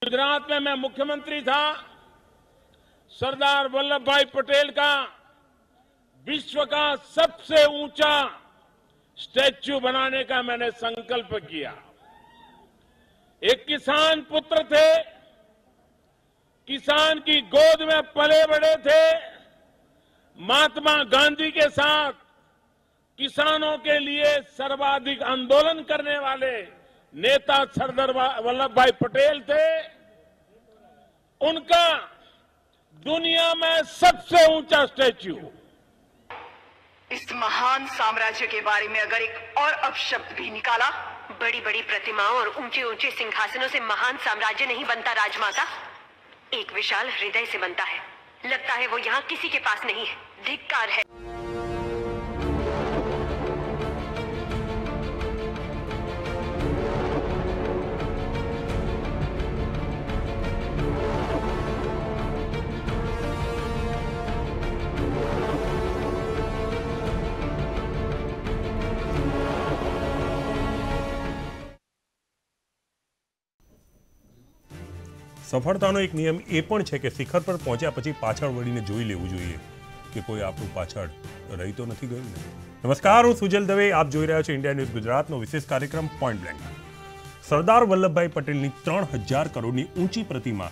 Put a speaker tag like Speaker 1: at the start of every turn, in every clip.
Speaker 1: गुजरात में मैं मुख्यमंत्री था, सरदार वल्लभ भाई पटेल का विश्व का सबसे ऊंचा स्टैच्यू बनाने का मैंने संकल्प किया। एक किसान पुत्र थे, किसान की गोद में पले बड़े थे। महात्मा गांधी के साथ किसानों के लिए सर्वाधिक आंदोलन करने वाले नेता सरदार वल्लभ भाई पटेल थे। उनका दुनिया में सबसे ऊंचा स्टैच्यू।
Speaker 2: इस महान साम्राज्य के बारे में अगर एक और अपशब्द भी निकाला,
Speaker 3: बड़ी बड़ी प्रतिमाओं और ऊंचे ऊंचे सिंहासनों से महान साम्राज्य नहीं बनता राजमाता, एक विशाल हृदय से बनता है। लगता है वो यहाँ किसी के पास नहीं है। धिक्कार है।
Speaker 4: સફળતાનો એક નિયમ એ પણ છે કે શિખર પર પહોંચ્યા પછી પાછળ વળીને જોઈ લેવું જોઈએ કે કોઈ આપણું પાછળ રહી તો નથી ગયું ને। નમસ્કાર, હું સુજલ દવે, આપ જોઈ રહ્યા છો ઇન્ડિયા ન્યૂઝ ગુજરાતનો વિશેષ કાર્યક્રમ પોઈન્ટ બ્લેન્ક। સરદાર વલ્લભભાઈ પટેલની 3000 કરોડની ઊંચી પ્રતિમા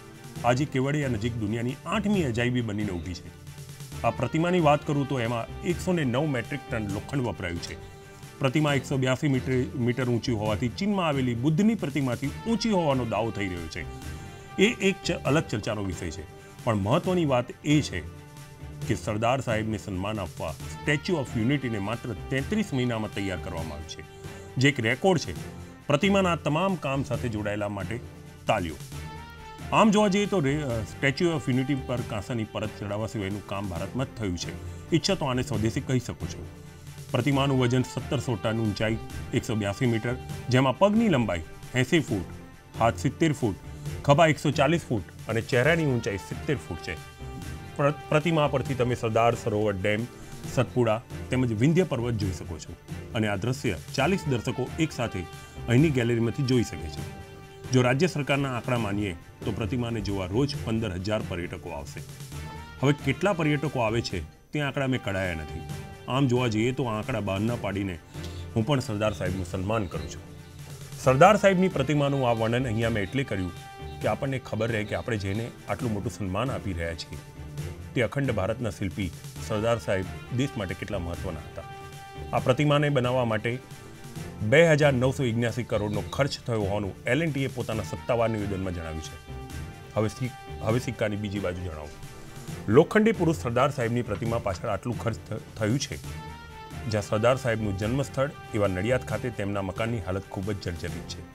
Speaker 4: આજે કેવડિયા નજીક દુનિયાની 8મી અજાયબી બનીને ઊભી છે। આ પ્રતિમાની વાત કરું તો એમાં 109 મેટ્રિક ટન લોખંડ વપરાયું છે। પ્રતિમા 182 મીટર ઊંચી હોવાથી ચીનમાં આવેલી બુદ્ધની પ્રતિમાથી ઊંચી હોવાનો દાવો થઈ રહ્યો છે। એ એક અલગ ચર્ચાનો વિષય છે, પણ મહત્વની વાત એ છે કે સરદાર સાહેબને સન્માન આપવા સ્ટેચ્યુ ઓફ યુનિટીને માત્ર 33 મહિનામાં તૈયાર કરવામાં આવ્યું છે, જે એક રેકોર્ડ છે। પ્રતિમાના તમામ કામ સાથે જોડાયેલા માટે તાલીઓ। આમ જોવા જઈએ તો સ્ટેચ્યુ ઓફ યુનિટી પર કાંસાની પરત ચડાવવા સિવાયનું કામ ભારતમાં જ થયું છે। ઈચ્છા તો આને સ્વદેશી કહી શકો છો। પ્રતિમાનું વજન 1700 ટન, ઊંચાઈ 182 મીટર, જેમાં પગની લંબાઈ 80 ફૂટ, હાથ 70 ફૂટ, ખભા 140 ફૂટ અને ચહેરાની ઊંચાઈ 70 ફૂટ છે। પ્રતિમા પરથી તમે સરદાર સરોવર ડેમ, સતપુડા તેમજ વિંધ્ય પર્વત જોઈ શકો છો અને આ દ્રશ્ય 40 દર્શકો એકસાથે અહીંની ગેલેરીમાંથી જોઈ શકે છે। જો રાજ્ય સરકારના આંકડા માનીએ તો પ્રતિમાને જોવા રોજ 15,000 પર્યટકો આવશે। હવે કેટલા પર્યટકો આવે છે તે આંકડા મેં કઢાયા નથી। આમ જોવા જઈએ તો આંકડા બહાર ન પાડીને હું પણ સરદાર સાહેબનું સન્માન કરું છું। સરદાર સાહેબની પ્રતિમાનું આ વર્ણન અહીંયા મેં એટલે કર્યું કે આપણને ખબર રહે કે આપણે જેને આટલું મોટું સન્માન આપી રહ્યા છીએ તે અખંડ ભારતના શિલ્પી સરદાર સાહેબ દેશ માટે કેટલા મહત્વના હતા। આ પ્રતિમાને બનાવવા માટે 2979 કરોડનો ખર્ચ થયો હોવાનું L&Tએ પોતાના સત્તાવાર નિવેદનમાં જણાવ્યું છે। હવે સિક્કાની બીજી બાજુ જણાવો। લોખંડી પુરુષ સરદાર સાહેબની પ્રતિમા પાછળ આટલું ખર્ચ થયું છે, જ્યાં સરદાર સાહેબનું જન્મસ્થળ એવા નડિયાદ ખાતે તેમના મકાનની હાલત ખૂબ જ જર્જરિત છે।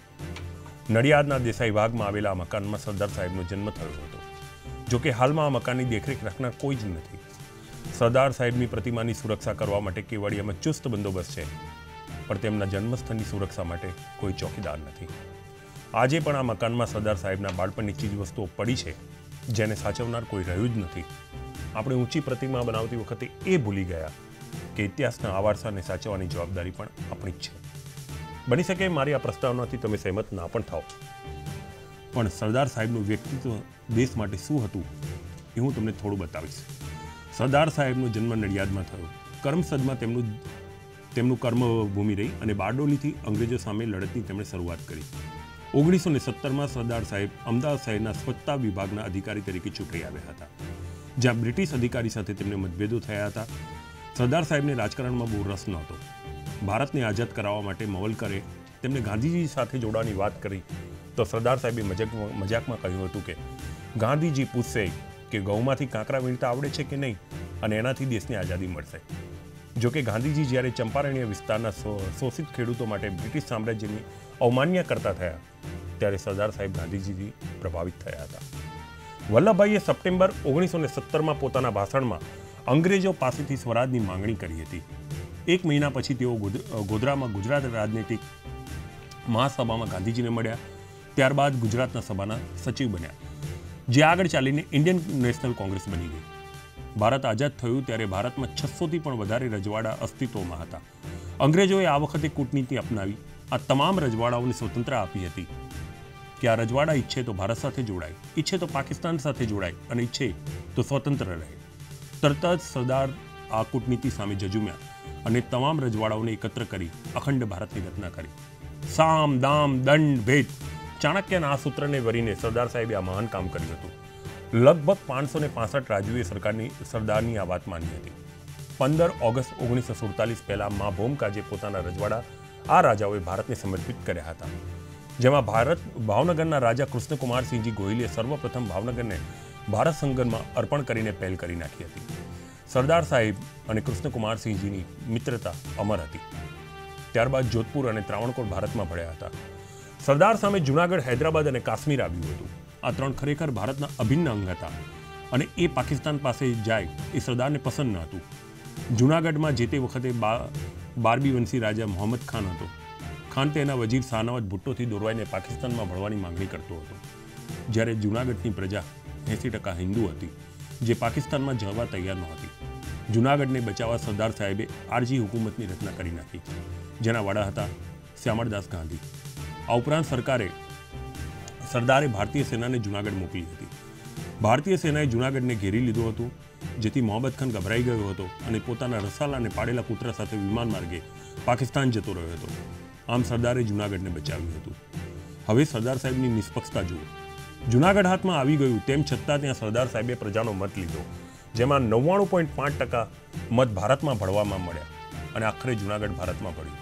Speaker 4: નડિયાદના દેસાઈ બાગમાં આવેલા મકાનમાં સરદાર સાહેબનો જન્મ થયો હતો। જોકે હાલમાં આ મકાનની દેખરેખ રાખનાર કોઈ જ નથી। સરદાર સાહેબની પ્રતિમાની સુરક્ષા કરવા માટે કેવડિયામાં ચુસ્ત બંદોબસ્ત છે, પણ તેમના જન્મસ્થળની સુરક્ષા માટે કોઈ ચોકીદાર નથી। આજે પણ આ મકાનમાં સરદાર સાહેબના બાળપણની ચીજવસ્તુઓ પડી છે, જેને સાચવનાર કોઈ રહ્યું જ નથી। આપણે ઊંચી પ્રતિમા બનાવતી વખતે એ ભૂલી ગયા કે ઇતિહાસના આ વારસાને સાચવવાની જવાબદારી પણ આપણી જ છે। બની શકે મારી આ પ્રસ્તાવનાથી તમે સહેમત ના પણ થાઓ, પણ સરદાર સાહેબનું વ્યક્તિત્વ દેશ માટે શું હતું એ હું તમને થોડું બતાવીશ। સરદાર સાહેબનો જન્મ નડિયાદમાં થયો। કરમસદમાં તેમનું કર્મભૂમિ રહી અને બારડોલીથી અંગ્રેજો સામે લડતની તેમણે શરૂઆત કરી। 1917માં સરદાર સાહેબ અમદાવાદ શહેરના સ્વચ્છતા વિભાગના અધિકારી તરીકે ચૂંટાઈ આવ્યા હતા, જ્યાં બ્રિટિશ અધિકારી સાથે તેમને મતભેદો થયા હતા। સરદાર સાહેબને રાજકારણમાં બહુ રસ નહોતો। ભારતને આઝાદ કરાવવા માટે મવલકરે તેમને ગાંધીજી સાથે જોડવાની વાત કરી તો સરદાર સાહેબે મજાકમાં કહ્યું હતું કે ગાંધીજી પૂછશે કે ઘઉંમાંથી કાંકરા વીણતા આવડે છે કે નહીં અને એનાથી દેશને આઝાદી મળશે। જોકે ગાંધીજી જ્યારે ચંપારણીય વિસ્તારના શોષિત ખેડૂતો માટે બ્રિટિશ સામ્રાજ્યની અવમાન્યા કરતા થયા ત્યારે સરદાર સાહેબ ગાંધીજીથી પ્રભાવિત થયા હતા। વલ્લભભાઈએ સપ્ટેમ્બર 1917માં પોતાના ભાષણમાં અંગ્રેજો પાસેથી સ્વરાજની માંગણી કરી હતી। એક મહિના પછી તેઓ ગોધરામાં ગુજરાત રાજનૈતિક મહાસભામાં ગાંધીજીને મળ્યા। ત્યારબાદ ગુજરાતના સભાના સચિવ બન્યા, જે આગળ ચાલીને ઇન્ડિયન નેશનલ કોંગ્રેસ બની ગઈ। ભારત આઝાદ થયું ત્યારે ભારતમાં 600થી પણ વધારે રજવાડા અસ્તિત્વમાં હતા। અંગ્રેજોએ આ વખતે કૂટનીતિ અપનાવી આ તમામ રજવાડાઓને સ્વતંત્રતા આપી હતી। કે આ રજવાડા ઈચ્છે તો ભારત સાથે જોડાય, ઈચ્છે તો પાકિસ્તાન સાથે જોડાય અને ઈચ્છે તો સ્વતંત્ર રહે. તરત જ સરદાર આ કૂટનીતિ સામે ઝઝૂમ્યા અને તમામ રજવાડાઓને એકત્ર કરી અખંડ ભારતની રચના કરી. સામ દામ દંડ ભેદ ચાણક્યના આ સૂત્રને વરીને સરદાર સાહેબે આ મહાન કામ કર્યું હતું. લગભગ 565 રાજવીએ સરદારની આ વાત માની હતી. 15 ઓગસ્ટ 1947 પહેલાં મા ભોમકાજે પોતાના રજવાડા આ રાજાઓએ ભારતને સમર્પિત કર્યા હતા, જેમાં ભાવનગરના રાજા કૃષ્ણકુમારસિંહજી ગોહિલે સર્વપ્રથમ ભાવનગરને ભારત સંગમમાં અર્પણ કરીને પહેલ કરી નાખી હતી. સરદાર સાહેબ અને કૃષ્ણકુમારસિંહજીની મિત્રતા અમર હતી. ત્યારબાદ જોધપુર અને ત્રાવણકોર ભારતમાં ભળ્યા હતા. સરદાર સામે જૂનાગઢ, હૈદરાબાદ અને કાશ્મીર આવ્યું હતું. આ ત્રણ ખરેખર ભારતના અભિન્ન અંગ હતા અને એ પાકિસ્તાન પાસે જાય એ સરદારને પસંદ ન હતું. જૂનાગઢમાં જે તે વખતે બારબી વંશી રાજા મોહમ્મદ ખાન હતો. ખાન તેના વજીર શાહનવાજ ભુટ્ટોથી દોરવાઈને પાકિસ્તાનમાં ભળવાની માંગણી કરતો હતો, જ્યારે જૂનાગઢની પ્રજા 80% હિન્દુ હતી, જે પાકિસ્તાનમાં જવા તૈયાર નહોતી. જૂનાગઢને બચાવવા સરદાર સાહેબે આરજી હુકુમતની રચના કરી નાખી, જેના વડા હતા શ્યામળદાસ ગાંધી. આ ઉપરાંત સરદારે ભારતીય સેનાને જૂનાગઢ મોકલી હતી. ભારતીય સેનાએ જૂનાગઢને ઘેરી લીધું હતું, જેથી મોહમ્મદ ખાન ગભરાઈ ગયો હતો અને પોતાના રસાલા અને પાડેલા કૂતરા સાથે વિમાન માર્ગે પાકિસ્તાન જતો રહ્યો હતો. આમ સરદારે જૂનાગઢને બચાવ્યું હતું. હવે સરદાર સાહેબની નિષ્પક્ષતા જુઓ. જૂનાગઢ હાથમાં આવી ગયું તેમ છતાં ત્યાં સરદાર સાહેબે પ્રજાનો મત લીધો, જેમાં 99.5% મત ભારતમાં ભળવામાં મળ્યા અને આખરે જૂનાગઢ ભારતમાં ભળ્યું.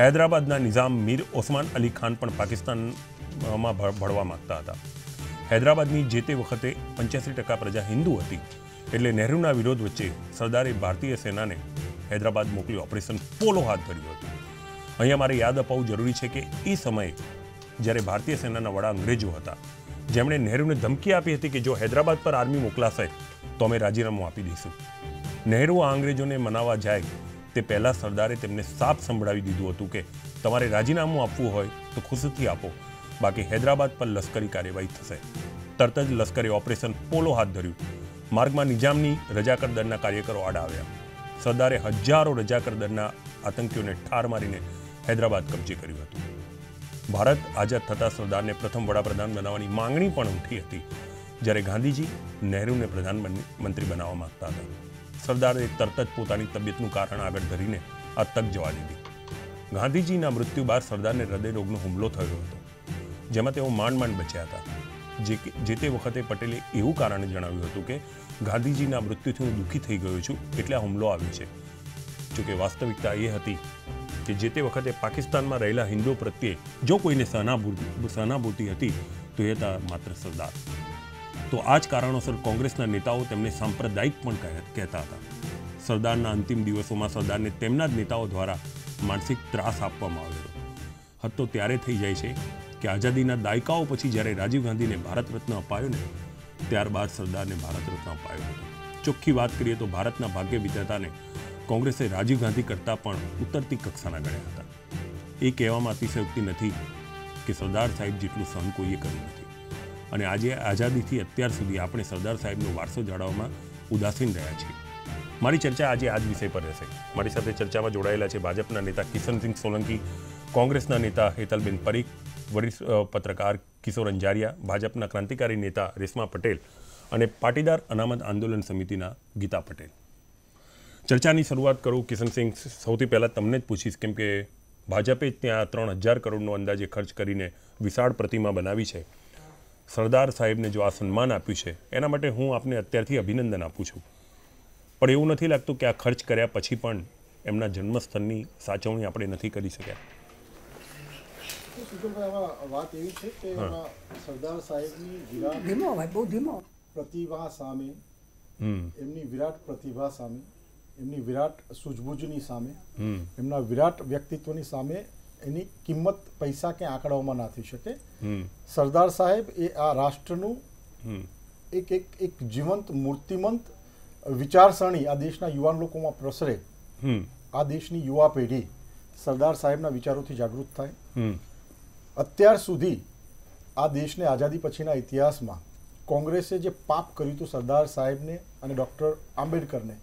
Speaker 4: હૈદરાબાદના નિઝામ મીર ઓસમાન અલી ખાન પણ પાકિસ્તાનમાં ભળવા માંગતા હતા. હૈદરાબાદની જે તે વખતે 85% પ્રજા હિન્દુ હતી, એટલે નહેરુના વિરોધ વચ્ચે સરદારે ભારતીય સેનાને હૈદરાબાદ મોકલી ઓપરેશન પોલો હાથ ધર્યું હતું. અહીંયા મારે યાદ અપાવવું જરૂરી છે કે એ સમયે જ્યારે ભારતીય સેનાના વડા અંગ્રેજો હતા, જેમણે નહેરુને ધમકી આપી હતી કે જો હૈદરાબાદ પર આર્મી મોકલાશે તો અમે રાજીનામું આપી દઈશું. નહેરુ આ અંગ્રેજોને મનાવવા જાય તે પહેલાં સરદારે તેમને સાફ સંભળાવી દીધું હતું કે તમારે રાજીનામું આપવું હોય તો ખુશીથી આપો, બાકી હૈદરાબાદ પર લશ્કરી કાર્યવાહી થશે. તરત જ લશ્કરે ઓપરેશન પોલો હાથ ધર્યું. માર્ગમાં નિજામની રજાકર દળના કાર્યકરો આડા આવ્યા. સરદારે હજારો રજાકર દળના આતંકીઓને ઠાર મારીને હૈદરાબાદ કબજે કર્યું હતું. ભારત આઝાદ થતાં સરદારને પ્રથમ વડાપ્રધાન બનાવવાની માંગણી પણ ઉઠી હતી, જ્યારે ગાંધીજી નહેરુને પ્રધાનમંત્રી બનાવવા માંગતા હતા. સરદારે તરત જ પોતાની તબિયતનું કારણ આગળ ધરીને આ તક જવા દીધી. ગાંધીજીના મૃત્યુ બાદ સરદારને હૃદયરોગનો હુમલો થયો હતો, જેમાં તેઓ માંડ બચ્યા હતા. જે તે વખતે પટેલે એવું કારણ જણાવ્યું હતું કે ગાંધીજીના મૃત્યુથી હું દુઃખી થઈ ગયો છું એટલે આ હુમલો આવ્યો છે. જોકે વાસ્તવિકતા એ હતી કે જે તે વખતે પાકિસ્તાનમાં રહેલા હિન્દુઓ પ્રત્યે જો કોઈને સહાનુભૂતિ હતી તો એ હતા માત્ર સરદાર. તો આ જ કારણોસર કોંગ્રેસના નેતાઓ તેમને સાંપ્રદાયિક પણ કહેતા હતા. સરદારના અંતિમ દિવસોમાં સરદારને તેમના જ નેતાઓ દ્વારા માનસિક ત્રાસ આપવામાં આવ્યો હતો. તો ત્યારે થઈ જાય છે કે આઝાદીના દાયકાઓ પછી જ્યારે રાજીવ ગાંધીને ભારત રત્ન અપાયો ને, ત્યારબાદ સરદારને ભારત રત્ન અપાયો હતો. ચોખ્ખી વાત કરીએ તો ભારતના ભાગ્ય વિધાતાને કોંગ્રેસે રાજીવ ગાંધી કરતાં પણ ઉતરતી કક્ષાના ગણ્યા હતા. એ કહેવામાં અતિશયોક્તિ નથી કે સરદાર સાહેબ જેટલું સહન કોઈએ કર્યું નથી. અને આજે આઝાદીથી અત્યાર સુધી આપણે સરદાર સાહેબનો વારસો જાળવવામાં ઉદાસીન રહ્યા છીએ. મારી ચર્ચા આજે આ જ વિષય પર રહેશે. મારી સાથે ચર્ચામાં જોડાયેલા છે ભાજપના નેતા કિશનસિંહ સોલંકી, કોંગ્રેસના નેતા હેતલબેન પરીખ, વરિષ્ઠ પત્રકાર કિશોર અંજારિયા, ભાજપના ક્રાંતિકારી નેતા રેશમા પટેલ અને પાટીદાર અનામત આંદોલન સમિતિના ગીતા પટેલ. ચર્ચાની શરૂઆત કરું કિશનસિંહ, સૌથી પહેલાં તમને જ પૂછીશ, કેમ કે ભાજપે ત્યાં 3000 કરોડનો અંદાજે ખર્ચ કરીને વિશાળ પ્રતિમા બનાવી છે. સરદાર સાહેબને જો આ સન્માન આપ્યું છે એના માટે હું આપને અત્યારથી અભિનંદન આપું છું, પણ એવું નથી લાગતું કે આ ખર્ચ કર્યા પછી પણ એમના જન્મસ્થળની સાચવણી આપણે નથી કરી શક્યા?
Speaker 5: વાત એવી છે કે સરદાર સાહેબની પ્રતિભા સામે, એમની વિરાટ પ્રતિભા સામે, એમની વિરાટ સૂઝબૂઝની સામે, એમના વિરાટ વ્યક્તિત્વની સામે એની કિંમત પૈસા ક્યાં આંકડાઓમાં ના થઈ શકે. સરદાર સાહેબ એ આ રાષ્ટ્રનું એક જીવંત મૂર્તિમંત વિચારસરણી આ દેશના યુવાન લોકોમાં પ્રસરે. આ દેશની યુવા પેઢી સરદાર સાહેબના વિચારોથી જાગૃત થાય. અત્યાર સુધી આ દેશને આઝાદી પછીના ઇતિહાસમાં કોંગ્રેસે જે પાપ કર્યું હતું સરદાર સાહેબને અને ડૉક્ટર આંબેડકરને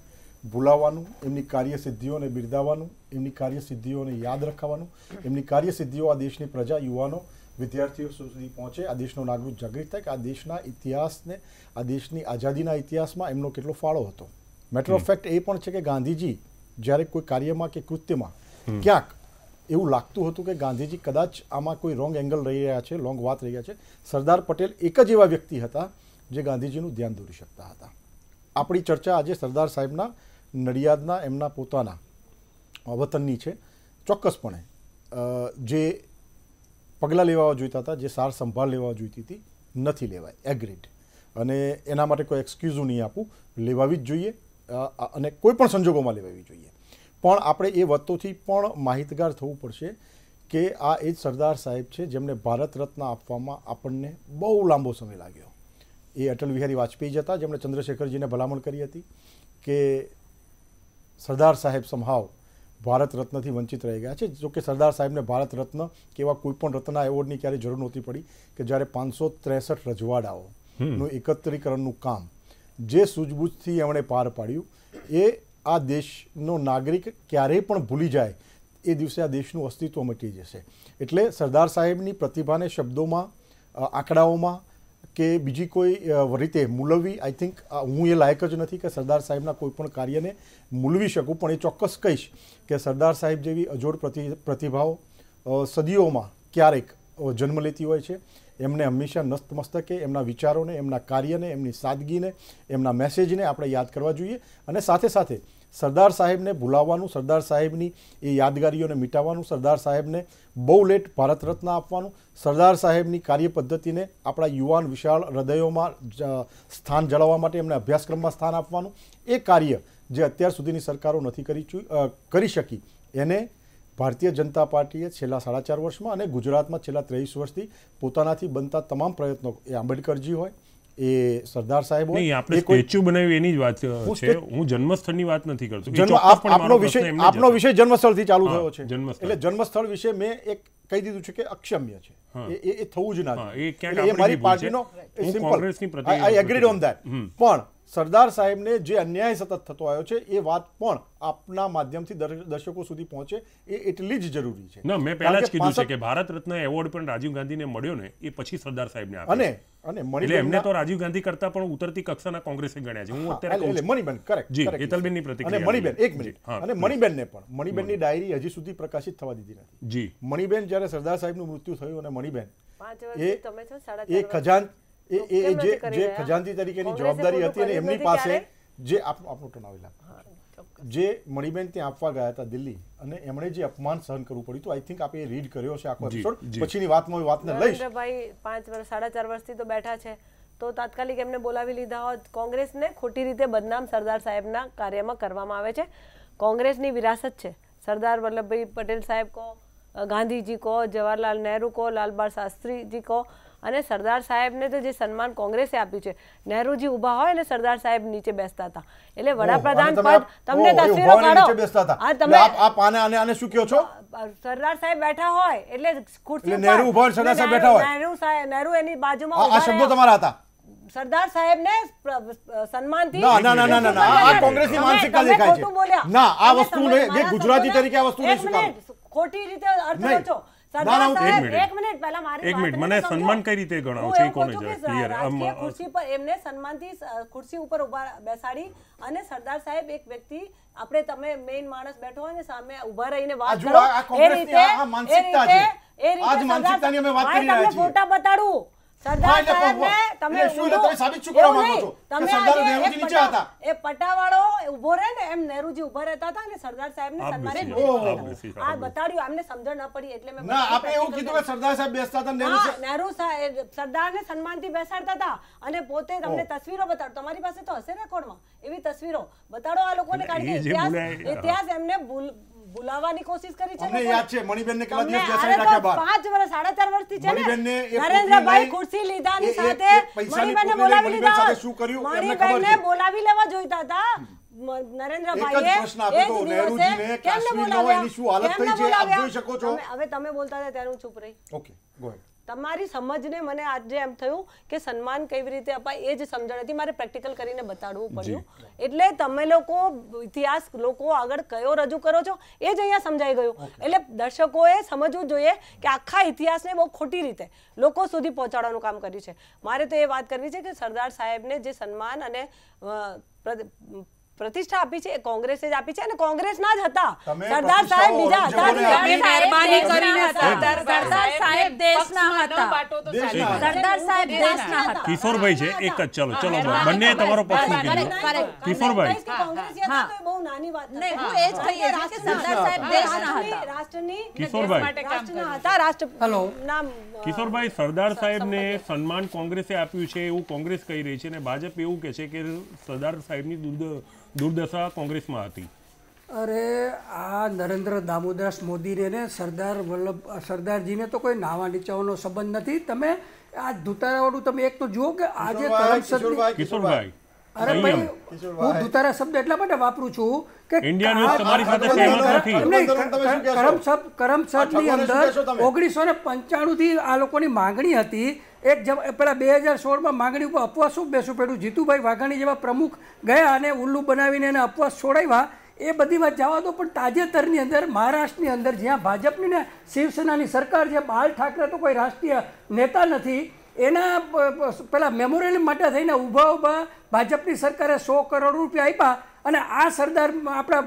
Speaker 5: ભૂલાવવાનું, એમની કાર્યસિદ્ધિઓને બિરદાવવાનું, એમની કાર્યસિદ્ધિઓને યાદ રખાવાનું, એમની કાર્યસિદ્ધિઓ આ દેશની પ્રજા, યુવાનો વિદ્યાર્થીઓ સુધી પહોંચે, આ દેશનો નાગરિક જાગૃત થાય કે આ દેશના ઇતિહાસને, આ દેશની આઝાદીના ઇતિહાસમાં એમનો કેટલો ફાળો હતો. મેટર ઓફ ફેક્ટ એ પણ છે કે ગાંધીજી જ્યારે કોઈ કાર્યમાં કે કૃત્યમાં ક્યાંક એવું લાગતું હતું કે ગાંધીજી કદાચ આમાં કોઈ રોંગ એંગલ રહી રહ્યા છે, રોંગ વાત રહી રહ્યા છે, સરદાર પટેલ એક જ એવા વ્યક્તિ હતા જે ગાંધીજીનું ધ્યાન દોરી શકતા હતા. આપણી ચર્ચા આજે સરદાર સાહેબના નડિયાદના એમના પોતાના વતનની છે. ચોક્કસપણે જે પગલાં લેવા જોઈતા હતા, જે સાર સંભાળ લેવા જોઈતી હતી, નથી લેવાય, એગ્રીડ. અને એના માટે કોઈ એક્સક્યુઝ હું નહીં આપું, લેવાવી જ જોઈએ અને કોઈ પણ સંજોગોમાં લેવાવી જોઈએ. પણ આપણે એ વાતોથી પણ માહિતગાર થવું પડશે કે આ એ જ સરદાર સાહેબ છે જેમને ભારત રત્ન આપવામાં આપણને બહુ લાંબો સમય લાગ્યો. એ અટલ બિહારી વાજપેયી જ હતા જેમણે ચંદ્રશેખરજીને ભલામણ કરી હતી કે સરદાર સાહેબ સમહાવ ભારત રત્નથી વંચિત રહી ગયા છે. જોકે સરદાર સાહેબને ભારત રત્ન કે એવા કોઈ પણ રત્ન એવોર્ડની ક્યારેય જરૂર નહોતી પડી કે જ્યારે 563 રજવાડાઓનું એકત્રીકરણનું કામ જે સૂઝબૂછથી એમણે પાર પાડ્યું એ આ દેશનો નાગરિક ક્યારેય પણ ભૂલી જાય એ દિવસે આ દેશનું અસ્તિત્વ મટી જશે. એટલે સરદાર સાહેબની પ્રતિભાને શબ્દોમાં, આંકડાઓમાં કે બીજી કોઈ રીતે મૂલવવી, આઈ થિંક હું એ લાયક જ નથી કે સરદાર સાહેબના કોઈ પણ કાર્યને મૂલવી શકું. પણ એ ચોક્કસ કહીશ કે સરદાર સાહેબ જેવી અજોડ પ્રતિભાઓ સદીઓમાં ક્યારેક જન્મ લેતી હોય છે. એમને હંમેશા નતમસ્તકે એમના વિચારોને, એમના કાર્યને, એમની સાદગીને, એમના મેસેજને આપણે યાદ કરવા જોઈએ. અને સાથે સાથે સરદાર સાહેબને ભૂલાવવાનું, સરદાર સાહેબની એ યાદગારીઓને મિટાવવાનું, સરદાર સાહેબને બહુ લેટ ભારત રત્ન આપવાનું, સરદાર સાહેબની કાર્ય પદ્ધતિને આપણા યુવાન વિશાળ હૃદયોમાં સ્થાન જળવવા માટે એમને અભ્યાસક્રમમાં સ્થાન આપવાનું, એ કાર્ય જે અત્યાર સુધીની સરકારો નથી કરી શકી એને ભારતીય જનતા પાર્ટીએ છેલ્લા 4.5 વર્ષમાં અને ગુજરાતમાં છેલ્લા 23 વર્ષથી પોતાનાથી બનતા તમામ પ્રયત્નો, એ આંબેડકરજી હોય, એ સરદાર સાહેબ હોય,
Speaker 4: આપણે સ્ટેચ્યુ બનાવ્યું એની જ વાત છે. હું જન્મસ્થળની વાત નથી કરતો.
Speaker 5: આપનો વિષય જન્મસ્થળથી ચાલુ થયો છે એટલે જન્મસ્થળ વિશે મેં એક કહી દીધું છે કે અક્ષમ્ય છે, એ થવું જ ના જોઈએ. એ મારી પાર્ટીનો simple, I agreed on that. પણ સરદાર સાહેબને જે અન્યાય સતત થતો આવ્યો છે એ વાત પણ આપના માધ્યમથી દર્શકો સુધી પહોંચે એ એટલી જ જરૂરી છે.
Speaker 4: ના, મેં પહેલા જ કીધું છે કે ભારત રત્ન એવોર્ડ પણ રાજીવ ગાંધીને મળ્યો ને એ પછી સરદાર સાહેબને આપ્યો. અને એમને તો રાજીવ ગાંધી કરતા પણ ઉતરતી કક્ષાના કોંગ્રેસે ગણ્યા છે. હું અત્યારે
Speaker 5: મણિબેન, કરેક્ટ,
Speaker 4: જી, હેતલબેનની પ્રતિક્રિયા.
Speaker 5: અને મણિબેન, એક મિનિટ, અને મણિબેનને પણ, મણિબેનની ડાયરી હજી સુધી પ્રકાશિત થવા દીધી નથી.
Speaker 4: જી,
Speaker 5: મણિબેન જ્યારે સરદાર સાહેબનું મૃત્યુ થયું અને મણિબેન એ જે ખજાનચી તરીકેની જવાબદારી હતી અને એમની પાસે જે આપણો ટનાવેલા જે મણિબેન ત્યાં આપવા ગયા હતા દિલ્હી, અને એમણે જે અપમાન સહન કરવું પડ્યું હતું, આઈ થિંક આપણે રીડ કર્યો છે આખો એપિસોડ. પછીની વાતમાં વાતને લઈશ.
Speaker 6: ભાઈ 5 વર્ષ 4.5 વર્ષથી તો બેઠા છે, તો તાત્કાલિક એમને બોલાવી લીધા હોત. કોંગ્રેસને ખોટી રીતે બદનામ સરદાર સાહેબના કાર્યમાં કરવામાં આવે છે. કોંગ્રેસની વિરાસત છે. સરદાર વલ્લભભાઈ પટેલ સાહેબ કો, ગાંધીજી કો, જવાહરલાલ નહેરુ કો, લાલબાલ શાસ્ત્રીજી કો, અને સરદાર સાહેબને તો જે સન્માન કોંગ્રેસે આપ્યું છે, નહેરુજી ઊભા હોય અને સરદાર સાહેબ નીચે બેસતા હતા. એટલે વડાપ્રધાન પદ તમને તસવીરો કાઢો.
Speaker 5: આ તમે આપ આને શું કહો છો?
Speaker 6: સરદાર સાહેબ બેઠા હોય એટલે ખુરશી પર
Speaker 5: નહેરુ ઊભા હોય, સરદાર સાહેબ બેઠા હોય,
Speaker 6: નહેરુ એની બાજુમાં.
Speaker 5: આ શબ્દો તમારા હતા.
Speaker 6: સરદાર સાહેબને સન્માનથી
Speaker 5: ના, આ કોંગ્રેસની માનસિકતા દેખાય છે. ના, આ વસ્તુ જે ગુજરાતી તરીકે આ વસ્તુ નહીં સ્વીકારો.
Speaker 6: ખોટી રીતે અર્થ છો. એક મિનિટ,
Speaker 4: મને સન્માન કઈ રીતે ગણાવો છે? કોને
Speaker 6: ખુરશી પર એમને સન્માનથી ખુરશી ઉપર બેસાડી અને સરદાર સાહેબ એક વ્યક્તિ, આપણે તમે મેઇન માણસ બેઠો હોય ને સામે ઉભા રહીને વાત કરો, એ રીતે ફોટા બતાડું. સરદાર સાહેબને તમે
Speaker 5: સાબિત શું કરવા માંગો છો કે સરદાર નહેરુજી નીચે હતા?
Speaker 6: એ પટાવાળો ઉભો રહે ને એમ નહેરુજી ઉભા રહેતા હતા અને સરદાર સાહેબને સન્માનિત આ બતાડ્યું. અમને સમજણ ન પડી એટલે મેં
Speaker 5: ના, આપણે એવું કીધું કે સરદાર સાહેબ બેસતા હતા,
Speaker 6: નહેરુ સરદારને સન્માનથી બેસાડતા હતા અને પોતે તમને તસવીરો બતાડો. તમારી પાસે તો હશે રેકોર્ડમાં એવી તસવીરો બતાડો આ લોકોને, કારણ કે ઇતિહાસ એમને ભૂલાવાની કોશિશ કરી છે.
Speaker 5: મને યાદ છે મણિબેનને કેટલા દિવસ બેસાડી રાખ્યા બહાર.
Speaker 6: 5 વર્ષ 4.5 વર્ષથી છે ને નરેન્દ્રભાઈ ખુરશી લીધાની સાથે મણિબેનને બોલાવી લીધા.
Speaker 5: શું કર્યું
Speaker 6: મણિબેનને બોલાવી લેવા જોઈતા હતા. નરેન્દ્રભાઈએ
Speaker 5: કાશ્મીરનો એની શું હાલત થઈ છે આપ જોઈ શકો છો.
Speaker 6: હવે તમે બોલતા હતા ત્યારે હું ચૂપ રહી.
Speaker 5: ઓકે, ગો હેડ.
Speaker 6: તમારી સમજને મને આજે એમ થયું કે સન્માન કેવી રીતે અપાય એ જ સમજણ હતી, મારે પ્રેક્ટિકલ કરીને બતાડવું પડ્યું. એટલે તમે લોકો ઇતિહાસ લોકો આગળ કયો રજૂ કરો છો એ જ અહીંયા સમજાઈ ગયું. એટલે દર્શકોએ સમજવું જોઈએ કે આખા ઇતિહાસને બહુ ખોટી રીતે લોકો સુધી પહોંચાડવાનું કામ કર્યું છે. મારે તો એ વાત કરવી છે કે સરદાર સાહેબને જે સન્માન અને પ્રતિષ્ઠા આપી છે એ કોંગ્રેસે જ આપી છે અને કોંગ્રેસના જ હતા. સરદાર સાહેબ બીજા હતા.
Speaker 7: મહેરબાની કરીને સરદાર સાહેબ દેશના હતા. સરદાર સાહેબ દેશના હતા.
Speaker 4: કિશોરભાઈ છે એક જ. ચલો બંને તમારો પક્ષ મૂકી દો. કિશોરભાઈ
Speaker 6: બહુ નાની વાત
Speaker 7: નહીં, હું એ જ કહીએ છું કે સરદાર સાહેબ દેશના હતા.
Speaker 6: રાષ્ટ્રની
Speaker 4: કિશોરભાઈ
Speaker 6: રાષ્ટ્રના હતા. રાષ્ટ્ર નામ
Speaker 4: કિશોરભાઈ, સરદાર સાહેબને સન્માન કોંગ્રેસે આપ્યું છે એવું કોંગ્રેસ કહી રહી છે અને ભાજપ એવું કહે છે કે સરદાર સાહેબની દુર્દશા કોંગ્રેસમાં હતી.
Speaker 8: અરે આ નરેન્દ્ર દામોદરદાસ મોદીને સરદારજીને તો કોઈ નાવા નીચાવાનો સંબંધ નથી. તમે આ ધુતારાવાળું તમે એક તો જુઓ કે આજે
Speaker 4: કિશોરભાઈ,
Speaker 8: અરે ભાઈ, હું ધુતારા શબ્દ એટલા માટે વાપરું છું કે
Speaker 4: ઇન્ડિયા ન્યૂઝ તમારી સાથે સહમત નથી.
Speaker 8: કરમસદની અંદર 1995 થી આ લોકોની માંગણી હતી. એક પેલા 2016માં માંગણી ઉપર અપવાસ શું બેસું પડ્યું. જીતુભાઈ વાઘાણી જેવા પ્રમુખ ગયા અને ઉલ્લુ બનાવીને એને અપવાસ છોડાવ્યા. એ બધી વાત જવા દો, પણ તાજેતરની અંદર મહારાષ્ટ્રની અંદર જ્યાં ભાજપની ને શિવસેનાની સરકાર છે, બાલ ઠાકરે તો કોઈ રાષ્ટ્રીય નેતા નથી, એના પેલા મેમોરિયલ માટે થઈને ઊભા ભાજપની સરકારે 100 કરોડ રૂપિયા આપ્યા અને આ સરદાર આપણા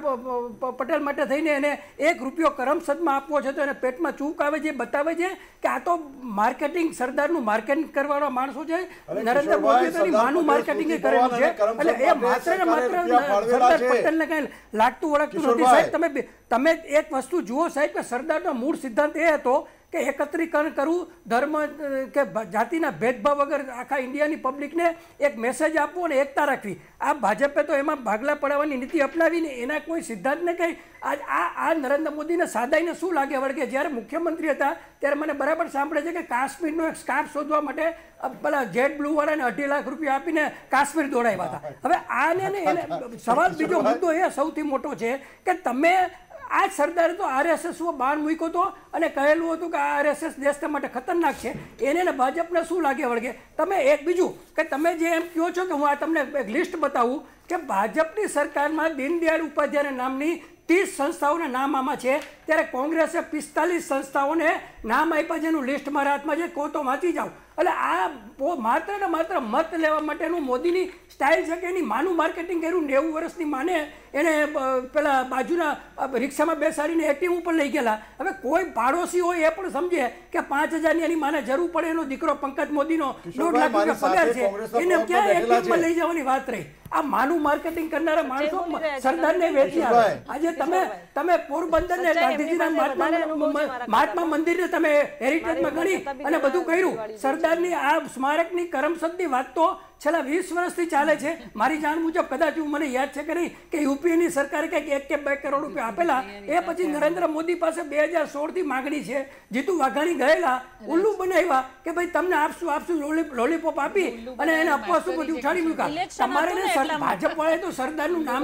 Speaker 8: પટેલ માટે થઈને એને 1 રૂપિયો કરમસદમાં આપવો છે તો એને પેટમાં ચૂક આવે છે. બતાવે છે કે આ તો માર્કેટિંગ, સરદારનું માર્કેટિંગ કરવાના માણસો છે. નરેન્દ્ર મોદીએ તો માનું માર્કેટિંગ કરેલું છે. એટલે એ માત્ર ને માત્ર સરદાર પટેલને કઈ લાગતું ઓળખતું નથી. સાહેબ તમે એક વસ્તુ જુઓ સાહેબ કે સરદારનો મૂળ સિદ્ધાંત એ હતો કે એકત્રીકરણ કરવું, ધર્મ કે જાતિના ભેદભાવ વગર આખા ઇન્ડિયાની પબ્લિકને એક મેસેજ આપવો અને એકતા રાખવી. આ ભાજપે તો એમાં ભાગલા પડાવવાની નીતિ અપનાવીને એના કોઈ સિદ્ધાંતને કંઈ આ નરેન્દ્ર મોદીને સાદાઈને શું લાગે વળગે. જ્યારે મુખ્યમંત્રી હતા ત્યારે મને બરાબર સાંભળે છે કે કાશ્મીરનો એક સ્કાર્ફ શોધવા માટે પેલા જેટ બ્લુ વાળાને 2.5 લાખ રૂપિયા આપીને કાશ્મીર દોડાવ્યા હતા. હવે આને સવાલ બીજો મુદ્દો એ સૌથી મોટો છે કે તમે આ સરદારે તો આરએસએસમાં બાણ મૂક્યો હતો અને કહેલું હતું કે આ આરએસએસ દેશના માટે ખતરનાક છે. એને ભાજપને શું લાગે વળગે. તમે એક બીજું કે તમે જે એમ કહો છો કે હું આ તમને એક લિસ્ટ બતાવું કે ભાજપની સરકારમાં દીનદયાળ ઉપાધ્યાય નામની 30 સંસ્થાઓના નામ આમાં છે, ત્યારે કોંગ્રેસે 45 સંસ્થાઓને નામ આપ્યા જેનું લિસ્ટ મારા હાથમાં છે, કહો તો વાંચી જાઓ. એટલે આ માત્ર ને માત્ર મત લેવા માટેનું મોદીની સ્ટાઇલ છે કે એની માનું માર્કેટિંગ કર્યું. 90 વર્ષની માને એને પેલા બાજુના રિક્ષામાં બેસાડીને એટીએમ ઉપર લઈ ગયેલા. હવે કોઈ પાડોશી હોય એ પણ સમજે કે 5000ની એની માને જરૂર પડે, એનો દીકરો પંકજ મોદીનો 1.5 લાખ રૂપિયા પગાર છે, એને ક્યાં એટીએમમાં લઈ જવાની વાત રહી. આ માનું માર્કેટિંગ કરનારા માણસો સરદારને વેચી આવે. આજે તમે પોરબંદર ને ગાંધીજીના મહાત્મા મંદિરને તમે હેરિટેજમાં ગણી અને બધું કર્યું. સરદારની આ સ્મારકની કરમસદની વાત તો છેલ્લા 20 વર્ષથી ચાલે છે. મારી જાણ મુજબ કદાચ મને યાદ છે કે નહીં કે યુપીની સરકારે કંઈક 1 કે 2 કરોડ રૂપિયા આપેલા. એ પછી નરેન્દ્ર મોદી પાસે 2016થી માંગણી છે. જીતુ વાઘાણી ગયેલા, ઉલ્લુ બનાવ્યા કે ભાઈ તમને આપશું લોલીપોપ આપી અને એને અપવાસ ઉપરથી ઉઠાડી મૂક્યા. તમારે ભાજપ વાળાએ તો સરદારનું નામ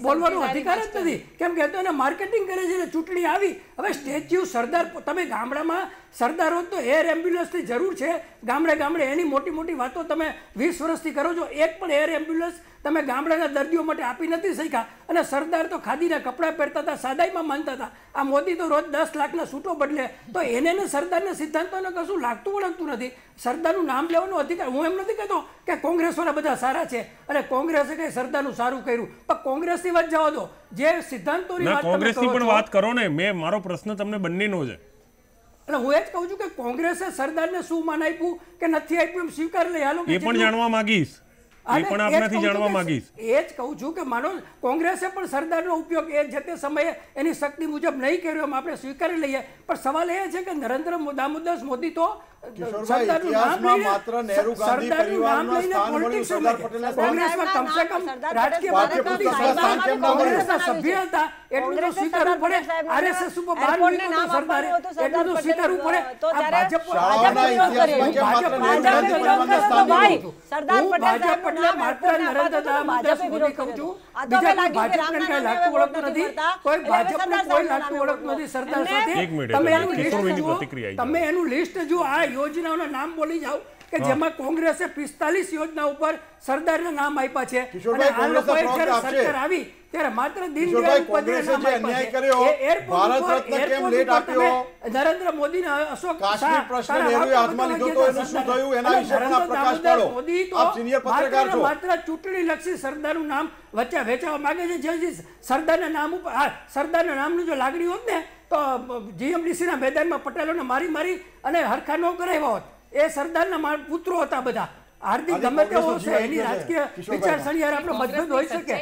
Speaker 8: બોલવાનો અધિકાર જ નથી. કેમ કે એને માર્કેટિંગ કરે છે. ચૂંટણી આવી, હવે સ્ટેચ્યુ સરદાર, તમે ગામડામાં સરદારો તો એર એમ્બ્યુલન્સની જરૂર છે ગામડે એની મોટી વાતો તમે 20 વર્ષથી કરો છો. એક પણ એર એમ્બ્યુલન્સ તમે ગામડાના દર્દીઓ માટે આપી નથી શક્યા. અને સરદાર તો ખાદીના કપડાં પહેરતા હતા, સાદાઈમાં માનતા હતા. આ મોદી તો રોજ 10 લાખના સૂટો બદલે. તો એને સરદારના સિદ્ધાંતોને કશું લાગતું વળગતું નથી. સરદારનું નામ લેવાનો અધિકાર, હું એમ નથી કહેતો કે કોંગ્રેસવાળા બધા સારા છે અને કોંગ્રેસે કંઈ સરદારનું સારું કર્યું, પણ કોંગ્રેસની વાત જવા દો. જે સિદ્ધાંતોની વાત
Speaker 4: કોંગ્રેસની પણ વાત કરો ને. મારો પ્રશ્ન તમને બંનેનો છે.
Speaker 8: એટલે હું એ જ કહું છું કે કોંગ્રેસે સરદારને શું માન આપ્યું કે નથી આપ્યું એમ સ્વીકાર લઈ હાલો.
Speaker 4: એ પણ જાણવા માંગીશ. એ પણ આપનાથી જાણવા માંગીશ.
Speaker 8: એ જ કહું છું કે માનો કોંગ્રેસે પણ સરદારનો ઉપયોગ એ જે તે સમયે એની શક્તિ મુજબ નહીં કર્યો એમ આપણે સ્વીકારી લઈએ. પણ સવાલ એ છે કે નરેન્દ્ર દામોદરદાસ મોદી તો સરદારનું નામ લઈને પોલિટિક્સ કોંગ્રેસમાં કમસે કમ રાજકીય કોંગ્રેસના સભ્ય હતા એટલું તો સ્વીકારવું પડે. આરએસએસ ઉપર બાર મૂક્યું સરદારે એટલું તો સ્વીકારવું પડે. આ ભાજપ એટલે માત્ર નરેન્દ્ર દામોદર મોદી કહું છું, બીજા કોઈ ભાજપને કઈ લાગતું ઓળખતું નથી, કોઈ ભાજપને કોઈ લાગતું ઓળખતું નથી સરદાર સાથે. તમે એનું લિસ્ટ જુઓ, આ યોજનાઓના નામ બોલી જાઓ કે જેમાં કોંગ્રેસે 45 યોજના ઉપર સરદારના નામ આપ્યા છે, અને આ લોકોએ જ્યારે સરકાર આવી ત્યારે માત્ર દીનદયાળ ઉપાધ્યાયના નામ આપ્યા છે. નરેન્દ્ર મોદીને અશોક
Speaker 5: કાશ્મીર પ્રશ્ન નેહરુએ હાથમાં લીધો તો એનું શું થયું એના વિશે પણ આપ પ્રકાશ પાડો.
Speaker 8: મોદી
Speaker 5: આપ સિનિયર પત્રકાર છો.
Speaker 8: માત્ર ચૂંટણી લક્ષી સરદારનું નામ વચ્ચે વેચવા માંગે છે. જે સરદારના નામ ઉપર સરદારના નામનું જો લાગણી હોત ને તો જીએમડીસીના મેદાનમાં પટેલોને મારી અને હરખા ન કરાવ્યા હોત. એ સરદારના પુત્રો હતા બધા. હાર્દિક ગમે તે હશે, એની રાજકીય વિચારસરણી આપણો મતભેદ હોઈ શકે,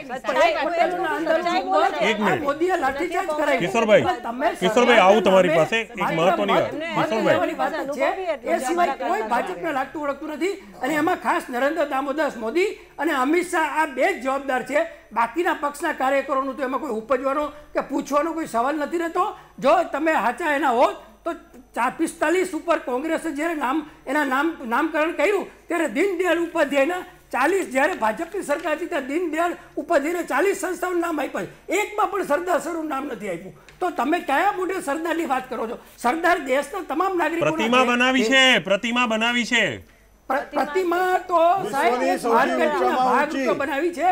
Speaker 8: મોદીએ લાઠીચાર્જ કરાવી.
Speaker 4: કિશોરભાઈ આવું તમારી પાસે એક મહત્વની વાત
Speaker 8: છે, એ સિવાય કોઈ ભાજપને લાગતું ઓળખતું નથી, અને એમાં ખાસ નરેન્દ્ર દામોદર મોદી અને અમિત શાહ આ બે જ જવાબદાર છે. બાકીના પક્ષના કાર્યકરોનું તો એમાં કોઈ ઉપજવાનો કે પૂછવાનો કોઈ સવાલ નથી રહેતો. જો તમે સાચા એના હોત તો 45 ઉપર કોંગ્રેસે જ્યારે એના નામકરણ કર્યું ત્યારે દીનદયાળ ઉપાધ્યાયના 40, જ્યારે ભાજપની સરકાર હતી ત્યારે દીનદયાળ ઉપાધ્યાયના 40 સંસ્થાઓનું નામ આપ્યા છે. એકમાં પણ સરદાર સરોનું નામ નથી આપ્યું. તો તમે કયા મોઢે સરદારની વાત કરો છો? સરદાર દેશના તમામ નાગરિકો
Speaker 4: પ્રતિમા બનાવી છે.
Speaker 8: પ્રતિમા તો સાહેબ બનાવી છે,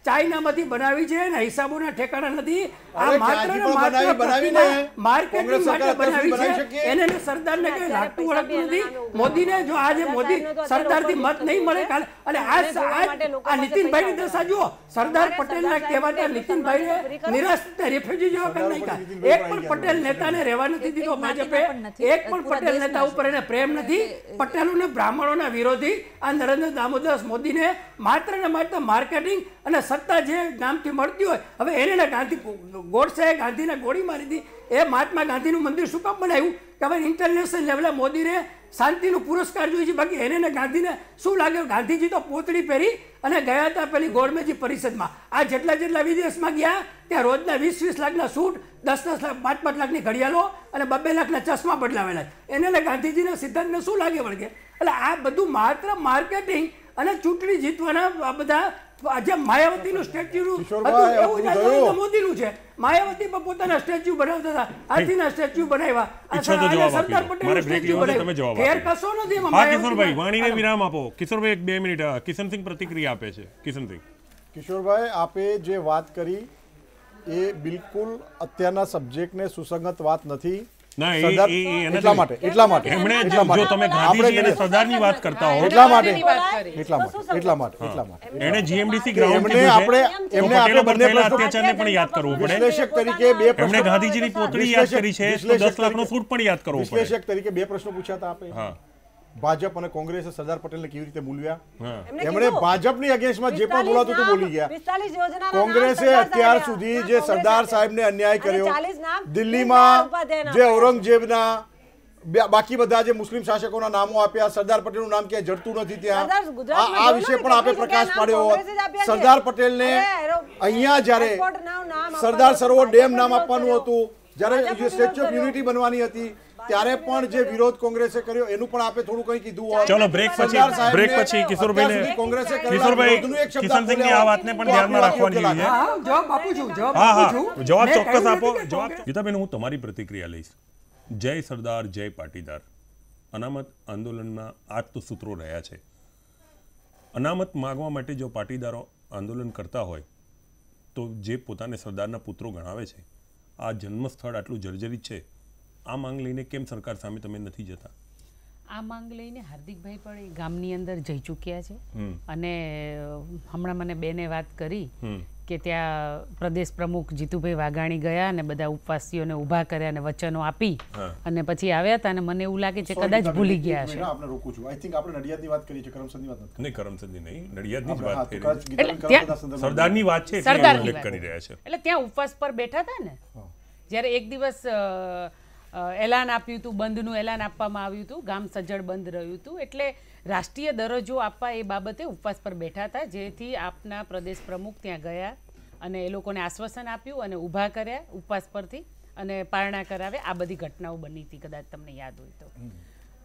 Speaker 8: ચાઇનામાંથી બનાવી છે, અને હિસાબોના ઠેકાણા નથી. આ માત્ર માર્કેટિંગ માટે બનાવી છે. એને સરદારને કઈ લાગતું ઓળખતું નથી. મોદીને જો આજે મોદી સરદારથી મત નહીં મળે કાલે, અને આ નીતિનભાઈની દશા જુઓ. સરદાર પટેલના કહેવાતા નીતિનભાઈને નિરાશ રેફ્યુજી જેવા કરી નાખ્યા. એક પણ પટેલ નેતાને રહેવા નથી દીધો ભાજપે. એક પણ પટેલ નેતા ઉપર એને પ્રેમ નથી. પટેલોને બ્રાહ્મણોના વિરોધી આ નરેન્દ્ર દામોદર મોદીને માત્ર ને માત્ર માર્કેટિંગ અને સત્તા જે નામથી મળતી હોય. હવે એને ગોડસે ગાંધીને ગોળી મારી હતી. એ મહાત્મા ગાંધીનું મંદિર શું કામ બનાવ્યું કે હવે ઇન્ટરનેશનલ લેવલે મોદીને શાંતિનો પુરસ્કાર જોઈએ છે. બાકી એને ગાંધીને શું લાગ્યું? ગાંધીજી તો પોતળી પહેરી અને ગયા હતા પેલી ગોળમેજી પરિષદમાં. આ જેટલા વિદેશમાં ગયા ત્યાં રોજના 20-20 લાખના સૂટ, 10-10 લાખ, 5-5 લાખની ઘડિયાળો અને 2-2 લાખના ચશ્મા બદલાવેલા. એને ગાંધીજીના સિદ્ધાંતને શું લાગે વળગે? એટલે આ બધું માત્ર માર્કેટિંગ અને ચૂંટણી જીતવાના આ બધા. આજે માયાવતીનું સ્ટેચ્યુ મોદીનું છે. માયાવતી પણ પોતાના સ્ટેચ્યુ બનાવતા હતા, હાથીના સ્ટેચ્યુ બનાવ્યા. સરદાર પટેલ સ્ટેચ્યુ બનાવ્યું. ફેર કશો નથી એમાં.
Speaker 4: કિશોરભાઈ વાણીને વિરામ આપો. કિશોરભાઈ 2 મિનિટ. કિશનસિંહ પ્રતિક્રિયા આપે છે.
Speaker 5: કિશોરભાઈ, આપે જે વાત કરી એ બિલકુલ અત્યારના સબ્જેક્ટને સુસંગત વાત નથી. એટલા માટે ગાંધીજીની પોતળી યાદ કરી છે, 10 લાખનો સૂટ પણ યાદ કરવો. વિશ્લેષક તરીકે 2 પ્રશ્નો પૂછ્યા હતા આપે. ભાજપ અને કોંગ્રેસે સરદાર પટેલને કેવી રીતે ભૂલ્યા? એમણે ભાજપની અગેન્સ્ટમાં જે પણ બોલાતું હતું બોલી ગયા. કોંગ્રેસે અત્યાર સુધી જે સરદાર સાહેબને અન્યાય કર્યો, દિલ્હીમાં જે ઔરંગઝેબના બાકી બધા જે મુસ્લિમ શાસકોના નામો આપ્યા, સરદાર પટેલનું નામ ક્યાંય જડતું નથી ત્યાં. આ વિશે પણ આપણે પ્રકાશ પાડ્યો. સરદાર પટેલને અહીંયા જ્યારે સરદાર સરોવર ડેમ નામ આપવાનું હતું, જ્યારે સ્ટેચ્યુ ઓફ યુનિટી બનવાની હતી, ત્યારે પણ જે વિરોધ કોંગ્રેસે કર્યો એનું પણ આપે થોડું કંઈ કીધું હોય.
Speaker 4: ચલો બ્રેક પછી કિશોરભાઈને કિશનસિંહની આ વાતને પણ ધ્યાનમાં રાખવાની છે.
Speaker 8: જવાબ આપું છું.
Speaker 4: જવાબ ચોક્કસ આપો. ગીતાબેન, હું તમારી પ્રતિક્રિયા લઈશ. જય સરદાર જય પાટીદાર અનામત આંદોલનમાં આ તો સૂત્રો રહ્યા છે. અનામત માગવા માટે જો પાટીદારો આંદોલન કરતા હોય તો જે પોતાને સરદારના પુત્રો ગણાવે છે, આ જન્મસ્થળ આટલું જર્જરિત છે, આ માંગ લઈને કેમ સરકાર સામે તમે નથી જતા?
Speaker 7: આ માંગ લઈને હાર્દિકભાઈ પણ એ ગામની અંદર જઈ ચૂક્યા છે, અને હમણાં મને બેને વાત કરી કે ત્યાં પ્રદેશ પ્રમુખ જીતુભાઈ વાઘાણી ગયા અને બધા ઉપવાસીઓને ઊભા કર્યા અને વચનો આપી અને પછી આવ્યા હતા, અને મને એવું લાગે છે કદાચ ભૂલી ગયા છે.
Speaker 5: આપણે રોકું છું. આઈ થિંક આપણે નડિયાદની વાત કરી છે, કરમસદની વાત નથી.
Speaker 4: નહીં, કરમસદની નહીં, નડિયાદની જ વાત કરી છે. સરદારની વાત છે, સરદારની વાત કરી રહ્યા છે.
Speaker 7: એટલે ત્યાં ઉપવાસ પર બેઠા હતા ને, જ્યારે એક દિવસ એલાન આપ્યું હતું, બંધનું એલાન આપવામાં આવ્યું હતું, ગામ સજ્જડ બંધ રહ્યું હતું, એટલે રાષ્ટ્રીય દરજ્જો આપવા એ બાબતે ઉપવાસ પર બેઠા હતા, જેથી આપના પ્રદેશ પ્રમુખ ત્યાં ગયા અને એ લોકોને આશ્વાસન આપ્યું અને ઊભા કર્યા ઉપવાસ પરથી અને પારણા કરાવે. આ બધી ઘટનાઓ બની હતી, કદાચ તમને યાદ હોય તો.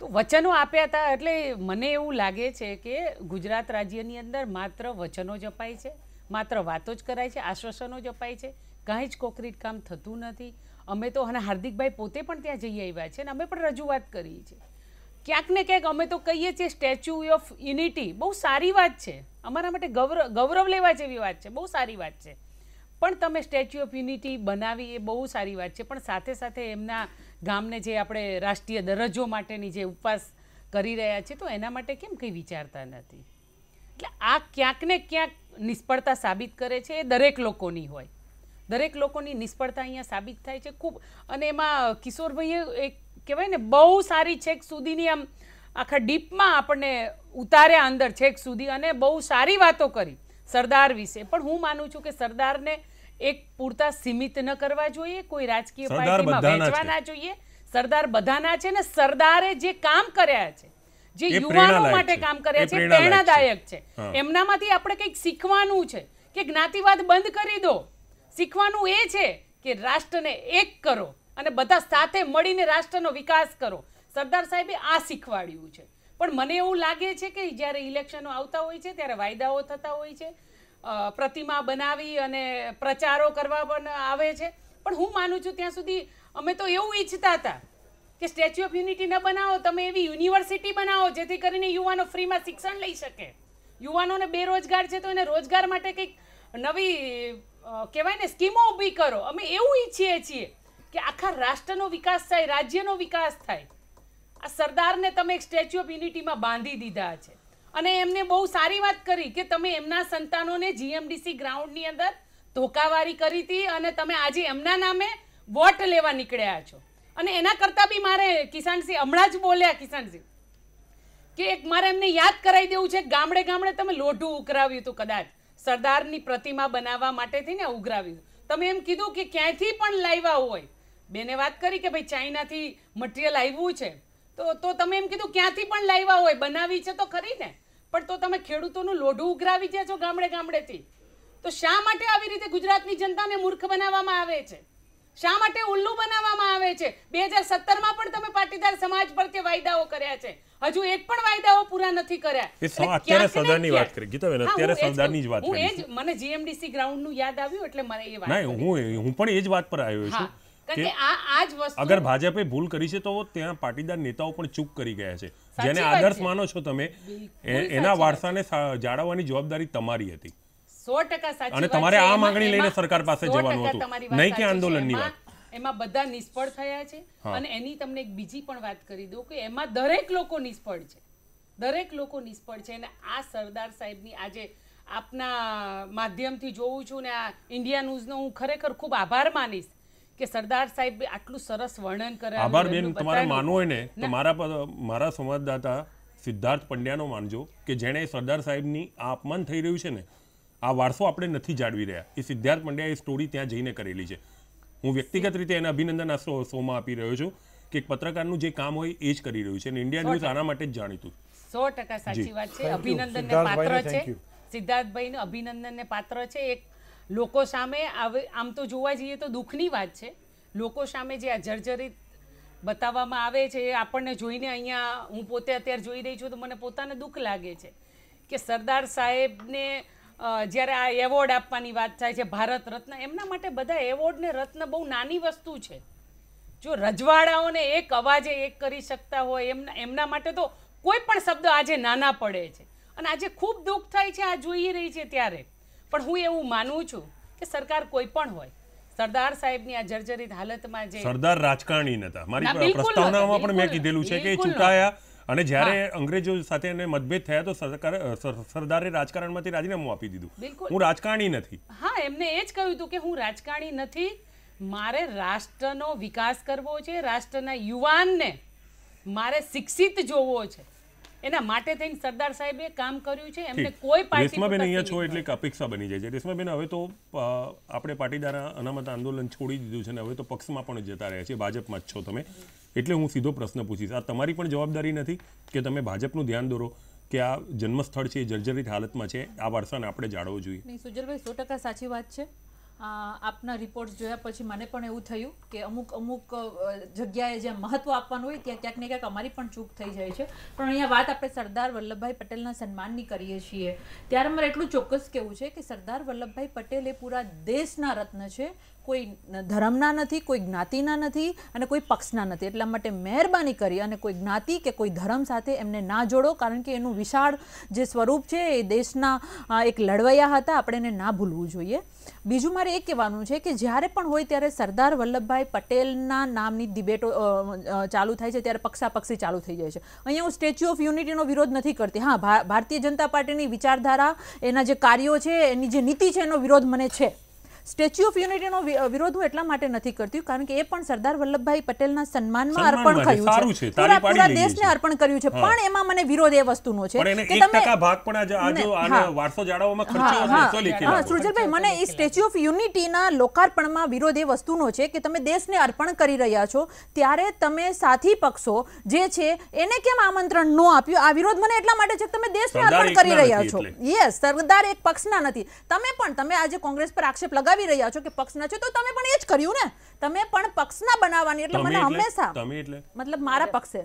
Speaker 7: તો વચનો આપ્યા હતા એટલે મને એવું લાગે છે કે ગુજરાત રાજ્યની અંદર માત્ર વચનો જ અપાય છે, માત્ર વાતો જ કરાય છે, આશ્વાસનો જ અપાય છે, કાંઈ જ કોન્ક્રીટ કામ થતું નથી. અમે તો અને હાર્દિકભાઈ પોતે પણ ત્યાં જઈ આવ્યા છે અને અમે પણ રજૂઆત કરી છે. ક્યાંક ને ક્યાંક અમે તો કહીએ છીએ સ્ટેચ્યુ ઓફ યુનિટી બહુ સારી વાત છે, અમારા માટે ગૌરવ લેવા જેવી વાત છે, બહુ સારી વાત છે. પણ તમે સ્ટેચ્યુ ઓફ યુનિટી બનાવી એ બહુ સારી વાત છે, પણ સાથે સાથે એમના ગામને જે આપણે રાષ્ટ્રીય દરજ્જો માટેની જે ઉપવાસ કરી રહ્યા છીએ તો એના માટે કેમ કંઈ વિચારતા નથી? એટલે આ ક્યાંક ને ક્યાંક નિષ્ફળતા સાબિત કરે છે. એ દરેક લોકોની હોય, દરેક લોકોની નિષ્ફળતા અહીંયા સાબિત થાય છે ખૂબ. અને એમાં કિશોરભાઈએ એક કહેવાય ને બહુ સારી છેક સુધીની આમ આખા ડીપમાં આપણને ઉતાર્યા અંદર છેક સુધી અને બહુ સારી વાતો કરી સરદાર વિશે. પણ હું માનું છું કે સરદારને એક પૂરતા સીમિત ન કરવા જોઈએ, કોઈ રાજકીય પાર્ટીમાં વહેંચવા ના જોઈએ. સરદાર બધાના છે ને સરદારે જે કામ કર્યા છે, જે યુવાનો માટે કામ કર્યા છે, પ્રેરણાદાયક છે. એમનામાંથી આપણે કંઈક શીખવાનું છે કે જ્ઞાતિવાદ બંધ કરી દો. શીખવાનું એ છે કે રાષ્ટ્રને એક કરો અને બધા સાથે મળીને રાષ્ટ્રનો વિકાસ કરો. સરદાર સાહેબે આ શીખવાડ્યું છે. પણ મને એવું લાગે છે કે જ્યારે ઇલેક્શનો આવતા હોય છે ત્યારે વાયદાઓ થતા હોય છે, પ્રતિમા બનાવી અને પ્રચારો કરવા પણ આવે છે. પણ હું માનું છું ત્યાં સુધી અમે તો એવું ઈચ્છતા હતા કે સ્ટેચ્યુ ઓફ યુનિટી ન બનાવો, તમે એવી યુનિવર્સિટી બનાવો જેથી કરીને યુવાનો ફ્રીમાં શિક્ષણ લઈ શકે. યુવાનોને બેરોજગાર છે તો એને રોજગાર માટે કંઈક નવી કહેવાય ને સ્કીમો ઊભી કરો. અમે એવું ઈચ્છીએ છીએ કે આખા રાષ્ટ્રનો વિકાસ થાય, રાજ્યનો વિકાસ થાય. આ સરદારને તમે એક સ્ટેચ્યુ ઓફ યુનિટીમાં બાંધી દીધા છે અને એમને બહુ સારી વાત કરી કે તમે એમના સંતાનોને જીએમડીસી ગ્રાઉન્ડની અંદર ધોકાવારી કરી હતી અને તમે આજે એમના નામે વોટ લેવા નીકળ્યા છો. અને એના કરતાં બી મારે કિસાનસિંહ હમણાં જ બોલ્યા, કિસાનસિંહ કે એક મારે એમને યાદ કરાવી દેવું છે, ગામડે ગામડે તમે લોઢું ઉઘરાવ્યું હતું, કદાચ સરદારની પ્રતિમા બનાવવા માટે થઈને ઉઘરાવ્યું. તમે એમ કીધું કે ક્યાંયથી પણ લાવ્યા હોય, બેને વાત કરી કે ભાઈ ચાઇનાથી મટીરિયલ આવ્યું છે તો તમે એમ કીધું ક્યાંથી પણ લાવ્યા હોય, બનાવી છે તો ખરી ને, પણ તો તમે ખેડૂતોનું લોઢું ઉઘરાવી ગયા છો ગામડે ગામડેથી. તો શા માટે આવી રીતે ગુજરાતની જનતાને મૂર્ખ બનાવવામાં આવે છે? શા માટે ઉલ્લુ બનાવવામાં આવે છે? 2017માં પણ તમે પાટીદાર સમાજ પ્રત્યે વાયદાઓ કર્યા છે, હજુ એક પણ વાયદાઓ પૂરા નથી કર્યા.
Speaker 4: અત્યારે સરદારની વાત કરી ગીતાબેન, અત્યારે સરદારની જ વાત કરી.
Speaker 7: હું એ જ મને જીએમડીસી ગ્રાઉન્ડનું યાદ આવ્યું એટલે મને એ વાત.
Speaker 4: હું પણ એ જ વાત પર આવ્યો છું કે
Speaker 7: આ જ વસ્તુ
Speaker 4: અગર ભાજપે ભૂલ કરી છે તો ત્યાં પાટીદાર નેતાઓ પણ ચૂક કરી ગયા છે. જેને આદર્શ માનો છો તમે, એના વારસાને જાળવવાની જવાબદારી તમારી હતી.
Speaker 7: 100% સાચી
Speaker 4: અને તમારે આ માંગણી લઈને સરકાર પાસે જવાનું હતું, નહીં કે આંદોલનની વાત.
Speaker 7: એમાં બધા નિષ્ફળ થયા છે. અને એની તમને એક બીજી પણ વાત કરી દઉં કે એમાં દરેક લોકો નિષ્ફળ છે, દરેક લોકો નિષ્ફળ છે. અને આ સરદાર સાહેબની આજે આપના માધ્યમથી જોઉં છું ને આ ઇન્ડિયા ન્યૂઝનો હું ખરેખર ખૂબ આભાર માનીશ કે સરદાર સાહેબ આટલું સરસ વર્ણન કરાવ્યું.
Speaker 4: આભાર બેન, તમારે માનવું હોય ને તો મારા સંવાદદાતા સિદ્ધાર્થ પંડ્યાનો માનજો કે જેણે સરદાર સાહેબની આ અપમાન થઈ રહ્યું છે ને, આ વારસો આપણે નથી જાળવી રહ્યા. એ સિદ્ધાર્થ પંડ્યાએ સ્ટોરી ત્યાં જઈને કરેલી છે. હું વ્યક્તિગત રીતે એને અભિનંદન આ શોમાં આપી રહ્યો છું કે એક પત્રકારનું જે કામ હોય એ જ કરી રહ્યું છે અને ઇન્ડિયા ન્યૂઝ આના માટે જ જાણીતું.
Speaker 7: 100% સાચી વાત છે. અભિનંદનને પાત્ર છે સિદ્ધાર્થભાઈને, અભિનંદનને પાત્ર છે. એક લોકો સામે આમ તો જોવા જઈએ તો દુઃખની વાત છે, લોકો સામે જે આ જર્જરિત બતાવવામાં આવે છે એ આપણને જોઈને અહીંયા હું પોતે અત્યારે જોઈ રહી છું તો મને પોતાને દુઃખ લાગે છે કે સરદાર સાહેબને જ્યારે આ એવોર્ડ આપવાની વાત થાય છે, ભારત રત્ન, એમના માટે બધા એવોર્ડ ને રત્ન બહુ નાની વસ્તુ છે. જો રજવાડાઓને એક અવાજે એક કરી શકતા હોય એમના માટે તો કોઈ પણ શબ્દ આજે નાના પડે છે. અને આજે ખૂબ દુઃખ થાય છે આ જોઈ રહી છે ત્યારે. પણ હું એવું માનું છું કે સરકાર કોઈ પણ હોય, સરદાર સાહેબની આ જર્જરિત હાલતમાં જે
Speaker 4: સરદાર રાજકારણી નતા. મારી પ્રસ્તાવનામાં પણ મેં કીધેલું છે કે ચૂંટાયા અને જ્યારે અંગ્રેજો સાથે એને મતભેદ થયા તો સરદારે રાજકારણમાંથી રાજીનામું આપી દીધું. હું રાજકારણી નથી.
Speaker 7: હા, એમને એ જ કહ્યું હતું કે હું રાજકારણી નથી, મારે રાષ્ટ્રનો વિકાસ કરવો છે, રાષ્ટ્રના યુવાનને મારે શિક્ષિત જોવો છે. એના માટે થઈને સરદાર સાહેબે કામ કર્યું છે. એમને કોઈ પાર્ટી
Speaker 4: રેશમાબેન અહીંયા છો એટલે એક અપેક્ષા બની જાય છે. રેશમાબેન, હવે તો આપણે પાટીદાર અનામત આંદોલન છોડી દીધું છે ને હવે તો પક્ષમાં પણ જતા રહ્યા છે, ભાજપમાં જ છો તમે. એટલે હું સીધો પ્રશ્ન પૂછીશ, આ તમારી પણ જવાબદારી નથી કે તમે ભાજપનું ધ્યાન દોરો કે આ જન્મસ્થળ છે એ જર્જરિત હાલતમાં છે, આ વારસાને આપણે જાળવવો જોઈએ?
Speaker 9: નહીં સુજલભાઈ, 100% સાચી વાત છે. આપના રિપોર્ટ્સ જોયા પછી મને પણ એવું થયું કે અમુક જગ્યાએ જ્યાં મહત્વ આપવાનું હોય ત્યાં ક્યાંક ને ક્યાંક અમારી પણ ચૂક થઈ જાય છે. પણ અહીંયા વાત આપણે સરદાર વલ્લભભાઈ પટેલના સન્માનની કરીએ છીએ ત્યારે મારે એટલું ચોક્કસ કહેવું છે કે સરદાર વલ્લભભાઈ પટેલ એ પૂરા દેશના રત્ન છે. કોઈ ધર્મના નથી, કોઈ જ્ઞાતિના નથી અને કોઈ પક્ષના નથી. એટલા માટે મહેરબાની કરી અને કોઈ જ્ઞાતિ કે કોઈ ધર્મ સાથે એમને ના જોડો, કારણ કે એનું વિશાળ જે સ્વરૂપ છે એ દેશના એક લડવૈયા હતા, આપણે એને ના ભૂલવું જોઈએ. બીજું મારે એ કહેવાનું છે કે જ્યારે પણ હોય ત્યારે સરદાર વલ્લભભાઈ પટેલના નામની ડિબેટો ચાલુ થાય છે ત્યારે પક્ષાપક્ષી ચાલુ થઈ જાય છે. અહીંયા હું સ્ટેચ્યુ ઓફ યુનિટીનો વિરોધ નથી કરતી. હા, ભારતીય જનતા પાર્ટીની વિચારધારા, એના જે કાર્યો છે, એની જે નીતિ છે, એનો વિરોધ મને છે. સ્ટેચ્યુ ઓફ યુનિટીનો વિરોધ હું એટલા માટે નથી કરતી કારણ કે એ પણ સરદાર વલ્લભભાઈ પટેલના સન્માનમાં અર્પણ કર્યું છે, પૂરા દેશને અર્પણ કર્યું છે. પણ એમાં મને વિરોધ એ વસ્તુનો છે કે તમે સૃજલભાઈ, મને એ સ્ટેચ્યુ ઓફ યુનિટીના લોકાર્પણમાં વિરોધ એ વસ્તુનો છે કે તમે દેશને અર્પણ કરી રહ્યા છો ત્યારે તમે સાથી પક્ષો જે છે એને કેમ આમંત્રણ ન આપ્યું? આ વિરોધ મને એટલા માટે છે કે તમે દેશને અર્પણ કરી રહ્યા છો. યસ, સરદાર એક પક્ષના નથી. તમે આજે કોંગ્રેસ પર આક્ષેપ લગાવી રહ્યા છો કે પક્ષના છે, તો તમે પણ એ જ કર્યું ને. તમે પણ પક્ષના બનાવવાની, એટલે મને હંમેશા મતલબ મારા પક્ષે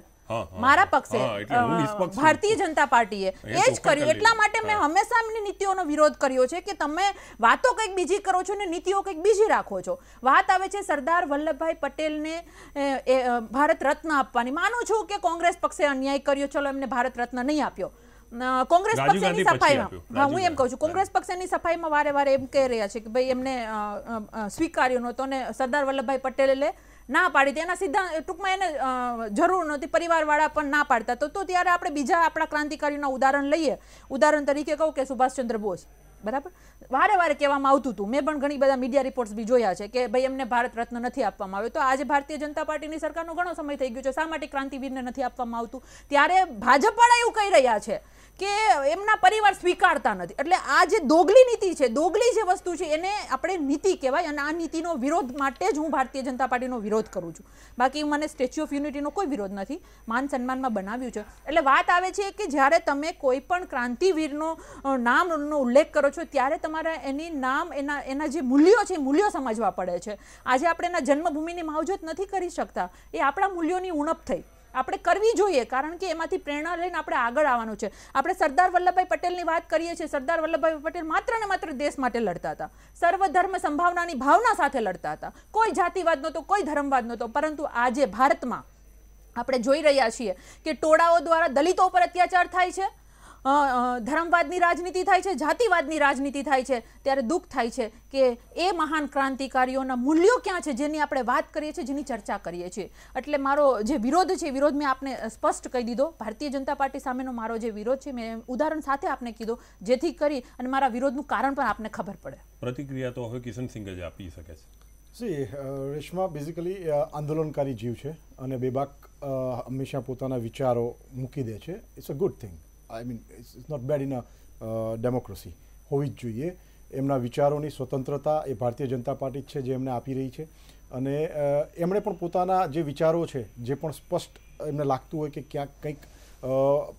Speaker 9: ભારતીય જનતા પાર્ટીએ એ જ કર્યું. એટલા માટે મેં હંમેશા એમની નીતિઓનો વિરોધ કર્યો છે કે તમે વાતો કંઈક બીજી કરો છો ને નીતિઓ કંઈક બીજી રાખો છો. વાત આવે છે સરદાર વલ્લભભાઈ પટેલને ભારત રત્ન આપવાની. માનું છું કે કોંગ્રેસ પક્ષે અન્યાય કર્યો, ચલો એમને ભારત રત્ન નહીં આપ્યો. કોંગ્રેસ પક્ષની સફાઈમાં હું એમ કહું છું, કોંગ્રેસ પક્ષની સફાઈમાં વારે એમ કહી રહ્યા છે કે ભાઈ એમને સ્વીકાર્યો નહોતો અને સરદાર વલ્લભભાઈ પટેલે ના પાડી હતી. એના સીધા ટૂંકમાં એને જરૂર નહોતી, પરિવારવાળા પણ ના પાડતા. તો ત્યારે આપણે બીજા આપણા ક્રાંતિકારીઓના ઉદાહરણ લઈએ. ઉદાહરણ તરીકે કહું કે સુભાષચંદ્ર બોઝ, બરાબર, વારે કહેવામાં આવતું હતું. મેં પણ ઘણી બધા મીડિયા રિપોર્ટ્સ બી જોયા છે કે ભાઈ એમને ભારત રત્ન નથી આપવામાં આવ્યો. તો આજે ભારતીય જનતા પાર્ટીની સરકારનો ઘણો સમય થઈ ગયો છે, શા માટે ક્રાંતિવીરને નથી આપવામાં આવતું? ત્યારે ભાજપવાળા એવું કહી રહ્યા છે કે એમના પરિવાર સ્વીકારતા નથી. એટલે આ જે દોગલી નીતિ છે, દોગલી જે વસ્તુ છે, એને આપણે નીતિ કહેવાય. અને આ નીતિનો વિરોધ માટે જ હું ભારતીય જનતા પાર્ટીનો વિરોધ કરું છું. બાકી મને સ્ટેચ્યુ ઓફ યુનિટીનો કોઈ વિરોધ નથી, માન સન્માનમાં બનાવ્યું છે. એટલે વાત આવે છે કે જ્યારે તમે કોઈ પણ ક્રાંતિવીરનો નામનો ઉલ્લેખ કરો છો ત્યારે તમારે એની નામ, એના જે મૂલ્યો છે, મૂલ્યો સમજવા પડે છે. આજે આપણે એના જન્મભૂમિની માવજત નથી કરી શકતા, એ આપણા મૂલ્યોની ઉણપ થઈ. આપણે કરવી જોઈએ કારણ કે એમાંથી પ્રેરણા લઈને આપણે આગળ આવવાનું છે. આપણે સરદાર વલ્લભભાઈ પટેલની વાત કરીએ છીએ. સરદાર વલ્લભભાઈ પટેલ માત્ર ને માત્ર દેશ માટે લડતા હતા, સર્વધર્મ સંભાવનાની ભાવના સાથે લડતા હતા. કોઈ જાતિવાદ નહોતો, કોઈ ધર્મવાદ નહોતો. પરંતુ આજે ભારતમાં આપણે જોઈ રહ્યા છીએ કે ટોળાઓ દ્વારા દલિતો પર અત્યાચાર થાય છે, ધર્મવાદની રાજનીતિ થાય છે, જાતિવાદની રાજનીતિ થાય છે. ત્યારે દુઃખ થાય છે કે એ મહાન ક્રાંતિકારીઓના મૂલ્યો ક્યાં છે જેની આપણે વાત કરીએ છીએ, જેની ચર્ચા કરીએ છીએ. એટલે મારો જે વિરોધ છે, વિરોધ મેં આપને સ્પષ્ટ કહી દીધો. ભારતીય જનતા પાર્ટી સામેનો મારો જે વિરોધ છે મેં ઉદાહરણ સાથે આપને કીધો, જેથી કરી અને મારા વિરોધનું કારણ પણ આપને ખબર પડે.
Speaker 4: પ્રતિક્રિયા તો હવે કિશનસિંહ જ આપી શકે છે.
Speaker 5: રેશમા બેઝિકલી આંદોલનકારી જીવ છે અને બેબાક હંમેશા પોતાના વિચારો મૂકી દે છે. It's a good thing. I mean it's not bad in a democracy. હોવી જ જોઈએ. એમના વિચારોની સ્વતંત્રતા એ ભારતીય જનતા પાર્ટી જ છે જે એમને આપી રહી છે. અને એમણે પણ પોતાના જે વિચારો છે, જે પણ સ્પષ્ટ એમને લાગતું હોય કે ક્યાંક કંઈક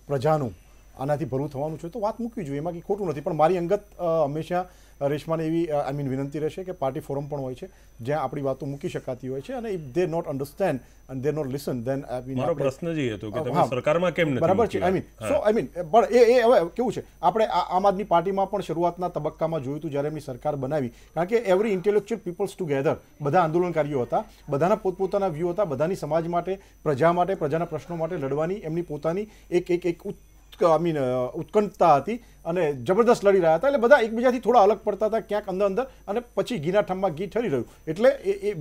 Speaker 5: પ્રજાનું આનાથી ભલું થવાનું છે તો વાત મૂકવી જોઈએ, એમાં કંઈ ખોટું નથી. પણ મારી અંગત હંમેશા રેશમાને એવી વિનંતી રહેશે કે પાર્ટી ફોરમ પણ હોય છે જ્યાં આપણી વાતો મૂકી શકાતી હોય છે. અને if they not understand and they not listen then
Speaker 4: મારો પ્રશ્ન જ હતો કે તમે સરકારમાં કેમ નથી?
Speaker 5: બરાબર છે. પણ એ હવે કેવું છે, આપણે આમ આદમી પાર્ટીમાં પણ શરૂઆતના તબક્કામાં જોયું હતું જ્યારે એમની સરકાર બનાવી. કારણ કે એવરી ઇન્ટેલેક્ચ્યુઅલ પીપલ્સ ટુગેધર, બધા આંદોલનકારીઓ હતા, બધાના પોતપોતાના વ્યૂ હતા, બધાની સમાજ માટે, પ્રજા માટે, પ્રજાના પ્રશ્નો માટે લડવાની એમની પોતાની એક ઉત્કંઠતા હતી અને જબરદસ્ત લડી રહ્યા હતા. એટલે બધા એકબીજાથી થોડા અલગ પડતા હતા ક્યાંક અંદર અને પછી ઘીના ઠામમાં ઘી ઠરી રહ્યું. એટલે એ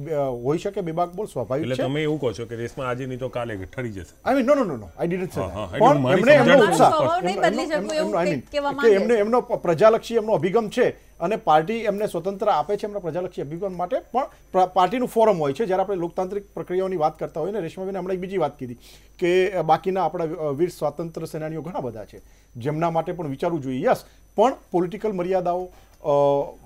Speaker 5: હોઈ શકે બેબાક બોલ સ્વાભાવિક છે.
Speaker 4: એટલે તમે એવું કહો છો કે રેસમાં આજે નહીં તો કાલે ઠરી જશે?
Speaker 5: I mean no I didn't say that. પણ એમણે એમનો ઉત્સાહ કે એમનો પ્રજાલક્ષી એમનો અભિગમ છે અને પાર્ટી એમને સ્વતંત્ર આપે છે એમના પ્રજાલક્ષી અભિગમ માટે. પણ પાર્ટીનું ફોરમ હોય છે જ્યારે આપણે લોકતાંત્રિક પ્રક્રિયાઓની વાત કરતા હોય ને. રેશમાબેને હમણાં એક બીજી વાત કીધી કે બાકીના આપણા વીર સ્વાતંત્ર્ય સેનાનીઓ ઘણા બધા છે જેમના માટે પણ વિચારવું જોઈએ. યસ, પણ પોલિટિકલ મર્યાદાઓ,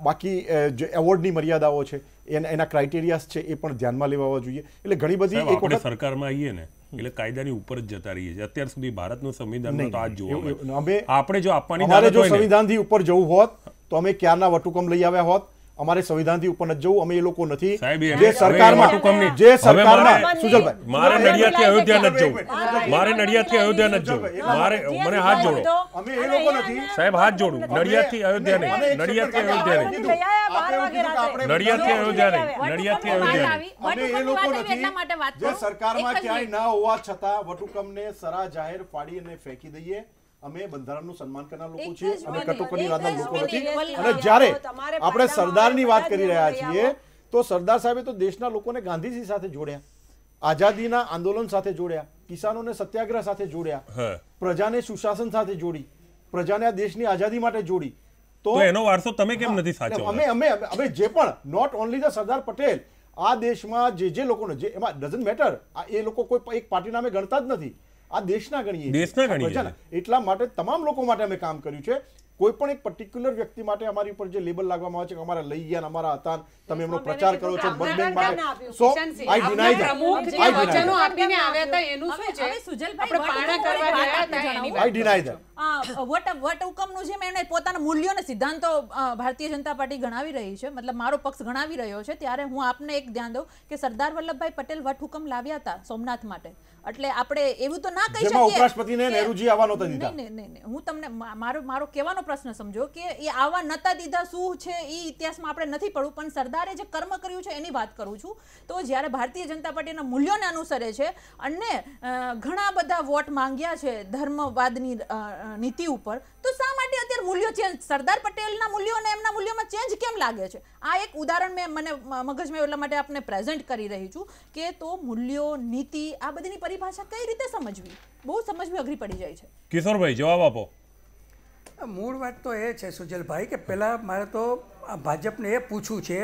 Speaker 5: બાકી જે એવોર્ડની મર્યાદાઓ છે, એના ક્રાઇટેરિયાસ છે એ પણ ધ્યાનમાં લેવા જોઈએ. એટલે ઘણી બધી એક વખત
Speaker 4: સરકારમાં આવીએ ને એટલે કાયદાની ઉપર જ જતા રહીએ છીએ. અત્યાર સુધી ભારતનું સંવિધાન તો આ જ જોવા આપણે જો આપવાની
Speaker 5: અમારે જો સંવિધાનથી ઉપર જવું હોત તો અમે ક્યારના વટહુકમ લઈ આવ્યા હોત, અમારે સંવિધાનથી ઉપર નથી જવું, અમે એ લોકો નથી.
Speaker 4: સાહેબ,
Speaker 5: જે સરકારમાં સુજલભાઈ,
Speaker 4: મારે નડિયાદથી અયોધ્યા નથી જવું, મારે નડિયાદથી અયોધ્યા નથી જવું, મારે મને હાથ જોડો
Speaker 5: અમે એ લોકો નથી.
Speaker 4: સાહેબ હાથ જોડું, નડિયાદથી અયોધ્યા નહીં, નડિયાદથી અયોધ્યા નહીં, નડિયાદથી અયોધ્યા નહીં, નડિયાદથી અયોધ્યા નહીં.
Speaker 5: અમે એ લોકો નથી જે સરકારમાં ક્યાંય ના હોવા છતાં વટહુકમને સરા જાહેર ફાડી અને ફેંકી દઈએ. અમે બંધારણનું સન્માન કરનાર લોકો છીએ, અમે કટોકટીવાદના લોકો નથી. અને જ્યારે આપણે સરદારની વાત કરી રહ્યા છીએ તો સરદાર સાહેબે તો દેશના લોકોને ગાંધીજી સાથે જોડ્યા, આઝાદીના આંદોલન સાથે જોડ્યા, કિસાનોને સત્યાગ્રહ સાથે જોડ્યા, પ્રજાને સુશાસન સાથે જોડી, પ્રજાને આ દેશની આઝાદી માટે જોડી.
Speaker 4: તો એનો વારસો તમે કેમ નથી સાચવતા?
Speaker 5: અમે જે પણ not only the Sardar Patel, આ દેશમાં જે લોકોને જે એમાં ડઝન્ટ મેટર, એ લોકો કોઈ એક પાર્ટીના અમે ગણતા જ નથી, આ દેશના ગણીએ, એટલા માટે તમામ લોકો માટે અમે કામ કર્યું છે. કોઈ પણ એક પર્ટિક્યુલર વ્યક્તિ માટે અમારી ઉપર જે લેબલ લાગવામાં આવે છે કે અમારા લઈ ગયા, અમારા હતા, તમે એમનો પ્રચાર કરો છો મત બેંક માટે, સો આઈ ડિનાય ધેટ.
Speaker 7: વચનો આપીને આવ્યા હતા એનું શું છે? આપણે પાણા કરવા ગયા હતા એની વાત.
Speaker 5: આઈ ડિનાય ધેટ.
Speaker 9: વટહુકમનું જેમ એણે પોતાના મૂલ્યો અને સિદ્ધાંતો ભારતીય જનતા પાર્ટી ગણાવી રહી છે, મતલબ મારો પક્ષ ગણાવી રહ્યો છે, ત્યારે હું આપને એક ધ્યાન દઉં કે સરદાર વલ્લભભાઈ પટેલ વટહુકમ લાવ્યા હતા સોમનાથ માટે. એટલે આપણે એવું તો ના કહી શકીએ
Speaker 5: ઉપરાષ્ટ્રપતિને નહેરુજી આવવા નહોતા દીધા.
Speaker 9: નહીં, હું તમને મારો કહેવાનો પ્રશ્ન સમજો કે એ આવા નતા દીધા શું છે એ ઇતિહાસમાં આપણે નથી પડવું, પણ સરદારે જે કર્મ કર્યું છે એની વાત કરું છું. તો જ્યારે ભારતીય જનતા પાર્ટીના મૂલ્યોને અનુસરે છે અને ઘણા બધા વોટ માંગ્યા છે ધર્મવાદની નીતિ ઉપર, તો શા માટે અત્યારે મૂલ્યો ચેન્જ, સરદાર પટેલના મૂલ્યો અને એમના મૂલ્યોમાં ચેન્જ કેમ લાગે છે? આ એક ઉદાહરણ મને મગજમાં એટલા માટે આપને પ્રેઝન્ટ કરી રહી છું કે તો મૂલ્યો, નીતિ, આ બધીની પરિભાષા કઈ રીતે સમજવી, બહુ સમજવી અઘરી પડી જાય છે.
Speaker 4: કિશોરભાઈ જવાબ આપો.
Speaker 8: મૂળ વાત તો એ છે સુજલભાઈ કે પહેલાં મારે તો ભાજપને એ પૂછવું છે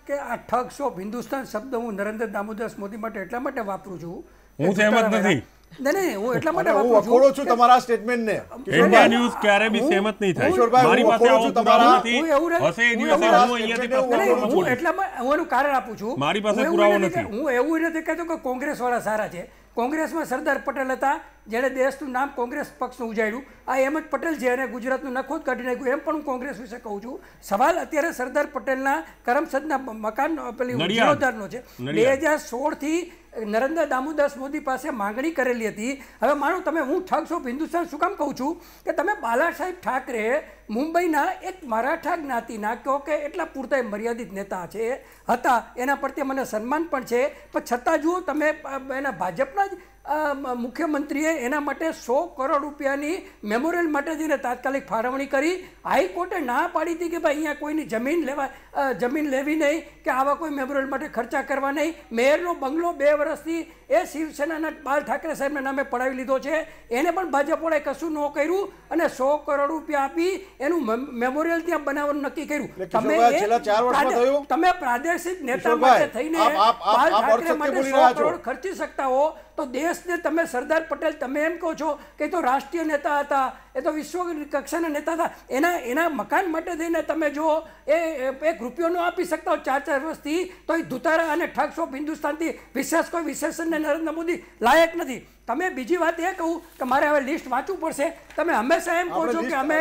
Speaker 8: કે આ ઠગ્સ ઓફ હિન્દુસ્તાન શબ્દ હું નરેન્દ્ર દામોદર મોદી માટે એટલા માટે વાપરું છું.
Speaker 4: હું સહેમત નથી.
Speaker 8: નહીં, હું એટલા માટે
Speaker 5: હું વખોડું છું તમારા સ્ટેટમેન્ટને.
Speaker 4: ઇન્ડિયા ન્યૂઝ ક્યારે બી સહેમત નહીં થાય. મારી પાસે આવો પુરાવો નથી. હશે એ દિવસે હું અહીંયાથી પ્રશ્ન
Speaker 8: હું એટલામાં હું એનું કારણ આપું છું.
Speaker 4: મારી પાસે પુરાવો નથી.
Speaker 8: હું એવું નથી કહેતો કે કોંગ્રેસ વાળા સારા છે. કોંગ્રેસમાં સરદાર પટેલ હતા જેણે દેશનું નામ કોંગ્રેસ પક્ષનું ઉજાડ્યું. આ અહેમદ પટેલ છે અને ગુજરાતનું નખોદ કાઢી નાખ્યું. એમ પણ હું કોંગ્રેસ વિશે કહું છું. સવાલ અત્યારે સરદાર પટેલના કરમસદના મકાન પેલી જીર્ણોદ્ધારનો છે. 2016થી નરેન્દ્ર દામોદાસ મોદી પાસે માંગણી કરેલી હતી. હવે માનો તમે, હું ઠગ્સ ઓફ હિન્દુસ્તાન શું કામ કહું છું કે તમે બાલા સાહેબ ઠાકરે મુંબઈના એક મરાઠા જ્ઞાતિના કહો કે એટલા પૂરતા મર્યાદિત નેતા છે હતા, એના પ્રત્યે મને સન્માન પણ છે, પણ છતાં જુઓ તમે એના ભાજપના જ મુખ્યમંત્રીએ એના માટે 100 કરોડ રૂપિયાની મેમોરિયલ માટે જઈને તાત્કાલિક ફાળવણી કરી. હાઈકોર્ટે ના પાડી હતી કે ભાઈ અહીંયા કોઈની જમીન લેવી નહીં, કે આવા કોઈ મેમોરિયલ માટે ખર્ચા કરવા નહીં. મેયરનો બંગલો 2 વર્ષથી એ શિવસેનાના બાલ ઠાકરે સાહેબના નામે પડાવી લીધો છે. એને પણ ભાજપોળે કશું ન કર્યું અને 100 કરોડ રૂપિયા આપી એનું મેમોરિયલ ત્યાં બનાવવાનું નક્કી કર્યું. તમે પ્રાદેશિક નેતા માટે થઈને બાલ ઠાકરે માટે 100 કરોડ ખર્ચી શકતા હો તો દેશને તમે સરદાર પટેલ તમે એમ કહો છો કે તો રાષ્ટ્રીય નેતા હતા, એ તો વિશ્વ કક્ષાના નેતા હતા, એના મકાન માટે થઈને તમે જો એ 1 રૂપિયો ન આપી શકતા હો 4 વર્ષથી, તો એ ધુતારા અને ઠગ્સ ઓફ હિન્દુસ્તાનથી વિશેષ કોઈ વિશેષણને નરેન્દ્ર મોદી લાયક નથી. તમે બીજી વાત એ કહું કે મારે હવે લિસ્ટ વાંચવું પડશે. તમે હંમેશા એમ કહો છો કે અમે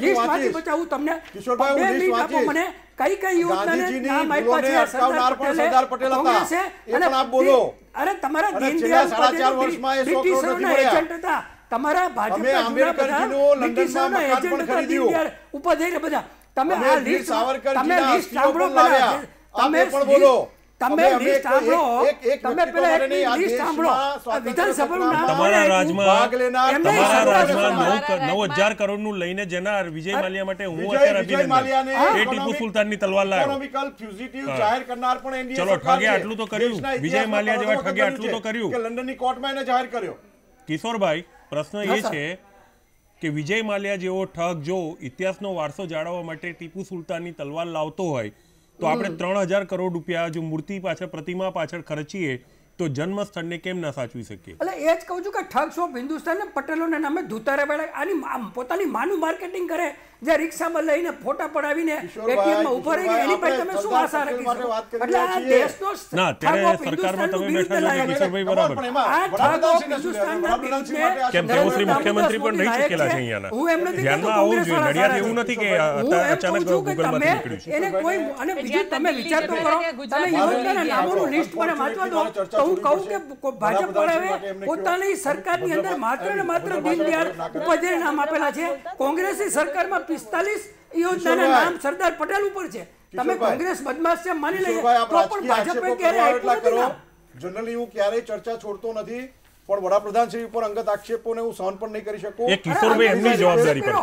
Speaker 8: લિસ્ટ વાંચી બચાવું તમને. 2 મિનિટ આપો મને. કઈ યોજનાને નામ આપ્યા છે સરદાર પટેલે, કોંગ્રેસે અને અરે તમારા દીનદયાળ બ્રિટિશરોના એજન્ટ હતા, તમારા ભાજપના બ્રિટિશરોના એજન્ટ હતા દીનદયાળ ઉપાધ્યાય બધા. તમે આ લિસ્ટ સાંભળો પહેલા. તમે લિસ્ટ સાંભળો. તમે પેલા એક લિસ્ટ સાંભળો. વિધાનસભાનું નામ
Speaker 4: તમારા રાજમાં 9,000 કરોડનું લઈને જનાર વિજય માલ્યા માટે હું અત્યારે અભિનંદન. એ ટીપુ સુલતાનની તલવાર લાવ્યો.
Speaker 5: જાહેર કરનાર પણ એનડીએ
Speaker 4: ચલો ઠગે આટલું તો કર્યું. વિજય માલ્યા જેવા ઠગે આટલું તો કર્યું
Speaker 5: કે લંડનની કોર્ટમાં એને જાહેર કર્યો.
Speaker 4: કિશોરભાઈ, પ્રશ્ન એ છે કે વિજય માલ્યા જેવો ઠગ જો ઇતિહાસનો વારસો જાળવવા માટે ટીપુ સુલતાનની તલવાર લાવતો હોય તો આપણે 3,000 કરોડ રૂપિયા જો મૂર્તિ પાછળ, પ્રતિમા પાછળ ખર્ચીએ તો જન્મ સ્થળને કેમ ના સાચવી શકીએ?
Speaker 8: એટલે એ જ કહું છું કે ઠગ્સ ઓફ હિન્દુસ્તાન પટેલોના નામે ધુતારા વેળા આની પોતાની માનું માર્કેટિંગ કરે જે રિક્ષામાં લઈને ફોટા પડાવીને એટીએમમાં ઉભા રહીને એની પાસે તમે શું આશા રાખી શકો? એટલે આ દેશનો
Speaker 4: ના અત્યારે સરકારમાં તમે બેઠા છો કિશોરભાઈ બરાબર કેમ તેઓ શ્રી મુખ્યમંત્રી પણ રહી ચૂકેલા છે અહીંયાના ધ્યાનમાં આવવું જોઈએ નડિયાદ એવું નથી કે અચાનક ગૂગલમાંથી નીકળ્યું
Speaker 8: એને કોઈ અને બીજું તમે વિચાર તો કરો તમે યોજનાના નામોનું લિસ્ટ મને વાંચવા દો તો હું કહું કે ભાજપ વાળાએ પોતાની સરકારની અંદર માત્ર ને માત્ર દીનદયાળ ઉપાધ્યાય નામ આપેલા છે કોંગ્રેસની સરકારમાં 45 યોજનાના નામ સરદાર પટેલ ઉપર છે તમે કોંગ્રેસ બદમાશ છે માની લઈએ તો પણ ભાજપે ક્યારે આપ્યું નથી નામ
Speaker 5: જનરલી હું ક્યારેય ચર્ચા છોડતો નથી પણ વડાપ્રધાન શ્રી ઉપર અંગત આક્ષેપોને હું સહન પણ નહીં કરી શકું
Speaker 4: એ કિશોરભાઈ એમની જવાબદારી પર કરે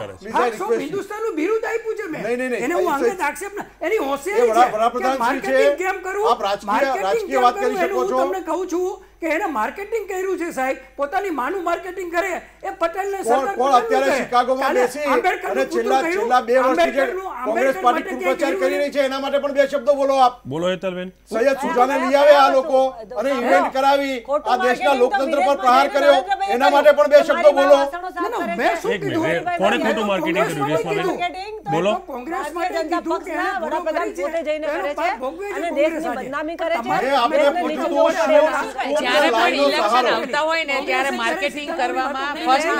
Speaker 8: છે હિન્દુસ્તાનનું બિરુદ આપ્યું છે મેં એને હું અંગત આક્ષેપ ના એની હોશિયારી છે
Speaker 5: વડાપ્રધાન શ્રી છે
Speaker 8: કેમ કરું
Speaker 5: આપ રાજકીય વાત કરી શકો છો
Speaker 8: તમને કહું છું કે એને માર્કેટિંગ કર્યું છે સાહેબ પોતાની માનું માર્કેટિંગ કરે એ પટેલને સરકાર
Speaker 5: કોણ અત્યારે શિકાગોમાં બેસી અને છેલ્લા 2 વર્ષથી જે કોંગ્રેસ પાર્ટી ખૂબ પ્રચાર કરી રહી છે એના માટે પણ 2 શબ્દો બોલો આપ
Speaker 4: બોલો હેતલબેન
Speaker 5: સૈયદ સુજાને લઈ આવ્યા આ લોકો અને ઇવેન્ટ કરાવી આ દેશના લોકતંત્ર પર પ્રહાર કર્યો એના માટે પણ 2 શબ્દો બોલો
Speaker 8: મેં શું કીધું
Speaker 4: કોણે ખોટું માર્કેટિંગ કર્યું રેશમાબેન બોલો
Speaker 8: કોંગ્રેસ માટે કીધું કે
Speaker 6: વડાપ્રધાન પોતે જઈને કરે છે અને દેશની બદનામી કરે છે
Speaker 7: જ્યારે પણ ઇલેક્શન આવતા હોય ને ત્યારે માર્કેટિંગ કરવામાં ફર્સ્ટ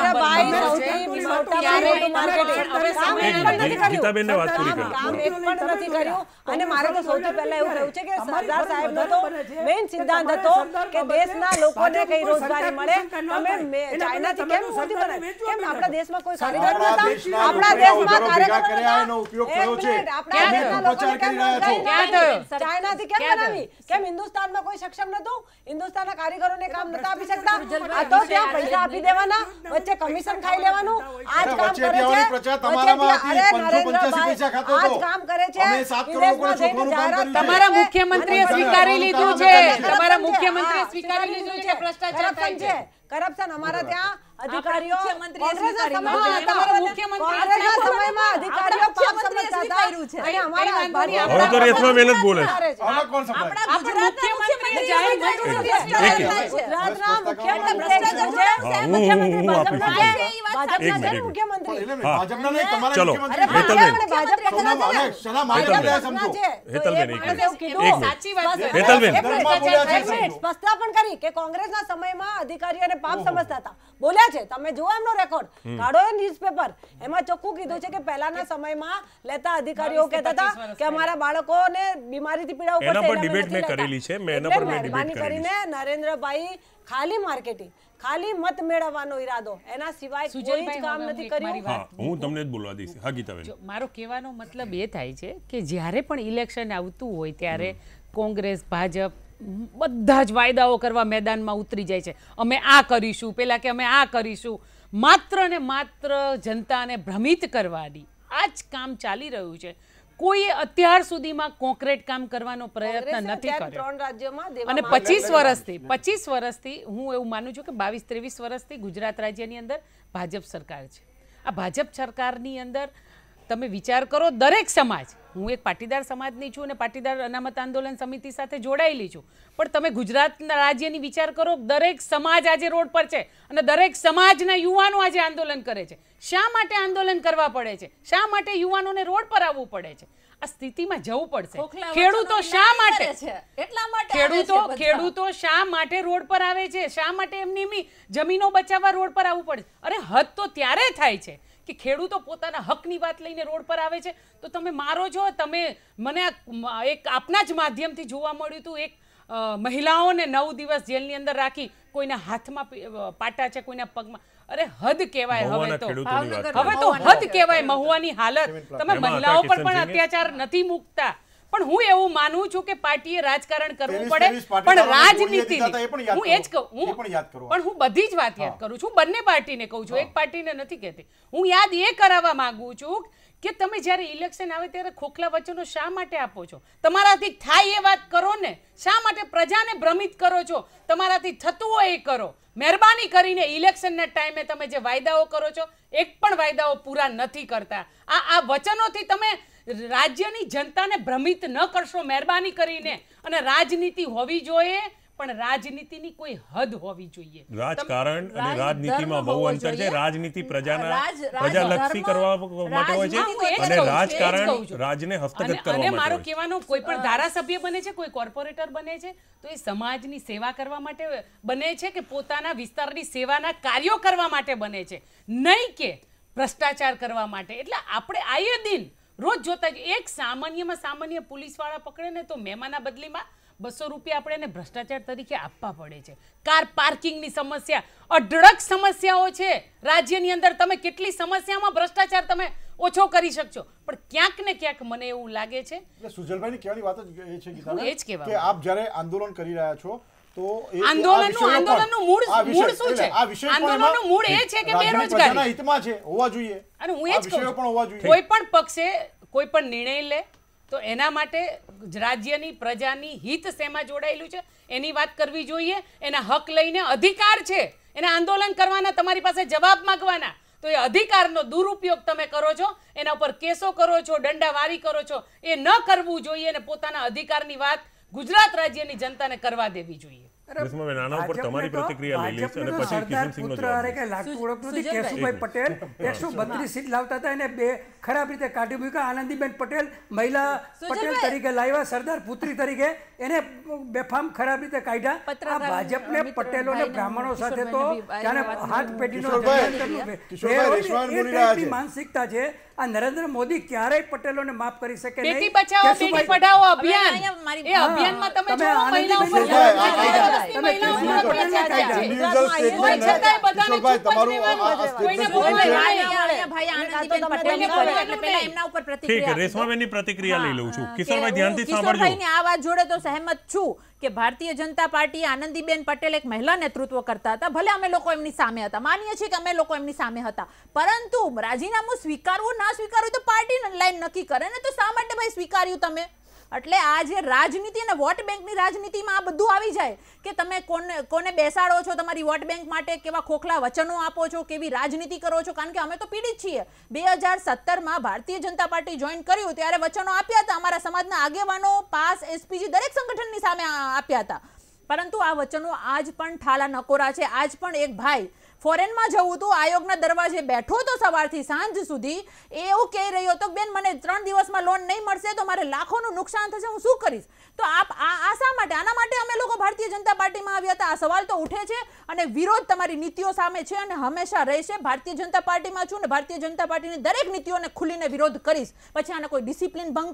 Speaker 4: ગીતાબેનને વાત પૂરી કરો
Speaker 6: કામ એક પણ નથી કર્યું અને મારે તો સૌથી પહેલા એવું કહ્યું છે કે સરદાર સાહેબનો તો મેઇન સિદ્ધાંત હતો કે દેશના લોકોને કઈ રોજગારી મળે તમે ચાઇનાથી કેમ મોદી બનાવી કેમ આપણા દેશમાં કોઈ કારીગર નતા આપણા દેશમાં કારીગર કર્યા એનો ઉપયોગ થયો છે આપણા પ્રચાર કરી રહ્યા છો ચાઇનાથી કેમ બનાવી કેમ હિન્દુસ્તાનમાં કોઈ સક્ષમ નતું હિન્દુસ્તાનના કારીગરોને કામ નતા આપી શકતા આ તો ત્યાં પૈસા આપી દેવાના વચ્ચે કમિશન ખાઈ લેવાનું આજ કામ કરે છે આજ કામ કરે છે
Speaker 7: તમારા મુખ્યમંત્રીએ સ્વીકારી લીધું છે તમારા મુખ્યમંત્રીએ સ્વીકારી લીધું છે ભ્રષ્ટાચાર થાય છે
Speaker 6: કરપ્શન અમારા ત્યાં અધિકારીઓ
Speaker 7: કોંગ્રેસના સમયમાં
Speaker 6: અધિકારીઓ પાપ સમજતા હતા અને અમારા
Speaker 4: હવે તો રેશમા બેન જ બોલે છે ચલો
Speaker 6: સ્પષ્ટતા કરી કે કોંગ્રેસના સમયમાં અધિકારીઓને પાપ સમજતા હતા બોલ્યા છે તમે જુઓ એમનો રેકોર્ડ કાઢો એ ન્યૂઝપેપર એમાં ચોખ્ખું કીધું છે કે પહેલાના સમયમાં લેતા અધિકારીઓ કહેતા હતા કે અમારા બાળકોને બીમારીથી પીડાવું પડશે
Speaker 4: એના પર ડિબેટ મેં કરેલી છે મેં એના પર મેં ડિબેટ
Speaker 6: કરીને નરેન્દ્રભાઈ ખાલી માર્કેટિંગ ખાલી મત મેળવવાનો ઈરાદો એના સિવાય કોઈ જ કામ નથી કર્યું
Speaker 4: હા હું તમને જ બોલવા દઈશ હા ગીતાબેન
Speaker 7: મારો કહેવાનો મતલબ એ થાય છે કે જ્યારે પણ ઇલેક્શન આવતું હોય ત્યારે કોંગ્રેસ ભાજપ બધા જ વાયદાઓ કરવા મેદાનમાં ઉતરી જાય છે અમે આ કરીશું પેલા કે અમે આ કરીશું માત્ર ને માત્ર જનતાને ભ્રમિત કરવાની આ જ કામ ચાલી રહ્યું છે કોઈ અત્યાર સુધીમાં કોન્ક્રીટ કામ કરવાનો પ્રયત્ન નથી કર્યો અને 25 વર્ષથી હું એવું માનું છું કે 22-23 વર્ષથી ગુજરાત રાજ્યની અંદર ભાજપ સરકાર છે આ ભાજપ સરકારની અંદર તમે વિચાર કરો દરેક સમાજ હું એક પાટીદાર સમાજની છું અને પાટીદાર અનામત આંદોલન સમિતિ સાથે જોડાયેલી છું પણ તમે ગુજરાતના રાજ્યની વિચાર કરો દરેક સમાજ આજે રોડ પર છે અને દરેક સમાજના યુવાનો આજે આંદોલન કરે છે શા માટે આંદોલન કરવા પડે છે શા માટે યુવાનોને રોડ પર આવવું પડે છે આ સ્થિતિમાં જવું પડશે ખેડૂતો શા માટે ખેડૂતો શા માટે રોડ પર આવે છે શા માટે એમની જમીનો બચાવવા રોડ પર આવવું પડે અરે હદ તો ત્યારે થાય છે કે ખેડૂતો પોતાના હકની વાત લઈને રોડ પર આવે છે તો તમે મારો છો તમે મને એક આપના જ માધ્યમથી જોવા મળ્યું હતું એક મહિલાઓને 9 દિવસ જેલની અંદર રાખી કોઈના હાથમાં પાટા છે કોઈના પગમાં અરે હદ કહેવાય હવે તો હદ કહેવાય મહુવાની હાલત તમે મહિલાઓ પર પણ અત્યાચાર નથી મૂકતા પણ હું એવું માનું છું કે પાર્ટીએ રાજકારણ કરવું પડે પણ રાજનીતિ હું એ જ કહું પણ હું બધી જ વાત યાદ કરું છું બંને પાર્ટીને કહું છું એક પાર્ટીને નથી કહેતી હું યાદ એ કરાવવા માંગુ છું કે તમે જ્યારે ઇલેક્શન આવે ત્યારે ખોખલા વચનો શા માટે આપો છો તમારાથી થાય એ વાત કરો ને શા માટે પ્રજાને ભ્રમિત કરો છો તમારાથી થતું હોય એ કરો મહેરબાની કરીને ઇલેક્શનના ટાઈમે તમે જે વાયદાઓ કરો છો એક પણ વાયદાઓ પૂરા નથી કરતા આ વચનોથી તમે રાજ્યની જનતાને ભ્રમિત ન કરશો મહેરબાની કરીને અને રાજનીતિ હોવી જોઈએ પણ રાજનીતિની કોઈ હદ હોવી જોઈએ.
Speaker 4: રાજકારણ અને રાજનીતિમાં બહુ અંતર છે. રાજનીતિ પ્રજાલક્ષી કરવા માટે હોય છે અને રાજકારણ રાજને હસ્તગત કરવા માટે.
Speaker 7: અને મારો કહેવાનો કોઈ પણ ધારાસભ્ય બને છે, કોઈ કોર્પોરેટર બને છે તો એ સમાજની સેવા કરવા માટે બને છે કે પોતાના વિસ્તારની સેવાના કાર્યો કરવા માટે બને છે, નહીં કે ભ્રષ્ટાચાર કરવા માટે. એટલે આપણે આયે દિન રોજ જોતા એક સામાન્યમાં સામાન્ય પોલીસવાળા પકડે ને તો મહેમાનના બદલીમાં 200 રૂપિયા આપણે એને ભ્રષ્ટાચાર તરીકે આપવા પડે છે. કાર પાર્કિંગની સમસ્યા, અઢળક સમસ્યાઓ છે રાજ્યની અંદર. તમે કેટલી સમસ્યામાં ભ્રષ્ટાચાર તમે ઓછો કરી શકશો, પણ ક્યાંક ને ક્યાંક મને એવું લાગે છે.
Speaker 5: સુજલભાઈની કહેવાની વાત જ એ છે
Speaker 7: એ જ કહેવા
Speaker 5: કે આપ જ્યારે આંદોલન કરી રહ્યા છો તો
Speaker 7: આંદોલનનું મૂળ શું છે? આંદોલનનું મૂળ એ છે કે બેરોજગારી
Speaker 5: હિતમાં છે, હોવા જોઈએ.
Speaker 7: અને હું એ જ કહું છું, કોઈ પણ પક્ષે કોઈ પણ નિર્ણય લે તો એના માટે રાજ્યની પ્રજાની હિત શેમાં જોડાયેલું છે એની વાત કરવી જોઈએ. એના હક લઈને અધિકાર છે, એના આંદોલન કરવાના, તમારી પાસે જવાબ માંગવાના. તો એ અધિકારનો દુરુપયોગ તમે કરો છો, એના ઉપર કેસો કરો છો, દંડાવારી કરો છો, એ ન કરવું જોઈએ અને પોતાના અધિકારની વાત ગુજરાત રાજ્યની જનતાને કરવા દેવી જોઈએ.
Speaker 4: તમારી પ્રતિક્રિયા લઈ લઈશ અને પછી કિશનસિંહનો જવાબ.
Speaker 8: કેશુભાઈ પટેલ 132 સીટ લાવતા હતા એને બે ખરાબ રીતે કાઢી મૂક્યા. આનંદીબેન પટેલ મહિલા પટેલ તરીકે લાવ્યા, સરદાર પુત્રી તરીકે એને બેફામ ખરાબ રીતે કાઢ્યા. આ ભાજપને પટેલોને બ્રાહ્મણો સાથે તો જાણે હાથ પેઢીનો માનસિકતા છે. આ નરેન્દ્ર મોદી ક્યારેય પટેલોને માફ કરી શકે નહીં.
Speaker 7: બેટી બચાવો બેટી પઢાઓ અભિયાન, એ અભિયાનમાં તમે જો મહિલાઓ પર
Speaker 4: રેશમાબેનની પ્રતિક્રિયા લઈ લઉં છું. કિશોરભાઈ ધ્યાનથી સાંભળજો.
Speaker 9: આ વાત જોડે તો સહેમત છું કે ભારતીય જનતા પાર્ટી આનંદીબેન પટેલ એક મહિલા નેતૃત્વ કરતા હતા. ભલે અમે લોકો એમની સામે હતા, માનીએ છીએ કે અમે લોકો એમની સામે હતા, પરંતુ રાજીનામું સ્વીકારવું ના સ્વીકારવું તો પાર્ટી લાઈન નક્કી કરે ને. તો શા માટે ભાઈ સ્વીકાર્યું તમે? એટલે આ જે રાજનીતિ અને વોટ બેંકની રાજનીતિમાં આ બધું આવી જાય કે તમે કોને બેસાડો છો તમારી વોટ બેંક માટે, કેવા ખોખલા વચનો આપો છો, કેવી રાજનીતિ કરો છો. કારણ કે અમે તો પીડિત છીએ. 2017માં ભારતીય જનતા પાર્ટી જોઈન કર્યું ત્યારે વચનો આપ્યા હતા, અમારા સમાજના આગેવાનો, પાસ, એસપીજી દરેક સંગઠનની સામે આપ્યા હતા, પરંતુ આ વચનો આજ પણ ઠાલા નકોરા છે. આજ પણ એક ભાઈ ફોરેનમાં જવું હતું, આયોગના દરવાજે બેઠો તો સવારથી સાંજ સુધી, એવું કહી રહ્યો હતો બેન મને 3 દિવસમાં લોન નહીં મળશે તો મારે લાખોનું નુકસાન થશે, હું શું કરીશ? તો આપ આ શા માટે? આના માટે અમે લોકો ભારતીય જનતા પાર્ટીમાં આવ્યા હતા. આ સવાલ તો ઉઠે છે અને વિરોધ તમારી નીતિઓ સામે છે અને હંમેશા રહેશે. ભારતીય જનતા પાર્ટીમાં છું ને ભારતીય જનતા પાર્ટીની દરેક નીતિઓને ખુલીને વિરોધ કરીશ. પછી આને કોઈ ડિસિપ્લિન ભંગ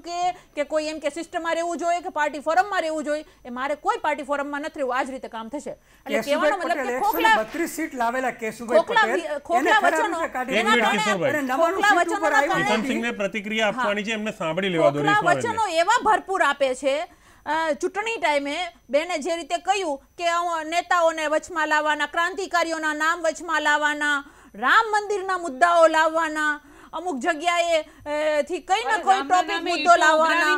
Speaker 9: કે કોઈ એમ કે સિસ્ટમમાં રહેવું જોઈએ કે પાર્ટી ફોરમમાં રહેવું જોઈએ, એ મારે કોઈ પાર્ટી ફોરમમાં નથી રહેવું. આ જ રીતે કામ થશે. એટલે કહેવાનો મતલબ કે ખોખલા
Speaker 8: 32 સીટ લાવેલા
Speaker 4: પ્રતિક્રિયા આપવાની છે, એમને સાંભળી લેવા દો.
Speaker 9: વચનો એવા ભરપૂર આપે છે. ચૂંટણી ટાઈમે બેને જે રીતે કહ્યું કે નેતાઓને વચમાં લાવવાના, ક્રાંતિકારીઓના નામ વચમાં લાવવાના, રામ મંદિરના મુદ્દાઓ લાવવાના, અમુક જગ્યાએ થી કઈ ના કોઈ ટોપિક મુદ્દો લાવવાના,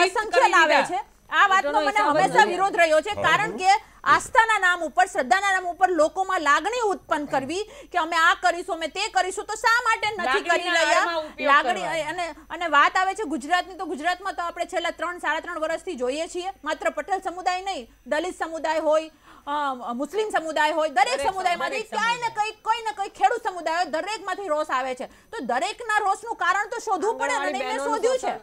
Speaker 9: અસંખ્ય લાવે છે. આ વાતનો મને હંમેશા વિરોધ રહ્યો છે. કારણ કે આસ્થાના નામ ઉપર, શ્રદ્ધાના નામ ઉપર લોકોમાં લાગણી ઉત્પન્ન કરવી કે અમે આ કરીશું, અમે તે કરીશું, તો શા માટે નથી કરી રહ્યા? લાગણી અને વાત આવે છે ગુજરાતની, તો ગુજરાતમાં તો આપણે છેલ્લા 3-3.5 વર્ષથી જોઈએ છીએ. માત્ર પટેલ સમુદાય નહીં, દલિત સમુદાય હોય, મુસ્લિમ સમુદાય હોય, દરેક સમુદાયમાંથી ક્યાંય ને કઈ ખેડૂત સમુદાય હોય, દરેકમાંથી રોષ આવે છે. તો દરેકના રોષનું કારણ તો શોધવું પડે અને મેં શોધ્યું છે.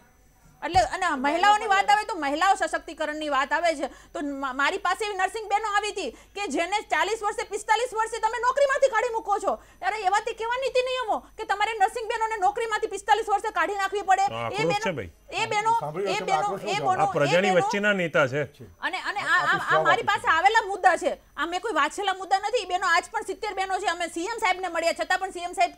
Speaker 9: એટલે અને મહિલાઓની વાત આવે તો મહિલાઓ સશક્તિકરણની વાત આવે છે તો મારી પાસે એવી નર્સિંગ બહેનો આવી હતી કે જેને 40 વર્ષે 45 વર્ષે તમે નોકરીમાંથી કાઢી મૂકો છો. ત્યારે એવાથી કેવા નીતિ નિયમો કે તમારે નર્સિંગ બહેનોને નોકરીમાંથી 45 વર્ષે કાઢી નાખવી પડે. એ બહેનો
Speaker 4: પ્રજાની વચ્ચેના નેતા છે.
Speaker 9: અને આ મારી પાસે આવેલા મુદ્દા છે. આ મેં કોઈ વાંચેલા મુદ્દા નથી. બહેનો આજ પણ 70 બહેનો છે. અમે સીએમ સાહેબને મળ્યા છતાં પણ સીએમ સાહેબ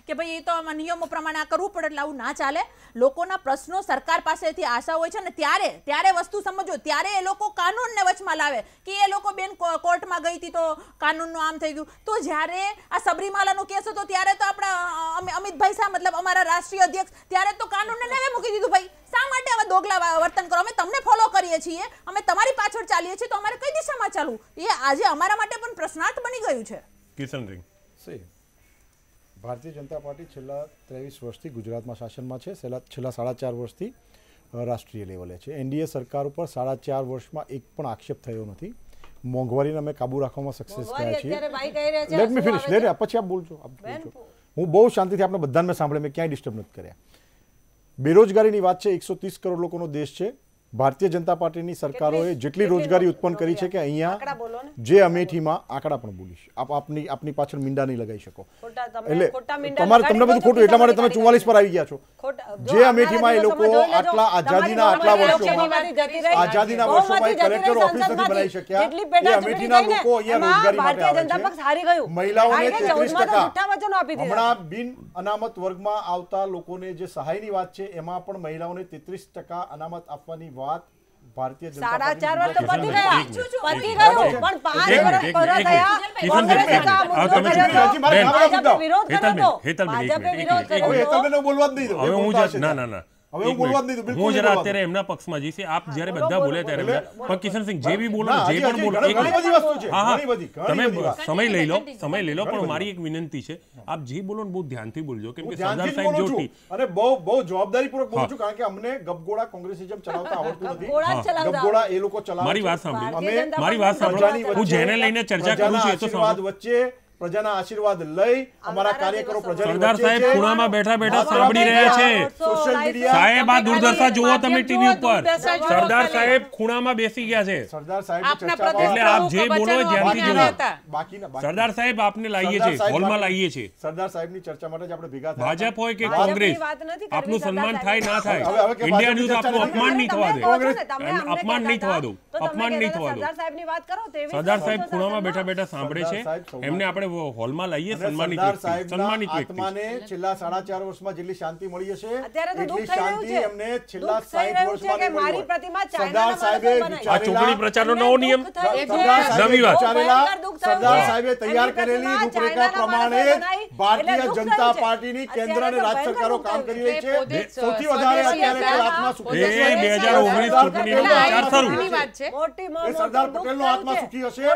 Speaker 9: કે ભાઈ એ તો નિયમો પ્રમાણે આ કરવું પડે. એટલે આવું ના ચાલે. લોકોના પ્રશ્નો સરકાર પાસેથી આશા હોય છે ને ત્યારે વસ્તુ સમજો, ત્યારે એ લોકો કાનૂનને વચમાં લાવે કે એ લોકો બેન કોર્ટમાં ગઈ હતી તો કાનૂનનું આમ થઈ ગયું. તો જ્યારે આ સબરીમાલાનો કેસ હતો ત્યારે તો આપણા અમિતભાઈ શાહ મતલબ અમારા રાષ્ટ્રીય અધ્યક્ષ ત્યારે તો કાનૂનને નેવે મૂકી દીધું. ભાઈ શા માટે આવા દોગલા વર્તન કરો? અમે તમને ફોલો કરીએ છીએ, અમે તમારી પાછળ ચાલીએ છીએ, તો અમારે કઈ દિશામાં ચાલવું એ આજે અમારા માટે પણ પ્રશ્નાર્થ બની ગયું છે.
Speaker 4: કિશનસિંહ,
Speaker 5: ભારતીય જનતા પાર્ટી છેલ્લા 23 વર્ષથી ગુજરાતમાં શાસનમાં છે. છેલ્લા 4.5 વર્ષથી રાષ્ટ્રીય લેવલે છે. એનડીએ સરકાર ઉપર 4.5 વર્ષમાં એક પણ આક્ષેપ થયો નથી. મોંઘવારીને અમે કાબુ રાખવામાં સક્સેસ થયા છીએ. Let me finish. પછી આપ બોલજો. હું બહુ શાંતિથી આપણે બધાને મેં સાંભળે, મેં ક્યાંય ડિસ્ટર્બ નથી કર્યા. બેરોજગારીની વાત છે. 130 કરોડ લોકોનો દેશ છે. ભારતીય જનતા પાર્ટીની સરકારોએ જેટલી રોજગારી ઉત્પન્ન કરી છે કે અહીંયા જે અમેઠીમાં આંકડા પણ બોલીશ, આપની પાછળ મીંડા નહીં લગાવી શકો. એટલે તમારે તમને બધું ખોટું એટલા માટે તમે 44 પર આવી ગયા છો. જે અમેઠીમાં એ લોકો આટલા આઝાદીના વર્ષોમાં કલેક્ટર ઓફિસ નથી બનાવી શક્યા, એ અમેઠીના લોકો અહીંયા રોજગારી માટે આવે છે. મહિલાઓને 33%, હમણાં બિન અનામત વર્ગમાં આવતા લોકોને જે સહાયની વાત છે એમાં પણ મહિલાઓને 33% અનામત આપવાની વાત ભારતીય જનતા પાર્ટી 4.5 વર્ષ તો પતી ગયા, પતી ગયું, પણ 5 વર્ષ પૂરા થયા. કોંગ્રેસે આ મુદ્દો વિરોધ કર્યો તો ભાજપે વિરોધ કર્યો. હેતલબેન બોલવા જ નહીં દો.
Speaker 4: હવે હું ના
Speaker 5: હવે હું બોલવા જ નહીં દઉં.
Speaker 4: હું જરા અત્યારે એમના પક્ષમાં જઈશ. આપ જ્યારે બધા બોલે ત્યારે પણ કિશનસિંહ જે બી બોલો જે પણ બોલો તમે સમય લઈ લો પણ મારી એક વિનંતી છે, આપ જે બોલો ને બહુ ધ્યાનથી બોલજો, કેમ કે સરદાર સાહેબ જોટી
Speaker 5: અને બહુ જવાબદારીપૂર્વક બોલું છું, કારણ કે અમને ગપગોળા કોંગ્રેસિઝમ ચલાવતા આવડતું નથી. ગપગોળા એ લોકો ચલાવે.
Speaker 4: મારી વાત સાંભળો. હું જેને લઈને ચર્ચા કરું છું એ તો
Speaker 5: વચ્ચે પ્રજાના આશીર્વાદ લઈ અમારા કાર્યકરો પ્રજાની
Speaker 4: સરદાર સાહેબ ખૂણામાં બેઠા બેઠા સાંભળી રહ્યા છે.
Speaker 5: સોશિયલ મીડિયા
Speaker 4: સાહેબ આ દૂરદર્શા જુઓ તમે ટીવી ઉપર. સરદાર સાહેબ ખૂણામાં બેસી ગયા છે.
Speaker 5: સરદાર સાહેબ
Speaker 4: એટલે આપ જે બોલો ધ્યાનથી જુઓ. સરદાર સાહેબ આપને લાવીએ છે, હોલમાં લાવીએ છે.
Speaker 5: સરદાર સાહેબની ચર્ચા માટે જ આપણે ભેગા થયા.
Speaker 4: ભાજપ હોય કે કોંગ્રેસ, આપનું સન્માન થાય ના થાય, ઇન્ડિયા ન્યૂઝ આપનું અપમાન નહીં થવા દે. અપમાન નહીં થવા દો. અપમાન નહીં થવા દો. સરદાર સાહેબ ખૂણામાં બેઠા બેઠા સાંભળે છે. એમને આપણે હોલમાં લાવીએ. સન્માનિત
Speaker 5: આત્માને છેલ્લા 4.5 વર્ષમાં જેટલી શાંતિ મળી હશે એટલી શાંતિ એમને છેલ્લા 60 વર્ષમાં મળી. સરદાર સાહેબે
Speaker 4: આ ચૂંટણી પ્રચારનો નવો નિયમ, નવી વાત.
Speaker 5: સરદાર સાહેબે તૈયાર કરેલી રૂપરેખા પ્રમાણે ભારતીય જનતા પાર્ટીની કેન્દ્ર અને રાજ્ય સરકારો કામ કરી રહી છે. સૌથી વધારે અત્યારે આત્મા સુખી છે.
Speaker 4: 2019 ચૂંટણીનો પ્રચાર શરૂ.
Speaker 5: સરદાર પટેલનો આત્મા સુખી હશે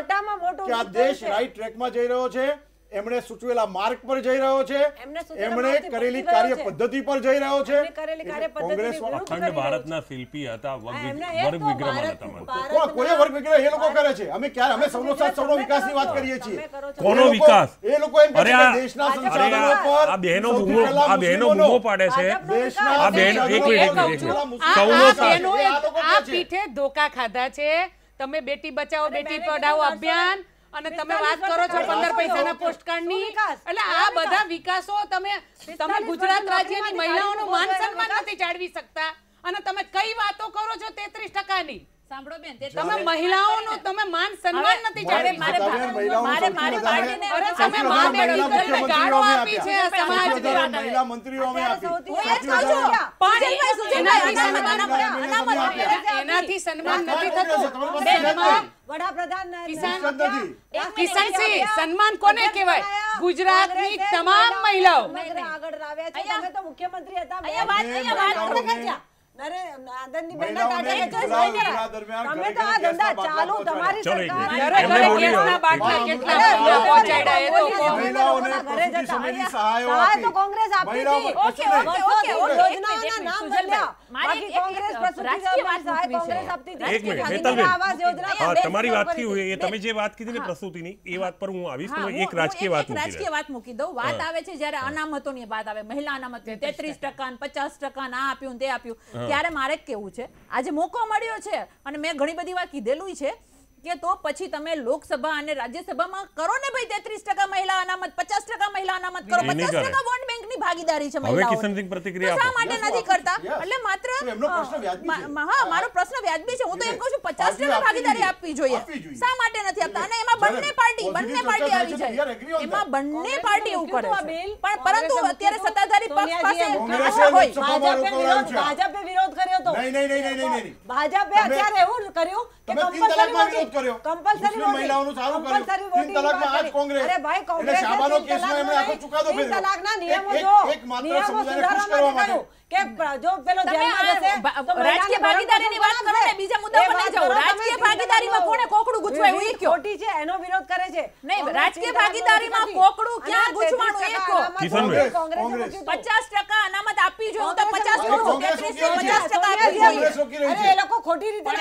Speaker 5: કે આ દેશ રાઈટ ટ્રેકમાં જઈ રહ્યો છે. એમણે સૂચવેલા માર્ગ પર જઈ રહ્યો છે. એમણે કરેલી કાર્ય પદ્ધતિ પર જઈ રહ્યો છે. કોંગ્રેસ
Speaker 4: અખંડ ભારતના શિલ્પી હતા. વર્ગ વિગ્રહમાં હતા.
Speaker 5: કોઈ વર્ગ વિગ્રહ એ લોકો કરે છે. અમે ક્યારે અમે સૌનો સાથ સૌનો વિકાસની વાત કરીએ છીએ.
Speaker 4: કોનો વિકાસ?
Speaker 5: એ લોકો એમ કહે છે કે દેશના સંસાધનો પર
Speaker 4: આ બહેનો બૂમો પાડે છે. આ બહેનો એક મિનિટ
Speaker 7: આ પીઠે ધોકા ખાધા છે. તમે બેટી બચાવો બેટી પઢાઓ અભિયાન અને તમે વાત કરો છો 15 પૈસાના પોસ્ટકાર્ડની. એટલે આ બધા વિકાસો તમે ગુજરાત રાજ્યની મહિલાઓનું માન સન્માન નથી જાળવી શકતા અને તમે કઈ વાતો કરો છો 33%ની.
Speaker 9: સાંભળો બેન,
Speaker 7: તમે મહિલાઓનું તમે માન સન્માન નથી જાળવી.
Speaker 9: મારી પાર્ટીને
Speaker 7: તમે મા બેટી ગાળો આપી છે સમાજને.
Speaker 5: મહિલા મંત્રીઓ અમે
Speaker 7: એનાથી સન્માન નથી થતું.
Speaker 6: વડાપ્રધાન
Speaker 7: કિશનસિંહ, સન્માન કોને કહેવાય? ગુજરાતની તમામ મહિલાઓ
Speaker 6: આગળ લાવ્યા છે. તમે તો મુખ્યમંત્રી હતા.
Speaker 4: તમારી વાત થી હોય એ તમે જે વાત કીધી ને પ્રસૂતિની, એ વાત પર હું આવીશ. એક રાજકીય
Speaker 9: વાત મૂકી દઉં. વાત આવે છે જ્યારે અનામતોની વાત આવે, મહિલા અનામત 33% 50% આ આપ્યું તે આપ્યું, ત્યારે મારે કેવું છે આજે મોકો મળ્યો છે અને મેં ઘણી બધી વાર કીધેલું છે કે તો પછી તમે લોકસભા અને રાજ્યસભામાં કરો ને ભાઈ 33% મહિલા અનામત, 50% મહિલા અનામત કરો, 50% વોટ બેંકની ભાગીદારી છે મહિલાઓ. શા માટે નથી કરતા? એટલે માત્ર મારો પ્રશ્ન વ્યાજબી છે. હું તો એમ કહું છું 50% ભાગીદારી આપવી જોઈએ. શા માટે નથી આપતા? અને એમાં બંને પાર્ટી આવી જાય, એમાં બંને પાર્ટી એવું કરે છે. પરંતુ અત્યારે સત્તાધારી પક્ષ પાસે
Speaker 6: ભાજપે વિરોધ કર્યો હતો. ભાજપે અત્યારે એવું કર્યું કે કમ્પલસરી
Speaker 5: મહિલાઓનું સારું કર્યું. 3 તલાકમાં આજ કોંગ્રેસ.
Speaker 6: અરે ભાઈ, કોંગ્રેસ
Speaker 5: શાબાનો કેસમાં એમણે આખો ચુકાદો ફેરવ્યો.
Speaker 6: 3 તલાકના નિયમો જો નિયમો સુધારવા માટે કહ્યું કે જો પેલો જેલમાં જશે તો
Speaker 9: રાજકીય ભાગીદારીની વાત કરો ને, બીજા મુદ્દા પર નહીં જાઓ. રાજકીય ભાગીદારીમાં કોણે કોકડું ગુચવાયું એ કયો?
Speaker 6: ખોટી છે એનો વિરોધ કરે છે.
Speaker 9: નહીં, રાજકીય ભાગીદારીમાં કોકડું ક્યાં ગુચવાનું એ કહો.
Speaker 6: કોંગ્રેસે
Speaker 9: 50% અનામત આપવી જોઈએ. હું તો 50 કહું છું, 33 થી 50% આપવી જોઈએ.
Speaker 6: અરે એ લોકો ખોટી રીતે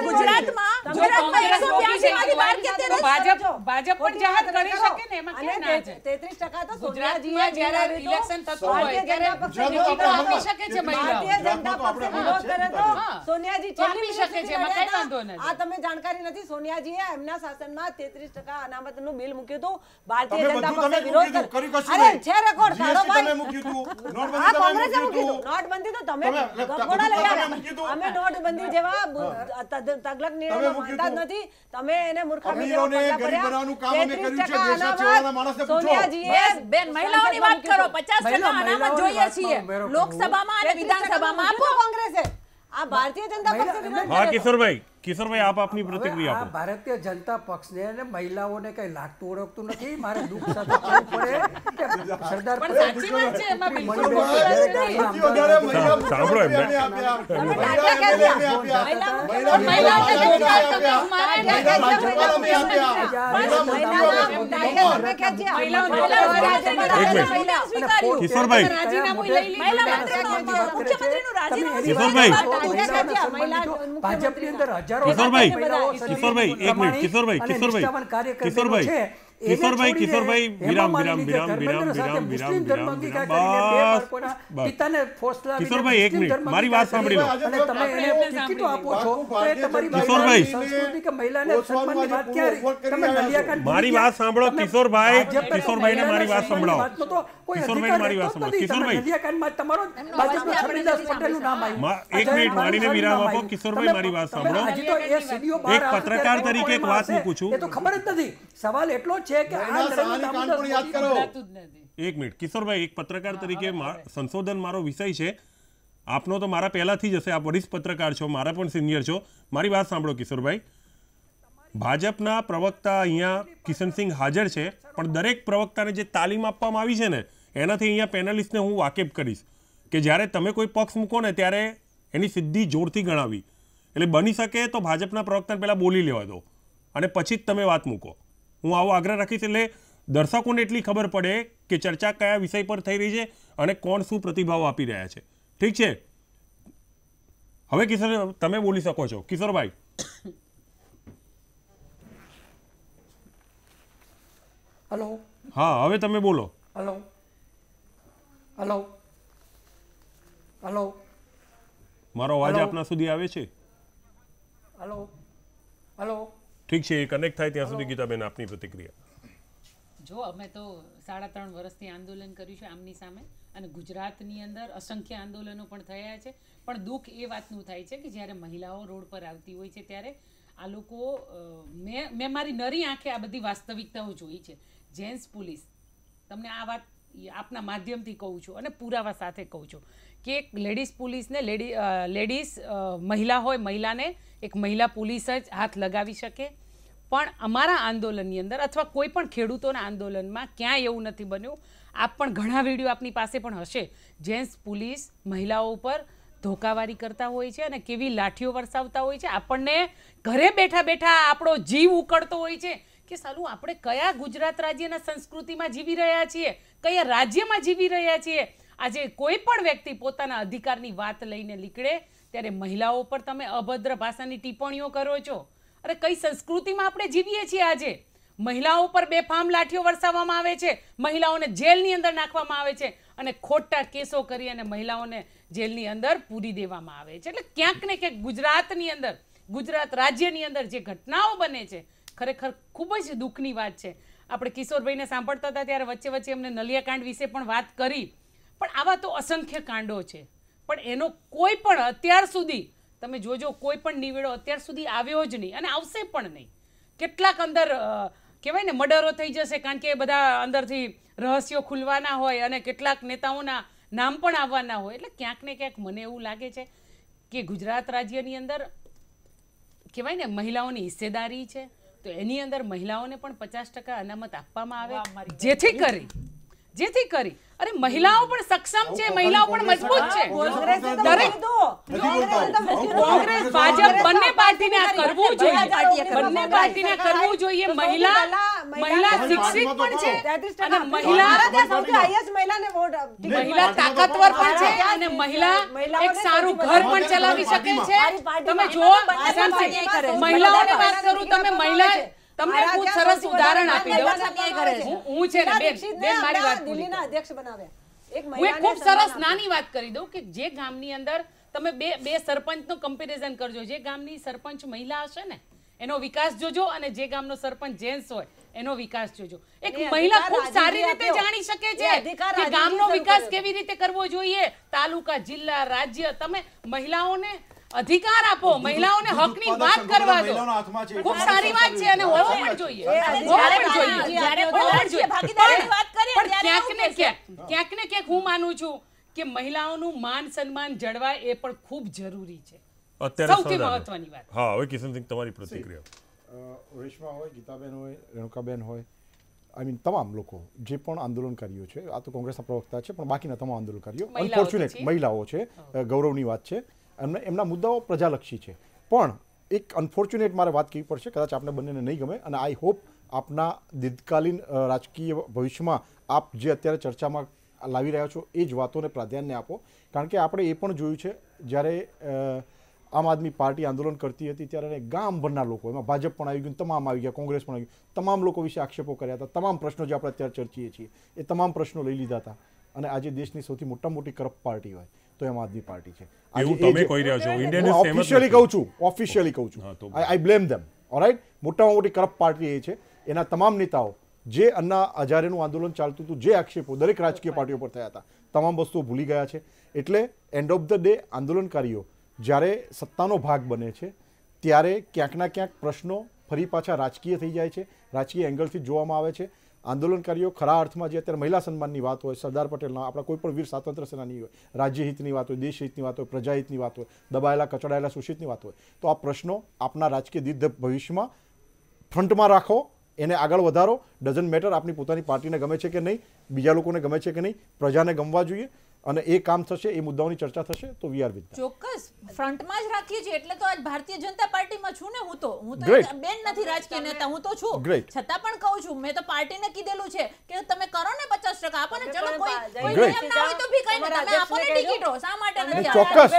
Speaker 9: ગુજરાતમાં 182 માંથી 12 કે 13
Speaker 7: ભાજપ પણ જાહેર કરી શકે ને, એમાં કેમ ના છે?
Speaker 6: 33% તો
Speaker 7: ગુજરાતમાં જ્યારે ઇલેક્શન થતું હોય ત્યારે આપી શકે છે મહિલાઓ.
Speaker 6: ભારતીય જનતા પક્ષે વિરોધ કરે તો સોનિયાજી
Speaker 7: આપી શકે છે, એમાં કઈ વાંધો નથી.
Speaker 6: આ તમે જાણકારી નથી. સોનિયાજીએ એમના શાસનમાં 33% અનામતનું બિલ મૂક્યું હતું. ભારતીય જનતા પક્ષે વિરોધ અરે છે રેકોર્ડ કાઢો ભાઈ. આ કોંગ્રેસે મૂક્યું. નોટબંધી તો તમે ગોળા લઈ આવ્યા. અમે નોટબંધી જેવા તગલક નિર્ણય માનતા જ નથી. તમે એને મૂર્ખામી જેવા પગલા ભર્યા. સોનિયાજીએ
Speaker 9: બેન મહિલાઓની વાત કરો. 50% અનામત જોઈએ છીએ લોકસભામાં અને વિધાનસભામાં. આપો
Speaker 6: કોંગ્રેસે આ ભારતીય જનતા પક્ષે.
Speaker 4: હા કિશોરભાઈ આપ આપની પ્રતિક્રિયા આપો.
Speaker 8: ભારતીય જનતા પક્ષને અને મહિલાઓને કઈ લાગતું ઓળખતું નથી. મારે દુઃખ સાથે કહેવું પડે કે સરદાર
Speaker 7: પણ સાચી વાત છે, એમાં બિલકુલ
Speaker 4: સાંભળો એમને.
Speaker 8: ભાજપની અંદર હજારો
Speaker 4: કિશોરભાઈ વિરામ કિશોરભાઈ એક મિનિટ મારી વાત સાંભળી લો. મારી વાત સાંભળો કિશોરભાઈને મારી વાત સંભળાવો. કિશોરભાઈને મારી વાત સંભળાવો. કિશોરભાઈ એક મિનિટ મારીને વિરામ આપો. કિશોરભાઈ મારી વાત સાંભળો. એક પત્રકાર તરીકે એક વાત મૂકું છું.
Speaker 8: ખબર જ નથી. સવાલ એટલો છે કે
Speaker 4: એક મિનિટ કિશોરભાઈ, એક પત્રકાર તરીકે સંશોધન મારો વિષય છે. આપનો તો મારા પહેલાથી જ હશે. આપ વરિષ્ઠ પત્રકાર છો, મારા પણ સિનિયર છો. મારી વાત સાંભળો કિશોરભાઈ. ભાજપના પ્રવક્તા અહીંયા કિશનસિંહ હાજર છે, પણ દરેક પ્રવક્તાને જે તાલીમ આપવામાં આવી છે ને એનાથી અહીંયા પેનલિસ્ટને હું વાકેફ કરીશ કે જ્યારે તમે કોઈ પક્ષ મૂકો ને ત્યારે એની સિદ્ધિ જોરથી ગણાવી. એટલે બની શકે તો ભાજપના પ્રવક્તાને પહેલાં બોલી લેવા દો અને પછી જ તમે વાત મૂકો. હું આવો આગ્રહ રાખીશ એટલે દર્શકોને એટલી ખબર પડે કે ચર્ચા કયા વિષય પર થઈ રહી છે અને કોણ શું પ્રતિભાવ આપી રહ્યા છે. ઠીક છે, હવે કિશોર તમે બોલી શકો છો. કિશોરભાઈ
Speaker 8: હલો.
Speaker 4: હા હવે તમે બોલો.
Speaker 8: Hello hello hello.
Speaker 4: મારો અવાજ આપના સુધી આવે છે?
Speaker 8: Hello hello.
Speaker 4: ઠીક છે, એ કનેક્ટ થાય ત્યાં સુધી ગીતાબેન આપની પ્રતિક્રિયા.
Speaker 7: જો અમે તો 3.5 વર્ષથી આંદોલન કર્યું છે આમની સામે, અને ગુજરાતની અંદર અસંખ્ય આંદોલનો પણ થયા છે. પણ દુઃખ એ વાતનું થાય છે કે જ્યારે મહિલાઓ રોડ પર આવતી હોય છે ત્યારે આ લોકો મેં મારી નરી આંખે આ બધી વાસ્તવિકતાઓ જોઈ છે. જેન્ટ્સ પોલીસ, તમને આ વાત આપના માધ્યમથી કહું છું અને પુરાવા સાથે કહું છું કે એક લેડીઝ પોલીસને મહિલા હોય, મહિલાને એક મહિલા પોલીસ જ હાથ લગાવી શકે. પણ અમારા આંદોલનની અંદર અથવા કોઈ પણ ખેડૂતોના આંદોલનમાં ક્યાંય એવું નથી બન્યું. આપ પણ ઘણા વિડીયો આપની પાસે પણ હશે. જેન્ટ્સ પોલીસ મહિલાઓ ઉપર ધોકાવારી કરતા હોય છે અને કેવી લાઠીઓ વરસાવતા હોય છે. આપણને ઘરે બેઠા બેઠા આપણો જીવ ઉકળતો હોય છે કે સાલું આપણે કયા ગુજરાત રાજ્યના સંસ્કૃતિમાં જીવી રહ્યા છીએ, કયા રાજ્યમાં જીવી રહ્યા છીએ. આજે કોઈ પણ વ્યક્તિ પોતાના અધિકારની વાત લઈને નીકળે ત્યારે મહિલાઓ પર તમે અભદ્ર ભાષાની ટિપ્પણીઓ કરો છો. અરે કઈ સંસ્કૃતિમાં આપણે જીવીએ છીએ? આજે મહિલાઓ પર બેફામ લાઠીઓ વરસાવવામાં આવે છે, મહિલાઓને જેલની અંદર નાખવામાં આવે છે અને ખોટા કેસો કરી અને મહિલાઓને જેલની અંદર પૂરી દેવામાં આવે છે. એટલે ક્યાંક ને ક્યાંક ગુજરાતની અંદર, ગુજરાત રાજ્યની અંદર જે ઘટનાઓ બને છે ખરેખર ખૂબ જ દુઃખની વાત છે. આપણે કિશોરભાઈને સાંભળતા હતા ત્યારે વચ્ચે વચ્ચે એમને નલિયાકાંડ વિશે પણ વાત કરી, પણ આવા તો અસંખ્ય કાંડો છે. પણ એનો કોઈ પણ અત્યાર સુધી તમે જોજો કોઈ પણ નિવેડો અત્યાર સુધી આવ્યો જ નહીં અને આવશે પણ નહીં. કેટલાક અંદર કહેવાય ને મર્ડરો થઈ જશે કારણ કે બધા અંદરથી રહસ્યો ખુલવાના હોય અને કેટલાક નેતાઓના નામ પણ આવવાના હોય. એટલે ક્યાંક ને ક્યાંક મને એવું લાગે છે કે ગુજરાત રાજ્યની અંદર કહેવાય ને મહિલાઓની હિસ્સેદારી છે, તો એની અંદર મહિલાઓને પણ 50% અનામત આપવામાં આવે, જેથી કરી અરે મહિલાઓ પણ સક્ષમ છે, મહિલાઓ પણ મજબૂત છે. કોંગ્રેસ ભાજપ બંને પાર્ટીને આ કરવું જોઈએ, બંને પાર્ટીને કરવું જોઈએ. મહિલા શિક્ષિત પણ છે અને મહિલા તાકાતવર પણ છે અને મહિલા એક સારું ઘર પણ ચલાવી શકે છે. તમે જુઓ મહિલાઓની વાત કરું, તમે મહિલા તમને ખૂબ સરસ ઉદાહરણ આપી દઉં. હું છે ને બેન મારી વાત દિલ્હીના અધ્યક્ષ બનાવ્યા. હું એક ખૂબ સરસ નાની વાત કરી દઉં કે જે ગામની અંદર તમે બે સરપંચનો કમ્પેરિઝન કરજો. જે ગામની સરપંચ મહિલા હશે ને એનો વિકાસ જોજો અને જે ગામનો સરપંચ જેન્ટ્સ હોય એનો વિકાસ જોજો. એક મહિલા ખૂબ સારી રીતે જાણી શકે છે કે ગામનો વિકાસ કેવી રીતે કરવો જોઈએ. તાલુકા, જિલ્લા, રાજ્ય, તમે મહિલાઓને અધિકાર આપો, મહિલાઓને હકની વાત કરવા દો. ખૂબ સારી વાત છે અને હોવો પણ જોઈએ. ક્યાંક ને ક્યાંક હું માનું છું કે મહિલાઓનું માન સન્માન જળવાય એ પણ ખૂબ જરૂરી છે. સૌથી મહત્વની વાત.
Speaker 4: હા, હવે કિશનસિંહ તમારી પ્રતિક્રિયા.
Speaker 5: રેશમા હોય, ગીતાબેન હોય, રેણુકાબેન હોય, આઈ મીન તમામ લોકો જે પણ આંદોલનકારીઓ છે, આ તો કોંગ્રેસના પ્રવક્તા છે પણ બાકીના તમામ આંદોલનકારીઓ અનફોર્ચ્યુનેટ મહિલાઓ છે, ગૌરવની વાત છે. એમના મુદ્દાઓ પ્રજાલક્ષી છે પણ એક અનફોર્ચ્યુનેટ મારે વાત કરવી પડશે, કદાચ આપને બંનેને નહીં ગમે અને આઈ હોપ આપના દીર્ઘકાલીન રાજકીય ભવિષ્યમાં આપ જે અત્યારે ચર્ચામાં લાવી રહ્યા છો એ જ વાતોને પ્રાધાન્ય આપો. કારણ કે આપણે એ પણ જોયું છે જ્યારે આમ આદમી પાર્ટી આંદોલન કરતી હતી ત્યારે ગામભરના લોકો, એમાં ભાજપ પણ આવી ગયું, તમામ આવી ગયા, કોંગ્રેસ પણ આવી ગયું, તમામ લોકો વિશે આક્ષેપો કર્યા હતા. તમામ પ્રશ્નો જે આપણે અત્યારે ચર્ચીએ છીએ એ તમામ પ્રશ્નો લઈ લીધા હતા અને આજે દેશની સૌથી મોટામાં મોટી કરપ્ટ પાર્ટી હોય તો આમ આદમી પાર્ટી છે. ઓફિશિયલી કહું છું, આઈ બ્લેમ ધેમ. ઓલરાઈટ, મોટામાં મોટી કરપ્ટ પાર્ટી એ છે. એના તમામ નેતાઓ જે અન્ના હજારેનું આંદોલન ચાલતું હતું, જે આક્ષેપો દરેક રાજકીય પાર્ટીઓ પર થયા હતા, તમામ વસ્તુઓ ભૂલી ગયા છે. એટલે એન્ડ ઓફ ધ ડે આંદોલનકારીઓ જ્યારે સત્તાનો ભાગ બને છે ત્યારે ક્યાંકના ક્યાંક પ્રશ્નો ફરી પાછા રાજકીય થઈ જાય છે, રાજકીય એંગલથી જોવામાં આવે છે. આંદોલનકારીઓ ખરા અર્થમાં જે અત્યારે મહિલા સન્માનની વાત હોય, સરદાર પટેલના, આપણા કોઈ પણ વીર સ્વાતંત્ર્ય સેનાની હોય, રાજ્યહિતની વાત હોય, દેશહિતની વાત હોય, પ્રજાહિતની વાત હોય, દબાયેલા કચડાયેલા શોષિતની વાત હોય, તો આ પ્રશ્નો આપના રાજકીય દીર્ઘ ભવિષ્યમાં ફ્રન્ટમાં રાખો, એને આગળ વધારો. ડઝન્ટ મેટર આપની પોતાની પાર્ટીને ગમે છે કે નહીં, બીજા લોકોને ગમે છે કે નહીં, પ્રજાને ગમવા જોઈએ અને એ કામ થશે, એ મુદ્દાઓની ચર્ચા થશે તો વી આર વિથ.
Speaker 9: ચોક્કસ ફ્રન્ટમાં જ રાખીએ છીએ એટલે તો આજ ભારતીય જનતા પાર્ટીમાં છું ને. હું તો બેન નથી રાજકીય નેતા, હું તો છું, છતાં પણ કહું છું મેં તો પાર્ટીને કીધેલું છે કે તમે કરો ને 50% આપો ને. ચલો કોઈ નિયમ ના હોય તો ભી કઈ નહીં, તમે આપો ને ટિકિટો. શા માટે નથી?
Speaker 5: ચોક્કસ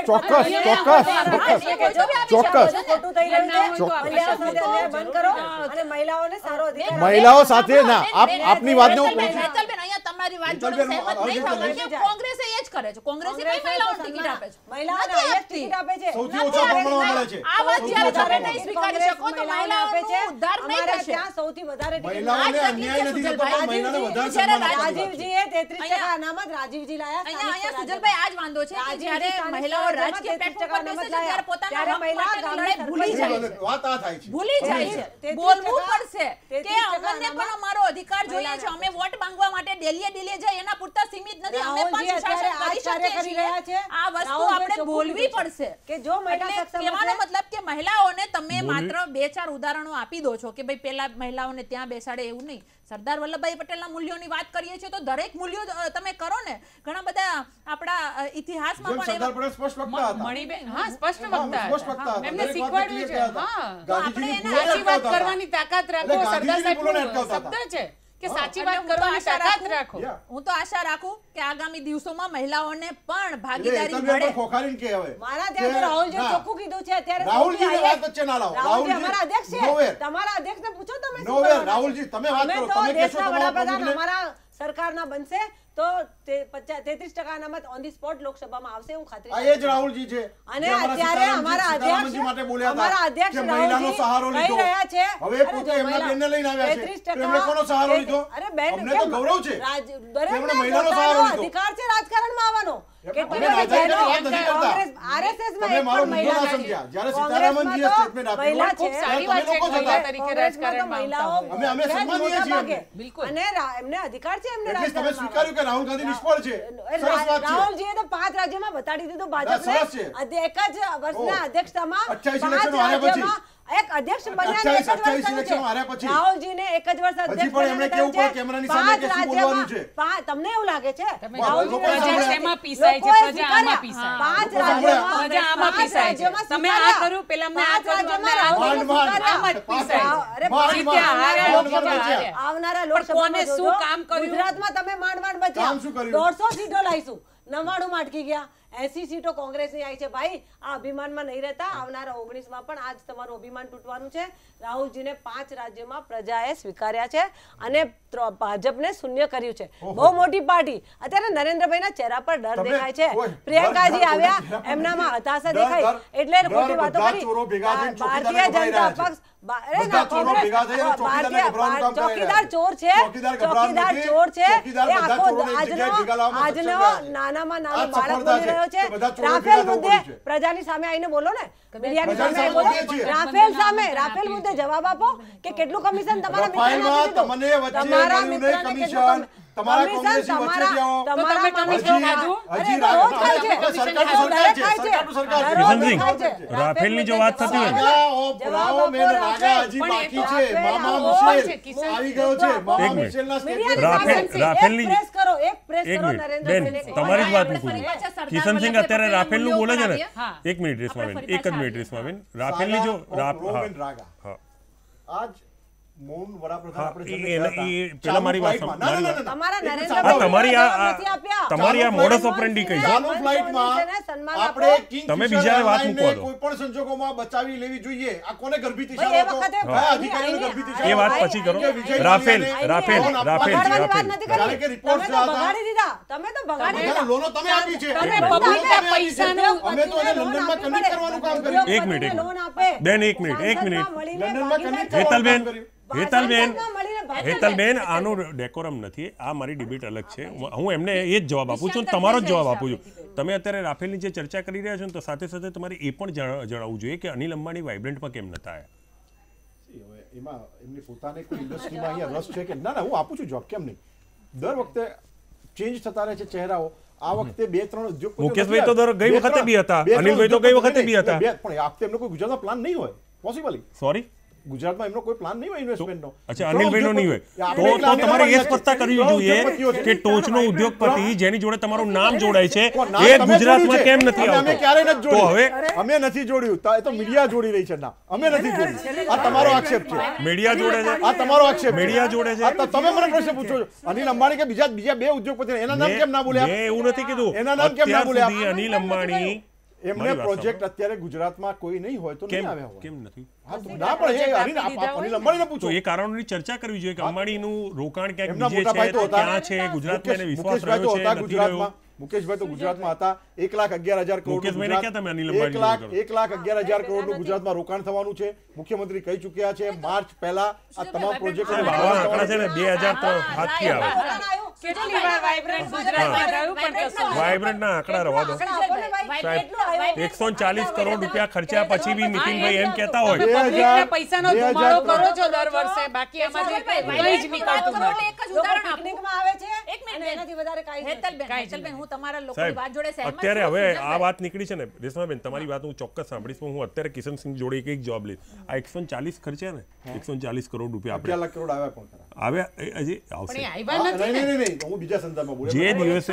Speaker 5: મહિલાઓ સાથે ના આપની વાતને
Speaker 9: હેતલબેન અહીંયા તમારી વાત જોડે સહેમત નહીં થાવ કે કોંગ્રેસ એ જ કરે છે. કોંગ્રેસ કઈ મહિલાઓને ટિકિટ આપે છે? મહિલાઓને ટિકિટ આપે છે.
Speaker 5: સૌથી ઓછા પ્રમાણમાં મળે છે.
Speaker 9: આ વાત જ્યારે તમે નહીં સ્વીકારી શકો તો મહિલાઓનો ઉદ્ધાર નહીં થશે.
Speaker 6: ત્યાં સૌથી વધારે
Speaker 5: મહિલાઓને અન્યાય નથી થતો, મહિલાને વધારે સન્માન
Speaker 6: રાજીવજીએ 33% અનામત રાજીવજી લાયા.
Speaker 9: અહીંયા સુજલભાઈ આજ વાંધો છે કે જ્યારે મહિલાઓ રાજકીય પ્લેટફોર્મ પર બેસે છે ત્યારે પોતાના હક માટે લડાઈ ભૂલી જાય છે.
Speaker 5: વાત આ થાય છે,
Speaker 9: ભૂલી જાય છે. બોલવું પડશે કે અમને પણ અમારો અધિકાર જોઈએ છે, અમે વોટ માંગવા માટે ડેલીએ જાય એના પૂરતા સીમિત નથી, અમે પણ શાસન કરી શકીએ છીએ. આ વસ્તુ આપણે બોલવી પડશે કે જો મહિલા સક્ષમ કહેવાનો મતલબ કે મહિલાઓને તમે માત્ર 2-4 ઉદાહરણો આપી દો છો કે ભાઈ પેલા મહિલાઓને ત્યાં બેસાડે એવું નહીં. સરદાર વલ્લભભાઈ પટેલના મૂલ્યોની વાત કરીએ છીએ તો દરેક મૂલ્યો તમે કરો ને. ઘણા બધા આપણા ઇતિહાસમાં પણ
Speaker 5: સરદાર પટેલ સ્પષ્ટ વક્તા હતા.
Speaker 7: મણીબેન હા સ્પષ્ટ વક્તા હતા, એમને શીખવાડ્યું છે. હા,
Speaker 9: આપણે
Speaker 7: સાચી વાત કરવાની તાકાત રાખો. સરદાર સાહેબનો શબ્દ છે કે સાચી વાત કરવાની તાકાત રાખો.
Speaker 9: હું તો આશા રાખું કે આગામી દિવસોમાં મહિલાઓને પણ ભાગીદારી મળે.
Speaker 5: ખોખારીને કે હવે
Speaker 6: મારા ત્યાં રાહુલજી ચોખ્ખું કીધું છે અત્યારે.
Speaker 5: રાહુલજી વાત વચ્ચે ના લાવો.
Speaker 6: રાહુલજી અમારા અધ્યક્ષ છે, તમારા અધ્યક્ષને પૂછો તમે.
Speaker 5: રાહુલજી તમે વાત કરો, તમે કહેશો
Speaker 6: વડાપ્રધાન અમારા સરકારના બનશે તો 33% અનામત ઓન ધી સ્પોટ લોકસભામાં આવશે એવું ખાતરી.
Speaker 5: આ એ જ રાહુલજી છે
Speaker 6: અને અત્યારે અમારા અધ્યક્ષ
Speaker 5: માટે બોલ્યા હતા કે મહિલાનો સહારો લીધો. હવે પોતે એમના બેનને લઈને આવ્યા છે, એમણે કોનો સહારો લીધો?
Speaker 6: અરે બેન,
Speaker 5: અમને તો ગૌરવ છે
Speaker 6: દરેક
Speaker 5: મહિલાનો સહારો લીધો.
Speaker 6: અધિકાર છે રાજકારણમાં આવવાનો.
Speaker 5: અમે નાજાયજ વાત નથી કરતા.
Speaker 6: આરએસએસ માં
Speaker 5: તમે
Speaker 6: એક
Speaker 5: મારો
Speaker 6: પણ
Speaker 5: મુદ્દો ના
Speaker 6: મહિલા
Speaker 5: સમજ્યા. જ્યારે સીતારામનજીએ સ્ટેટમેન્ટ આપ્યું
Speaker 6: મહિલા છે.
Speaker 7: ખૂબ સારી વાત છે મહિલા તરીકે રાજકારણમાં આવતા હોય.
Speaker 5: અમે સન્માનીએ છીએ એમને.
Speaker 7: બિલકુલ.
Speaker 6: અને એમને અધિકાર છે એમને
Speaker 5: એટલે તમે
Speaker 6: રાજકારણમાં
Speaker 5: સ્વીકાર્યું કે રાહુલ ગાંધી નિષ્ફળ છે. સરસ વાત છે.
Speaker 6: રાહુલજીએ તો 5 રાજ્યોમાં બતાડી દીધું
Speaker 5: સરસ છે.
Speaker 6: ભાજપને એક જ વર્ષના અધ્યક્ષતામાં
Speaker 5: 28
Speaker 6: 5
Speaker 5: ઇલેક્શનો હાર્યા પછી.
Speaker 6: રાજ્યોમાં એક અધ્યક્ષ બન્યા ને એક જ
Speaker 5: 28
Speaker 6: વર્ષ
Speaker 5: ઇલેક્શનો હાર્યા પછી.
Speaker 6: રાહુલજીને એક જ વર્ષ
Speaker 5: હજી
Speaker 6: અધ્યક્ષ
Speaker 5: પણ એમણે કેવું પડે કેમેરાની સામે કે શું બોલવાનું છે.
Speaker 6: તમને એવું લાગે છે
Speaker 7: પ્રજા શેમાં પીસાય છે? પ્રજા આમાં પીસાય.
Speaker 6: 5 રાજ્યોમાં
Speaker 7: પ્રજા આમાં પીસાય છે. તમે આ કર્યું, પેલા અમને આ કર્યું, અમને આ કર્યું. આમાં જ પીસાય. જીત્યા, હાર્યા, જીત્યા.
Speaker 6: આવનારા
Speaker 7: કોને
Speaker 6: લોકસભામાં
Speaker 7: શું
Speaker 6: જોજો,
Speaker 7: કામ કર્યું?
Speaker 6: ગુજરાતમાં તમે માંડ
Speaker 5: કામ શું
Speaker 6: બચ્યા.
Speaker 5: કર્યું?
Speaker 6: 150 સીટો લાવીશું, 99 માં અટકી ગયા. 80 સીટો કોંગ્રેસની આવી છે. ભાઈ આ અભિમાનમાં નહીં રહેતા. આવનારા 19 માં પણ આજ તમારું અભિમાન તૂટવાનું છે. રાહુલજીને 5 રાજ્યોમાં પ્રજાએ સ્વીકાર્યા છે અને ભાજપને શૂન્ય કર્યું છે. બહુ મોટી પાર્ટી. અત્યારે નરેન્દ્રભાઈના ચહેરા પર ડર દેખાય છે. પ્રિયંકાજી આવ્યા, એમનામાં હતાશા દેખાય એટલે ખોટી વાતો કરી. ભારતીય જનતા પક્ષ ચોકીદાર ચોર છે. ચોકીદાર ચોર છે. એ આખો આજનો નાનામાં નાનો બાળક બોલી રહ્યો છે. રાફેલ મુદ્દે પ્રજાની સામે આવીને બોલો ને, મીડિયાની સામે બોલો. રાફેલ મુદ્દે જવાબ આપો કે કેટલું કમિશન તમારા મિત્રને આપી દીધું. તમારા મિત્રને કેટલું
Speaker 5: તમારા કોંગ્રેસી વચ્ચે જાઓ.
Speaker 7: તમે કમિશન ખાધું?
Speaker 4: રાફેલની જો વાત થતી હોય રાફેલની તમારી જ વાત મૂકું છું. કિશનસિંહ અત્યારે રાફેલનું બોલે છે ને, એક મિનિટ રેશમાબેન, એક જ મિનિટ રેશમાબેન. રાફેલની જો
Speaker 5: આજ મૌન વડાપ્રધાન
Speaker 4: પેલા મારી વાત તમારી આ મોડસ ઓપરેન્ડી કઈ છે? તમે બીજાને વાત મૂકવા દો.
Speaker 5: કોઈ પણ સંજોગોમાં બચાવી લેવી જોઈએ. આ કોને ગર્ભિત
Speaker 6: ભાઈ, એ વખતે
Speaker 5: અધિકારીઓને ગર્ભિત
Speaker 4: એ વાત પછી કરો. રાફેલ
Speaker 5: જ્યારે કે રિપોર્ટ
Speaker 6: બગાડી દીધા. તમે તો બગાડી દીધા.
Speaker 5: લોનો તમે આપી છે.
Speaker 7: તમે પબ્લિકના પૈસાનું
Speaker 5: અમે તો એને લંડનમાં કનેક્ટ કરવાનું કામ કર્યું.
Speaker 4: એક મિનિટ
Speaker 6: લોન આપે.
Speaker 4: બેન, એક મિનિટ.
Speaker 5: લંડનમાં કનેક્ટ
Speaker 4: હેતલબેન, આનું ડેકોરમ નથી. આ મારી ડિબેટ અલગ છે. હું એમને એ જ જવાબ આપું છું, તમારો જ જવાબ આપું છું. તમે અત્યારે રાફેલની જે ચર્ચા કરી રહ્યા છો ને, તો સાથે સાથે તમારે એ પણ જણાવવું જોઈએ કે અનિલ અંબાણી વાઇબ્રન્ટમાં કેમ નતા આવ્યા.
Speaker 5: એમાં એમની પોતાને કોઈ ઇન્ડસ્ટ્રીમાં અહીંયા રસ છે કે ના? હું આપું છું જવાબ. કેમ નહીં? દર વખતે ચેન્જ થતા રહે છે ચહેરાઓ. આ વખતે 2-3 ઉદ્યોગપતિઓ
Speaker 4: મુકેશભાઈ તો ગઈ વખતે બી હતા, અનિલભાઈ તો ગઈ વખતે બી હતા.
Speaker 5: પણ આ વખતે એમનો કોઈ ગુજરાતમાં પ્લાન નહીં હોય. પોસિબલ.
Speaker 4: સોરી,
Speaker 5: ગુજરાતમાં એમનો કોઈ પ્લાન નહીં હોય ઇન્વેસ્ટમેન્ટનો.
Speaker 4: અચ્છા, અનિલભાઈનો નહીં હોય તો તમારે એ સ્પષ્ટતા કરવી જોઈએ કે ટોચનો ઉદ્યોગપતિ જેની જોડે તમારું નામ જોડાય છે એ ગુજરાતમાં કેમ નથી આવતો?
Speaker 5: અમે ક્યારે નથી
Speaker 4: તો હવે
Speaker 5: જોડ્યું. અમે નથી જોડ્યું. એ તો મીડિયા જોડી રહી છે. ના, અમે નથી જોડ્યું. આ તમારો આક્ષેપ છે.
Speaker 4: મીડિયા જોડે છે.
Speaker 5: આ તમારો આક્ષેપ.
Speaker 4: મીડિયા જોડે છે.
Speaker 5: તો તમે મને પ્રશ્ન પૂછો છો અનિલ અંબાણી કે બીજા 2 ઉદ્યોગપતિ, એના નામ કેમ ના બોલ્યા?
Speaker 4: મેં એવું નથી કીધું.
Speaker 5: એના નામ કેમ ના બોલ્યા?
Speaker 4: અનિલ અંબાણી
Speaker 5: એમને પ્રોજેક્ટ અત્યારે ગુજરાતમાં કોઈ નહીં હોય તો નહીં આવ્યા હોય.
Speaker 4: કેમ નથી?
Speaker 5: ના, પણ અનિલ અંબાણીને પૂછો.
Speaker 4: તો એ કારણોની ચર્ચા કરવી જોઈએ કે અંબાણીનું રોકાણ ક્યાંક
Speaker 5: એમના
Speaker 4: બીજે
Speaker 5: મોટા ભાઈ
Speaker 4: છે,
Speaker 5: તો હતા.
Speaker 4: ક્યાં છે, ગુજરાતમાં એને વિશ્વાસ
Speaker 5: મુકેશભાઈ તો
Speaker 4: રહ્યો
Speaker 5: હતા
Speaker 4: છે, નથી
Speaker 5: ગુજરાતમાં.
Speaker 4: રહ્યો.
Speaker 5: મુકેશભાઈ તો ગુજરાતમાં હતા. 1,11,000 કરોડ.
Speaker 4: મુકેશભાઈને ક્યાં તમે અનિલ અંબાણી
Speaker 5: 1,11,000 કરોડનું ગુજરાતમાં રોકાણ થવાનું છે. મુખ્યમંત્રી કહી ચૂક્યા છે માર્ચ પહેલા આ તમામ પ્રોજેક્ટ
Speaker 4: આવા આંકડા છે ને 2000 તો હાથથી આવે.
Speaker 7: કેટલી વાર વાઇબ્રન્ટ ગુજરાતમાં રહ્યું પણ કશું.
Speaker 4: વાઇબ્રન્ટના આંકડા રવા દો. સાહેબ, 140 કરોડ રૂપિયા ખર્ચ્યા પછી બી નીતિનભાઈ એમ કહેતા હોય
Speaker 7: પબ્લિકના પૈસાનો ધુમાડો કરો છો દર વર્ષે, બાકી આમાંથી કંઈ જ નીકળતું નથી.
Speaker 9: એક જ ઉદાહરણ આપું.
Speaker 6: પિકનિકમાં આવે છે
Speaker 9: એક મિનિટ
Speaker 6: અને એનાથી વધારે કાંઈ જ નથી.
Speaker 9: હેતલબેન, હું તમારા લોકોની
Speaker 4: સાહેબ,
Speaker 9: વાત જોડે સહેમત
Speaker 4: અત્યારે
Speaker 9: છું.
Speaker 4: હવે આ
Speaker 9: સુજલભાઈ,
Speaker 4: વાત નીકળી છે ને રેશમાબેન, તમારી વાત હું ચોક્કસ સાંભળીશ, પણ હું અત્યારે કિશનસિંહ જોડે એક જવાબ લઈશ. આ 140 ખર્ચ્યા ને, 140 કરોડ રૂપિયા
Speaker 5: 11 લાખ કરોડ આવ્યા પણ ખરા.
Speaker 4: આવ્યા હજી
Speaker 7: પણ
Speaker 4: આવશે.
Speaker 7: એ આવ્યા નથી ને.
Speaker 5: નહીં, હું બીજા સંદર્ભમાં બોલ્યો.
Speaker 4: જે દિવસે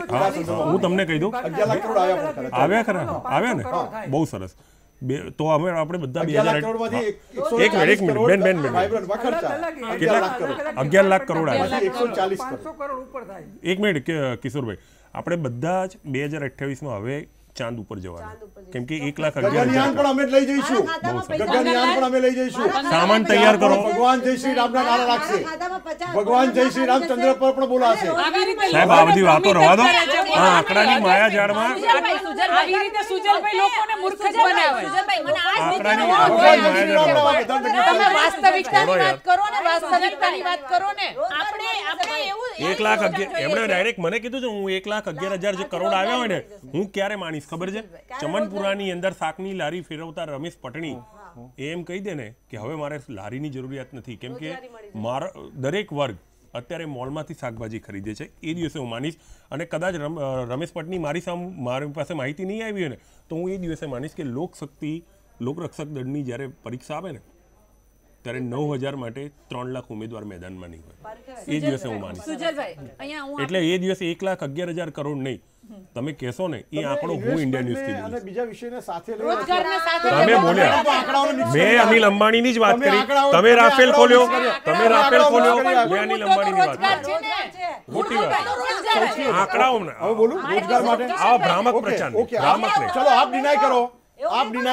Speaker 4: હું તમને કહી દઉં
Speaker 5: 11 લાખ કરોડ આવ્યા પણ ખરા.
Speaker 4: આવ્યા ખરા, આવ્યા ને, બહુ સરસ. તો હવે આપણે બધા
Speaker 5: 11 લાખ
Speaker 4: 2008
Speaker 5: કરોડમાંથી
Speaker 4: એક મિનિટ, બેન.
Speaker 5: વાઇબ્રન્ટમાં ખર્ચા 11 લાખ કરોડ.
Speaker 4: 11 લાખ કરોડ આવ્યા.
Speaker 5: 140
Speaker 8: 500 કરોડ ઉપર થાય.
Speaker 4: એક મિનિટ કિશોરભાઈ, આપણે બધા જ 2028માં હવે ચાંદ ઉપર જવાનું, કેમ કે 1,11,000
Speaker 5: ગગનયાન પણ અમે લઈ જઈશું. ગગનયાન પણ અમે લઈ જઈશું.
Speaker 4: સામાન તૈયાર કરો.
Speaker 5: ભગવાન જય શ્રી રામના નારા લાગશે. ભગવાન જય શ્રી રામ ચંદ્ર પર પણ બોલાશે.
Speaker 7: આવી રીતે
Speaker 4: સાહેબ, આ બધી વાતો રવા દો. આ આંકડાની માયાજાળમાં
Speaker 7: આવી રીતે સુજલભાઈ લોકોને મૂર્ખ જ બનાવે.
Speaker 9: સુજલભાઈ, મને આ જ
Speaker 4: આંકડાની
Speaker 9: નીતિનો
Speaker 7: તમે વાસ્તવિકતાની વાત કરો ને, વાસ્તવિકતાની વાત કરો ને.
Speaker 9: આપણે એવું
Speaker 4: 1,11,000 એમણે ડાયરેક્ટ મને કીધું છે હું 1,11,000 જે કરોડ આવ્યા હોય ને હું ક્યારે માનીશ ખબર છે? ચમનપુરાની અંદર શાકની લારી ફેરવતા રમેશ પટણી એમ કહી દે ને કે હવે મારે લારીની જરૂરિયાત નથી, કેમ કે મારા દરેક વર્ગ અત્યારે મોલમાંથી શાકભાજી ખરીદે છે, એ દિવસે હું માનીશ. અને કદાચ રમેશ પટણી મારી પાસે માહિતી નહીં આવી હોય ને તો હું એ દિવસે માનીશ કે લોકરક્ષક દળની જ્યારે પરીક્ષા આવે ને ત્યારે 9,000 માટે 3 લાખ ઉમેદવાર મેદાનમાં નહીં હોય, એ દિવસે હું માનીશ. એટલે એ દિવસે 1,11,000 કરોડ નહીં તમે કહેશો ને એ આંકડો હું ઇન્ડિયા ન્યૂઝથી
Speaker 5: અને બીજા વિષયને સાથે
Speaker 4: તમે બોલ્યા. મેં અનિલ અંબાણીની જ વાત કરી, તમે રાફેલ ખોલ્યો, મેં અનિલ અંબાણીની વાત કરી. મોટી વાત આંકડાઓ
Speaker 5: હવે બોલું રોજગાર માટે
Speaker 4: આ ભ્રામક પ્રચાર
Speaker 5: ચલો આપ ડિનાય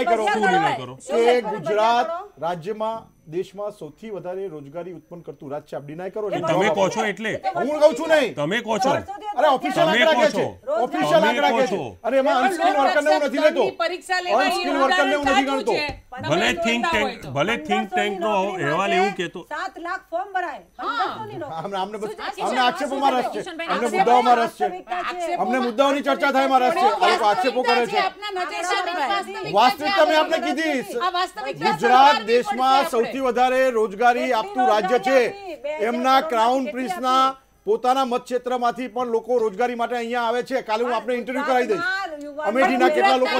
Speaker 5: કરો કે ગુજરાત રાજ્યમાં દેશમાં સૌથી વધારે રોજગારી ઉત્પન્ન કરતું રાજ્ય આપ ડિનાય કરો.
Speaker 4: તમે કહો છો એટલે
Speaker 5: હું કહું છું નહીં,
Speaker 4: તમે કહો છો.
Speaker 5: અરે ઓફિશિયલ આંકડા કે છે, ઓફિશિયલ આંકડા કે છે. અને એમાં અનસ્કિલ વર્કરને હું નથી લેતો, અનસ્કિલ વર્કરને હું નથી ગણતો.
Speaker 4: ભલે થિંક ટેન્ક નો અહેવાલ એવું કહેતો
Speaker 6: 7 લાખ ફોર્મ ભરાય.
Speaker 5: અમને આક્ષેપોમાં રસ છે, અમને મુદ્દાઓમાં રસ છે, અમને મુદ્દાઓની ચર્ચા થાય એમાં રસ છે. આ લોકો આક્ષેપો કરે છે. વાસ્તવિકતા મેં આપને કીધી, ગુજરાત દેશમાં સૌથી વધારે રોજગારી આપતું રાજ્ય છે. એમના ક્રાઉન પ્રિન્સના પોતાના મતક્ષેત્રમાંથી પણ લોકો રોજગારી માટે અહીંયા આવે છે. કાલે હું આપને ઇન્ટરવ્યુ કરાવી દઈશ. અમેઠીના કેટલા લોકો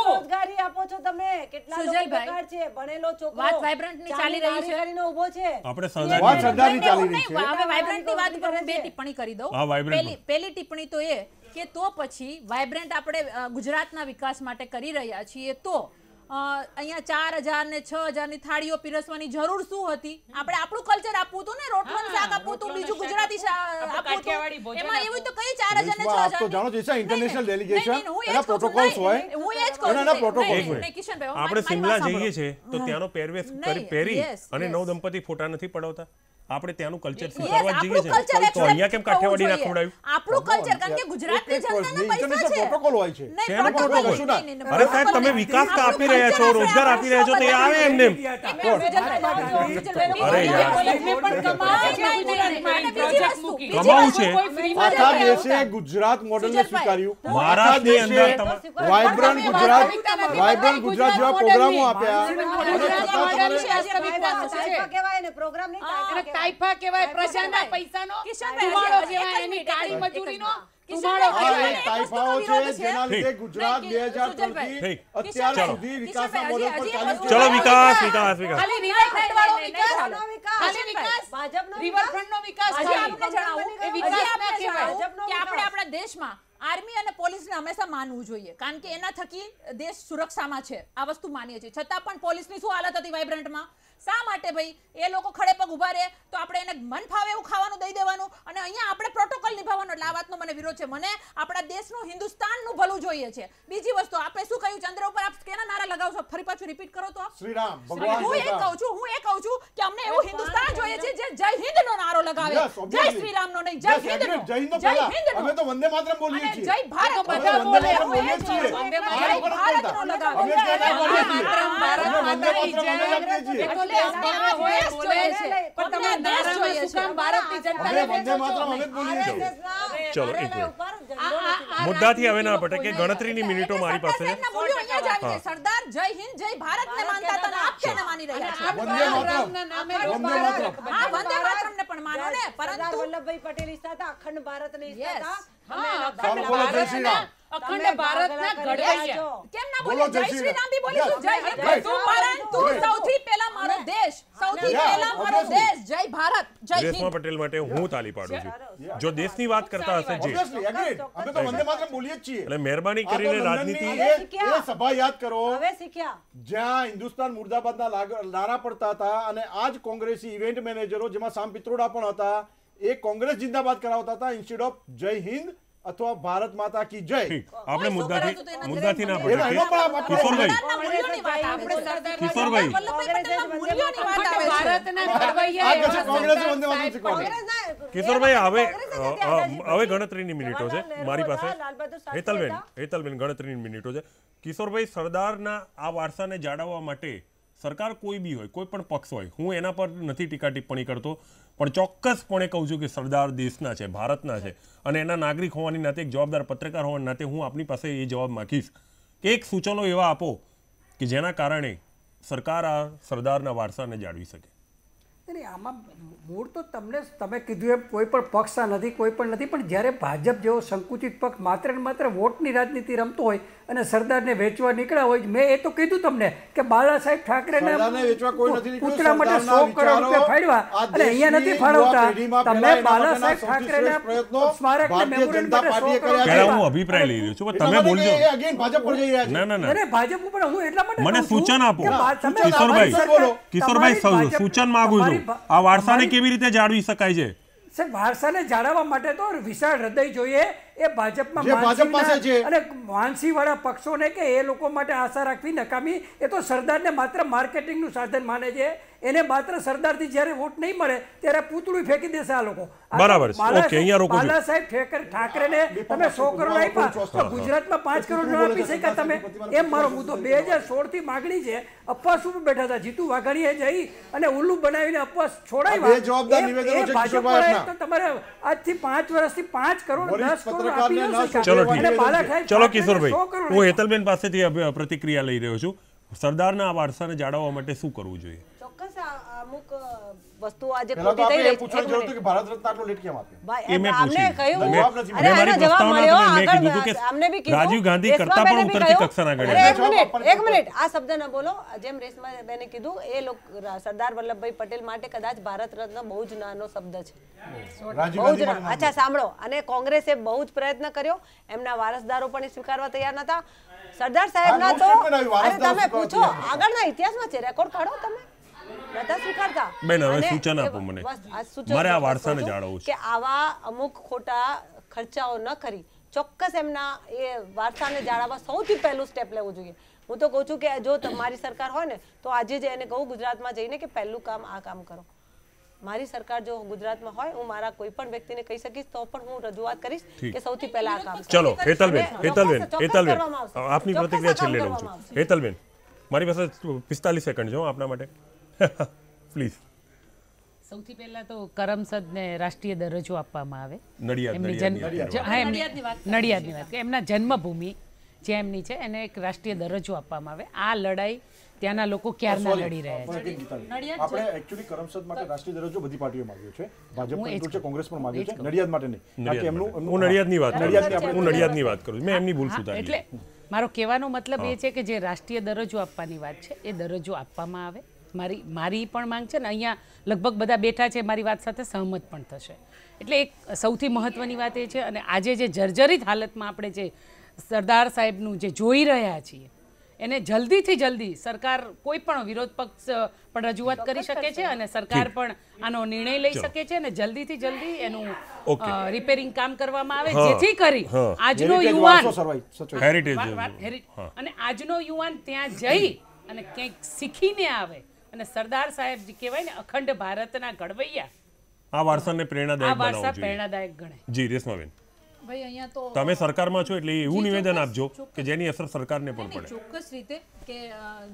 Speaker 6: રોજગારી આપો છો તમે? કેટલા લોકો બેકાર છે? ભણેલો છોકરો વાત વાઇબ્રન્ટની ચાલી રહી છે, નો ઊભો છે.
Speaker 4: આપણે
Speaker 5: સરદારની ચાલી રહી છે.
Speaker 9: હવે વાઇબ્રન્ટની વાત કરું, બે ટિપ્પણી કરી દઉં. પહેલી ટિપ્પણી તો એ કે તો પછી વાઇબ્રન્ટ આપણે ગુજરાતના વિકાસ માટે કરી રહ્યા છીએ તો અહીંયા 4,000 ને 6,000 ની થાળીઓ પીરસવાની જરૂર શું હતી? આપણે આપણું કલ્ચર આપવું હતું ને, રોટવાનું શાક આપવું હતું, બીજું ગુજરાતી આપવું હતું. એમાં એવું તો કઈ 4,000 ને 6,000
Speaker 5: તો જાણો છો ઇન્ટરનેશનલ ડેલિગેશન એના પ્રોટોકોલ્સ હોય,
Speaker 9: હું એ જ કહું
Speaker 5: એના પ્રોટોકોલ.
Speaker 4: આપણે શિમલા જઈએ છે તો ત્યાંનો પહેરવેશ પહેરી અને નવ દંપતી ફોટા નથી પડાવતા? આપણે ત્યાંનું કલ્ચર સ્વીકારવા જઈએ છે તો અહીંયા કેમ કાઠિયાવાડી ના ખવડાવ્યું?
Speaker 9: આપણું કલ્ચર, કારણ કે ગુજરાતની જનતાના પૈસા છે,
Speaker 5: પ્રોટોકોલ હોય છે.
Speaker 4: શેનો પ્રોટોકોલ? અરે સાહેબ તમે વિકાસ તો આપી રહ્યા છો, રોજગાર આપી રહ્યા છો તો એ આવે એમને. અરે યાર કમાવું છે.
Speaker 5: આખા દેશે ગુજરાત મોડેલને સ્વીકાર્યું.
Speaker 4: મહારાષ્ટ્રની અંદર
Speaker 5: વાઇબ્રન્ટ ગુજરાત જેવા પ્રોગ્રામો આપ્યા.
Speaker 7: તાઇફા કહેવાય પ્રજાના પૈસાનો,
Speaker 5: તાઇફાઓ છે જેના લીધે ગુજરાત 2003 થી અત્યાર સુધી વિકાસના મોડેલ પર ચાલ્યું છે.
Speaker 4: ચલો વિકાસ
Speaker 7: રિવરફ્રન્ટનો વિકાસ
Speaker 9: આપણે આપણા દેશમાં આર્મી અને પોલીસને હંમેશા માનવું જોઈએ, કારણ કે એના થકી દેશ સુરક્ષામાં છે. આ વસ્તુ માનીએ છીએ, છતાં પણ પોલીસની શું હાલત હતી વાઇબ્રન્ટમાં? શા માટે ભાઈ એ લોકો ખડે પગ ઉભા રહે તો આપણે એને મન ફાવે એવું ખાવાનું દઈ દેવાનું અને અહીંયા આપણે પ્રોટોકોલ નિભાવવાનો? એટલે આ વાતનો મને વિરોધ છે. મને આપણા દેશનું, હિન્દુસ્તાનનું ભલું જોઈએ છે. બીજી વસ્તુ આપણે શું કહ્યું ચંદ્ર ઉપર આપ કેના નારા લગાવશો? ફરી પાછું રિપીટ કરો તો.
Speaker 5: શ્રીરામ
Speaker 9: ભગવાન. હું એ કહું છું કે અમને એવું હિન્દુસ્તાન જોઈએ છે જે જય હિન્દનો નારો લગાવે, જય શ્રીરામનો નહીં, જય હિન્દનો.
Speaker 5: જય હિન્દ. અમે તો વંદે માતરમ બોલીએ છીએ.
Speaker 9: જય ભારત
Speaker 5: બધા બોલે છીએ.
Speaker 9: વંદે ભારતનો લગાવે.
Speaker 5: અમે ભારત માતાની જય.
Speaker 4: મુદ્દાથી હવે ના પટે કે ગણતરીની મિનિટો મારી પાસે છે.
Speaker 9: સરદાર જય હિન્દ જય ભારત ને માનતા હતા, આપ કેને માની રહ્યા છો?
Speaker 5: વંદે માતરમ
Speaker 9: હા, વંદે માતરમ ને પણ માનો ને, પરંતુ
Speaker 6: વલ્લભભાઈ પટેલ ઈચ્છતા હતા અખંડ ભારતને ઈચ્છતા હતા.
Speaker 7: અખંડ ભારતના ઘડવૈયા.
Speaker 9: કેમ ના બોલે? જય શ્રી રામ બી બોલીશું, જય હિન્દ. પરંતુ સૌથી પહેલા મારો દેશ, સૌથી પહેલા મારો દેશ, જય ભારત, જય હિન્દ.
Speaker 4: રેશમા પટેલ માટે હું તાલી પાડું છું. જો દેશની વાત કરતા હશે જે,
Speaker 5: અમે તો વંદે માતરમ બોલીએ જ છીએ.
Speaker 4: એટલે મહેરબાની કરીને રાજનીતિ
Speaker 5: એ સભા યાદ કરો
Speaker 6: હવે શીખ્યા
Speaker 5: જ્યાં હિન્દુસ્તાન મુર્દાબાદના નારા પડતા હતા અને આજ કોંગ્રેસી ઇવેન્ટ મેનેજરો જેમાં સામ પિત્રોડા પણ હતા એ કોંગ્રેસ જિંદાબાદ કરાવતા હતા ઇન્સ્ટેડ ઓફ જય હિન્દ અથવા ભારત માતા કી જય.
Speaker 4: આપણે મુદ્દાથી ના પડે. કિશોરભાઈ કિશોરભાઈ હવે ગણતરીની મિનિટો છે મારી પાસે. હેતલબેન ગણતરીની મિનિટો છે. કિશોરભાઈ સરદારના આ વારસાને જાળવવા માટે સરકાર કોઈ બી હોય, કોઈ પણ પક્ષ હોય, હું એના પર નથી ટીકા ટિપ્પણી કરતો, પણ ચોક્કસપણે કહું છું કે સરદાર દેશના છે, ભારતના છે, અને એના નાગરિક હોવાની નાતે, એક જવાબદાર પત્રકાર હોવાના નાતે હું આપની પાસે એ જવાબ માંગીશ કે એક સૂચનો એવા આપો કે જેના કારણે સરકાર આ સરદારના વારસાને જાળવી શકે.
Speaker 8: આમાં મૂળ તો તમે કીધું એમ કોઈ પણ પક્ષ નથી, કોઈ પણ નથી, પણ જ્યારે ભાજપ જેવો સંકુચિત પક્ષ માત્ર ને માત્ર વોટની રાજનીતિ રમતો હોય અને સરદારને વેચવા નીકળ્યા હોય, મેં એ તો કીધું તમને કે બાલા સાહેબ ઠાકરેના પૂતળા માટે 100 કરોડ રૂપિયા ફાળવ્યા અને અહીંયા નથી ફાળવતા. તમે બાલા સાહેબ ઠાકરેના સ્મારકને મેમોરિયલ માટે 100 કરોડ.
Speaker 4: પહેલા હું અભિપ્રાય લઈ રહ્યો છું, પણ તમે બોલજો.
Speaker 5: ભાજપ પર જઈ રહ્યા છે.
Speaker 4: ના
Speaker 8: ભાજપ ઉપર હું એટલા માટે
Speaker 4: મને સૂચન આપો કિશોરભાઈ, સૂચન માંગુ છું. આ વારસાને કેવી રીતે જાળવી શકાય છે?
Speaker 8: સાહેબ, વારસાને જાળવવા માટે તો વિશાળ હૃદય જોઈએ. એ ભાજપમાં અને માનસી વાળા પક્ષોને કે એ લોકો માટે આશા રાખવી નકામી. એ તો સરદારને માત્ર માર્કેટિંગનું સાધન માને છે. એને માત્ર સરદારથી જ્યારે વોટ નહીં મળે ત્યારે પૂતળું ફેંકી દેશે આ લોકો.
Speaker 4: બરાબર છે. ઓકે, અહીંયા રોકો.
Speaker 8: બાલા સાહેબ ઠાકરેને તમે 100 કરોડ આપ્યા તો ગુજરાતમાં 5 કરોડ ન આપી શક્યા તમે? એમ મારો મુદ્દો. 2016 થી માગણી છે. અપવાસ ઉપર બેઠા હતા. જીતુ વાઘાણીએ જઈ અને ઉલ્લુ બનાવીને અપવાસ છોડાવ્યા. તમારે આજથી 5 વર્ષથી 5 કરોડ 10 કરોડ આપી ન શક્યા.
Speaker 4: ચલો કિશોરભાઈ, હું હેતલબેન પાસેથી પ્રતિક્રિયા લઈ રહ્યો છું. સરદારના આ વારસાને જાળવવા માટે શું કરવું જોઈએ?
Speaker 6: ચોક્કસ અમુક વસ્તુઓ આજે ખોટી થઈ રહી છે કે ભારત રત્ન આટલો લેટ કેમ આપ્યો? ભાઈ અમને કહ્યું, અરે આનો જવાબ મળ્યો. અમને બી કીધું
Speaker 4: રાજીવ ગાંધી કરતા પણ ઉતરતી કક્ષાના ગણ્યા.
Speaker 6: એક મિનિટ આ શબ્દ ન બોલો. જેમ રેશમાબેને કીધું, એ લોકો સરદાર વલ્લભભાઈ પટેલ માટે કદાચ ભારત રત્ન બહુ જ નાનો શબ્દ છે. બહુ જ. અચ્છા સાંભળો, અને કોંગ્રેસે બહુ જ પ્રયત્ન કર્યો. એમના વારસદારો પણ સ્વીકારવા તૈયાર નતા. સરદાર સાહેબના તો અરે તમે પૂછો, આગળના ઇતિહાસમાં છે, રેકોર્ડ કાઢો તમે. નતા સ્વીકારતા.
Speaker 4: બેન, હવે સૂચન આપો મને. મારે આ વારસાને જાળવવું છે
Speaker 6: કે આવા અમુક ખોટા ખર્ચાઓ ન કરી ચોક્કસ એમના એ વારસાને જાળવવા સૌથી પહેલું સ્ટેપ લેવું જોઈએ. હું તો કહું છું કે જો તમારી સરકાર હોય ને તો આજે જ એને કહું ગુજરાતમાં જઈને કે પહેલું કામ આ કામ કરો. મારી સરકાર જો ગુજરાતમાં હોય, હું મારા કોઈ પણ વ્યક્તિને કહી શકીશ તો પણ હું રજૂઆત કરીશ કે સૌથી પહેલા આ કામ.
Speaker 4: ચલો હેતલબેન, આપની પ્રતિક્રિયા છેલ્લે લઉં છું. હેતલબેન, મારી પાસે 45 સેકન્ડ છે આપના માટે, પ્લીઝ.
Speaker 7: સૌથી પહેલા તો કરમસદને રાષ્ટ્રીય દરજ્જો આપવામાં આવે.
Speaker 4: નડિયાદની
Speaker 7: વાત કે એમના જન્મભૂમિ જે એમની છે એને એક રાષ્ટ્રીય દરજ્જો આપવામાં આવે. આ લડાઈ ત્યાંના લોકો ક્યારના લડી રહ્યા છે.
Speaker 5: આપણે એક્ચ્યુઅલી કરમસદ માટે રાષ્ટ્રીય દરજ્જો બધી પાર્ટીઓ માંગ્યો છે. ભાજપ પણ છે, કોંગ્રેસ પણ માંગ્યો છે. નડિયાદ માટે નહીં.
Speaker 4: હું નડિયાદની વાત કરું છું. મેં એમની ભૂલ સુધારી.
Speaker 7: એટલે મારો કહેવાનો મતલબ એ છે કે જે રાષ્ટ્રીય દરજ્જો આપવાની વાત છે એ દરજ્જો આપવામાં આવે. મારી પણ માંગ છે ને, અહીંયા લગભગ બધા બેઠા છે મારી વાત સાથે સહમત પણ થશે. એટલે એક સૌથી મહત્વની વાત એ છે, અને આજે જે જર્જરિત હાલતમાં આપણે જે સરદાર સાહેબનું જે જોઈ રહ્યા છીએ એને જલ્દીથી જલ્દી સરકાર, કોઈ પણ વિરોધ પક્ષ પણ રજૂઆત કરી શકે છે અને સરકાર પણ આનો નિર્ણય લઈ શકે છે અને જલ્દીથી જલ્દી એનું રિપેરિંગ કામ કરવામાં આવે, જેથી કરી આજનો યુવાન અને આજનો યુવાન ત્યાં જઈ અને ક્યાંક શીખીને આવે અને સરદાર સાહેબ જે કહેવાય ને અખંડ ભારતના ઘડવૈયા,
Speaker 4: આ વારસાને પ્રેરણાદાયક
Speaker 7: ગણે.
Speaker 4: જી રેશમાબેન,
Speaker 9: ભાઈ અહીંયા તો
Speaker 4: તમે સરકારમાં છો એટલે એવું નિવેદન આપજો કે જેની અસર સરકારને પણ પડે.
Speaker 9: ચોક્કસ રીતે કે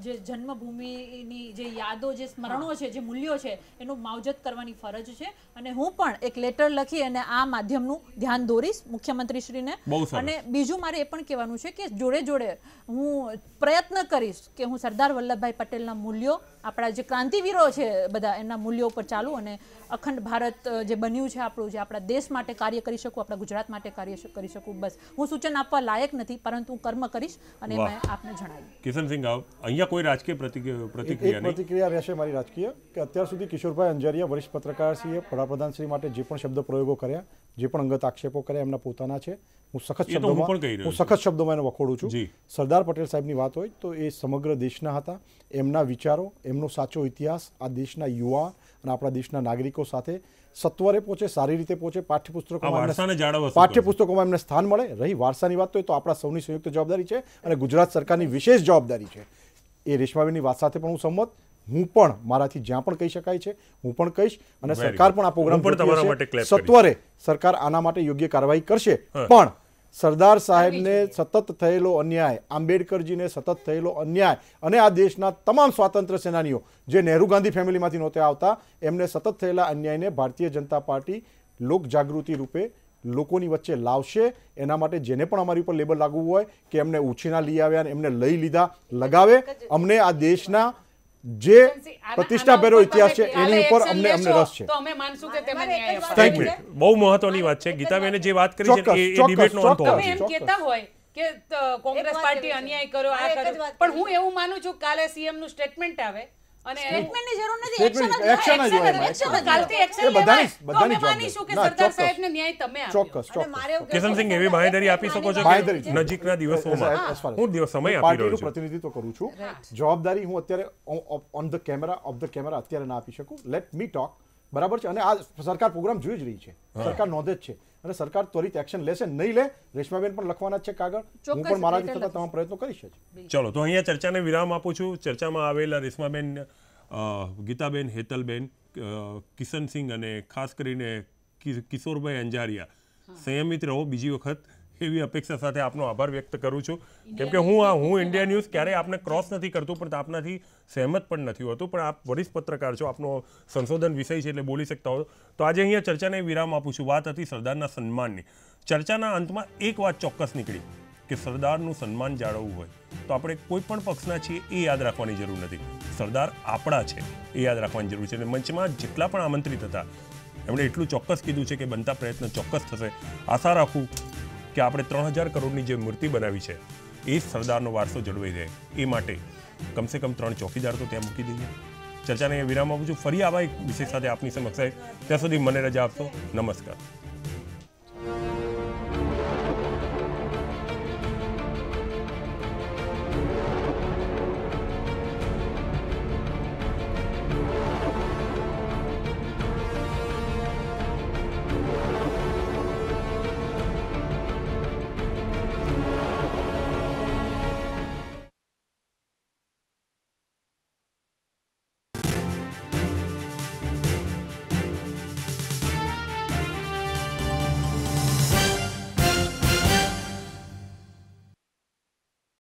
Speaker 9: જે જન્મભૂમિની જે યાદો, જે સ્મરણો છે, જે મૂલ્યો છે એનું માવજત કરવાની ફરજ છે. અને હું પણ એક લેટર લખી અને આ માધ્યમનું ધ્યાન દોરીશ મુખ્યમંત્રીશ્રીને. અને બીજું મારે એ પણ કહેવાનું છે કે જોડે જોડે હું પ્રયત્ન કરીશ કે હું સરદાર વલ્લભભાઈ પટેલના મૂલ્યો, આપણા જે ક્રાંતિવીરો છે બધા, એના મૂલ્યો ઉપર ચાલુ અને અખંડ ભારત જે બન્યું છે આપણું, જે આપણા દેશ માટે કાર્ય કરી શકું, આપણા ગુજરાત માટે કાર્ય કરી શકું. બસ હું સૂચન આપવા લાયક નથી, પરંતુ હું કર્મ કરીશ અને મેં આપને જણાવ્યું.
Speaker 4: કિશનસિંહ, અહીંયા કોઈ રાજકીય
Speaker 5: પ્રતિક્રિયા રહેશે મારી રાજકીય, કે અત્યાર સુધી કિશોરભાઈ અંજારિયા વરિષ્ઠ પત્રકારશ્રીએ વડાપ્રધાનશ્રી માટે જે પણ શબ્દ પ્રયોગો કર્યા, જે પણ અંગત આક્ષેપો કર્યા, એમના પોતાના છે. હું સખત શબ્દોમાં એને વખોડું છું. સરદાર પટેલ સાહેબની વાત હોય તો એ સમગ્ર દેશના હતા. એમના વિચારો, એમનો સાચો ઇતિહાસ આ દેશના યુવા અને આપણા દેશના નાગરિકો સાથે સત્વરે પહોંચે, સારી રીતે પહોંચે, પાઠ્યપુસ્તકોમાં એમને સ્થાન મળે. રહી વારસાની વાત તો આપણા સૌની સંયુક્ત જવાબદારી છે અને ગુજરાત સરકારની વિશેષ જવાબદારી છે. એ રેશમાબેનની વાત સાથે પણ હું સંમત. હું પણ મારાથી જ્યાં પણ કહી શકાય છે હું પણ કહીશ અને સરકાર પણ આ પ્રોગ્રામ સત્વરે સરકાર આના માટે યોગ્ય કાર્યવાહી કરશે. પણ સરદાર સાહેબને સતત થયેલો અન્યાય, આંબેડકરજીને સતત થયેલો અન્યાય અને આ દેશના તમામ સ્વાતંત્ર્ય સેનાનીઓ જે નહેરુ ગાંધી ફેમિલીમાંથી નહોતા આવતા એમને સતત થયેલા અન્યાયને ભારતીય જનતા પાર્ટી લોક જાગૃતિ રૂપે લોકોની વચ્ચે લાવશે. એના માટે જેને પણ અમારી ઉપર લેબલ લાગવું હોય કે એમને ઉછીના લઈ આવ્યા એમને લઈ લીધા લગાવે. અમને આ દેશના જે પ્રતિષ્ઠાભેરો ઇતિહાસ છે એની ઉપર અમને રસ છે.
Speaker 4: બહુ મહત્વની વાત છે ગીતાબેને જે વાત કરી છે એ ડિબેટનો અંત હોવો જોઈએ.
Speaker 7: તમે એમ કહેતા હોય કે કોંગ્રેસ પાર્ટી અન્યાય કર્યો આ કર્યો, પણ હું એવું માનું છું કાલે સીએમ નું સ્ટેટમેન્ટ આવે અને
Speaker 9: સ્ટેટમેન્ટની જરૂર નથી, એક્શન જ હોય.
Speaker 7: કાલથી એક્શન લેવાય તો અમે માનીશું કે સરદાર સાહેબને ન્યાય તમે આપ્યો.
Speaker 5: ચોક્કસ.
Speaker 4: કિશનસિંહ એવી બાંહેધરી આપી શકો છો કે નજીકના દિવસોમાં હું સમય આપી રહ્યો છું,
Speaker 5: પ્રતિનિધિત્વ કરું છું. જવાબદારી હું અત્યારે on the camera of the camera અત્યારે ના આપી શકું. Let me talk. બરાબર છે. અને આ સરકાર પ્રોગ્રામ જોઈ જ રહી છે, સરકાર નોંધે જ છે અને સરકાર ત્વરિત એક્શન લેશે. નહીં લે રેશમાબેન પણ લખવાના જ છે કાગળ, હું પણ મારાથી થતા તમામ પ્રયત્નો કરીશ.
Speaker 4: ચલો તો અહીંયા ચર્ચાને વિરામ આપું છું. ચર્ચામાં આવેલા રેશમાબેન, ગીતાબેન, હેતલબેન, કિશનસિંહ અને ખાસ કરીને કિશોરભાઈ અંજારિયા, સંયમિત રહો બીજી વખત એવી અપેક્ષા સાથે આપનો આભાર વ્યક્ત કરું છું. કેમ કે હું ઇન્ડિયા ન્યૂઝ ક્યારેય આપને ક્રોસ નથી કરતું, પણ આપનાથી સહેમત પણ નથી હોતું. પણ આપ વરિષ્ઠ પત્રકાર છો, આપનો સંશોધન વિષય છે એટલે બોલી શકતા હો. તો આજે અહીંયા ચર્ચાને વિરામ આપું છું. વાત હતી સરદારના સન્માનની. ચર્ચાના અંતમાં એક વાત ચોક્કસ નીકળી કે સરદારનું સન્માન જાળવવું હોય તો આપણે કોઈ પણ પક્ષના છીએ એ યાદ રાખવાની જરૂર નથી. સરદાર આપણા છે એ યાદ રાખવાની જરૂર છે. અને મંચમાં જેટલા પણ આમંત્રિત હતા એમણે એટલું ચોક્કસ કીધું છે કે બનતા પ્રયત્ન ચોક્કસ થશે. આશા રાખું કે આપણે 3000 કરોડની જે મૂર્તિ બનાવી છે એ સરદારનો વારસો જળવાઈ રહે એ માટે કમસે કમ 3 ચોકીદાર તો ત્યાં મૂકી દઈએ. ચર્ચાને વિરામ આપું છું. ફરી આવા એક વિષય સાથે આપની સમક્ષ આવે ત્યાં સુધી મને રજા આપશો. નમસ્કાર.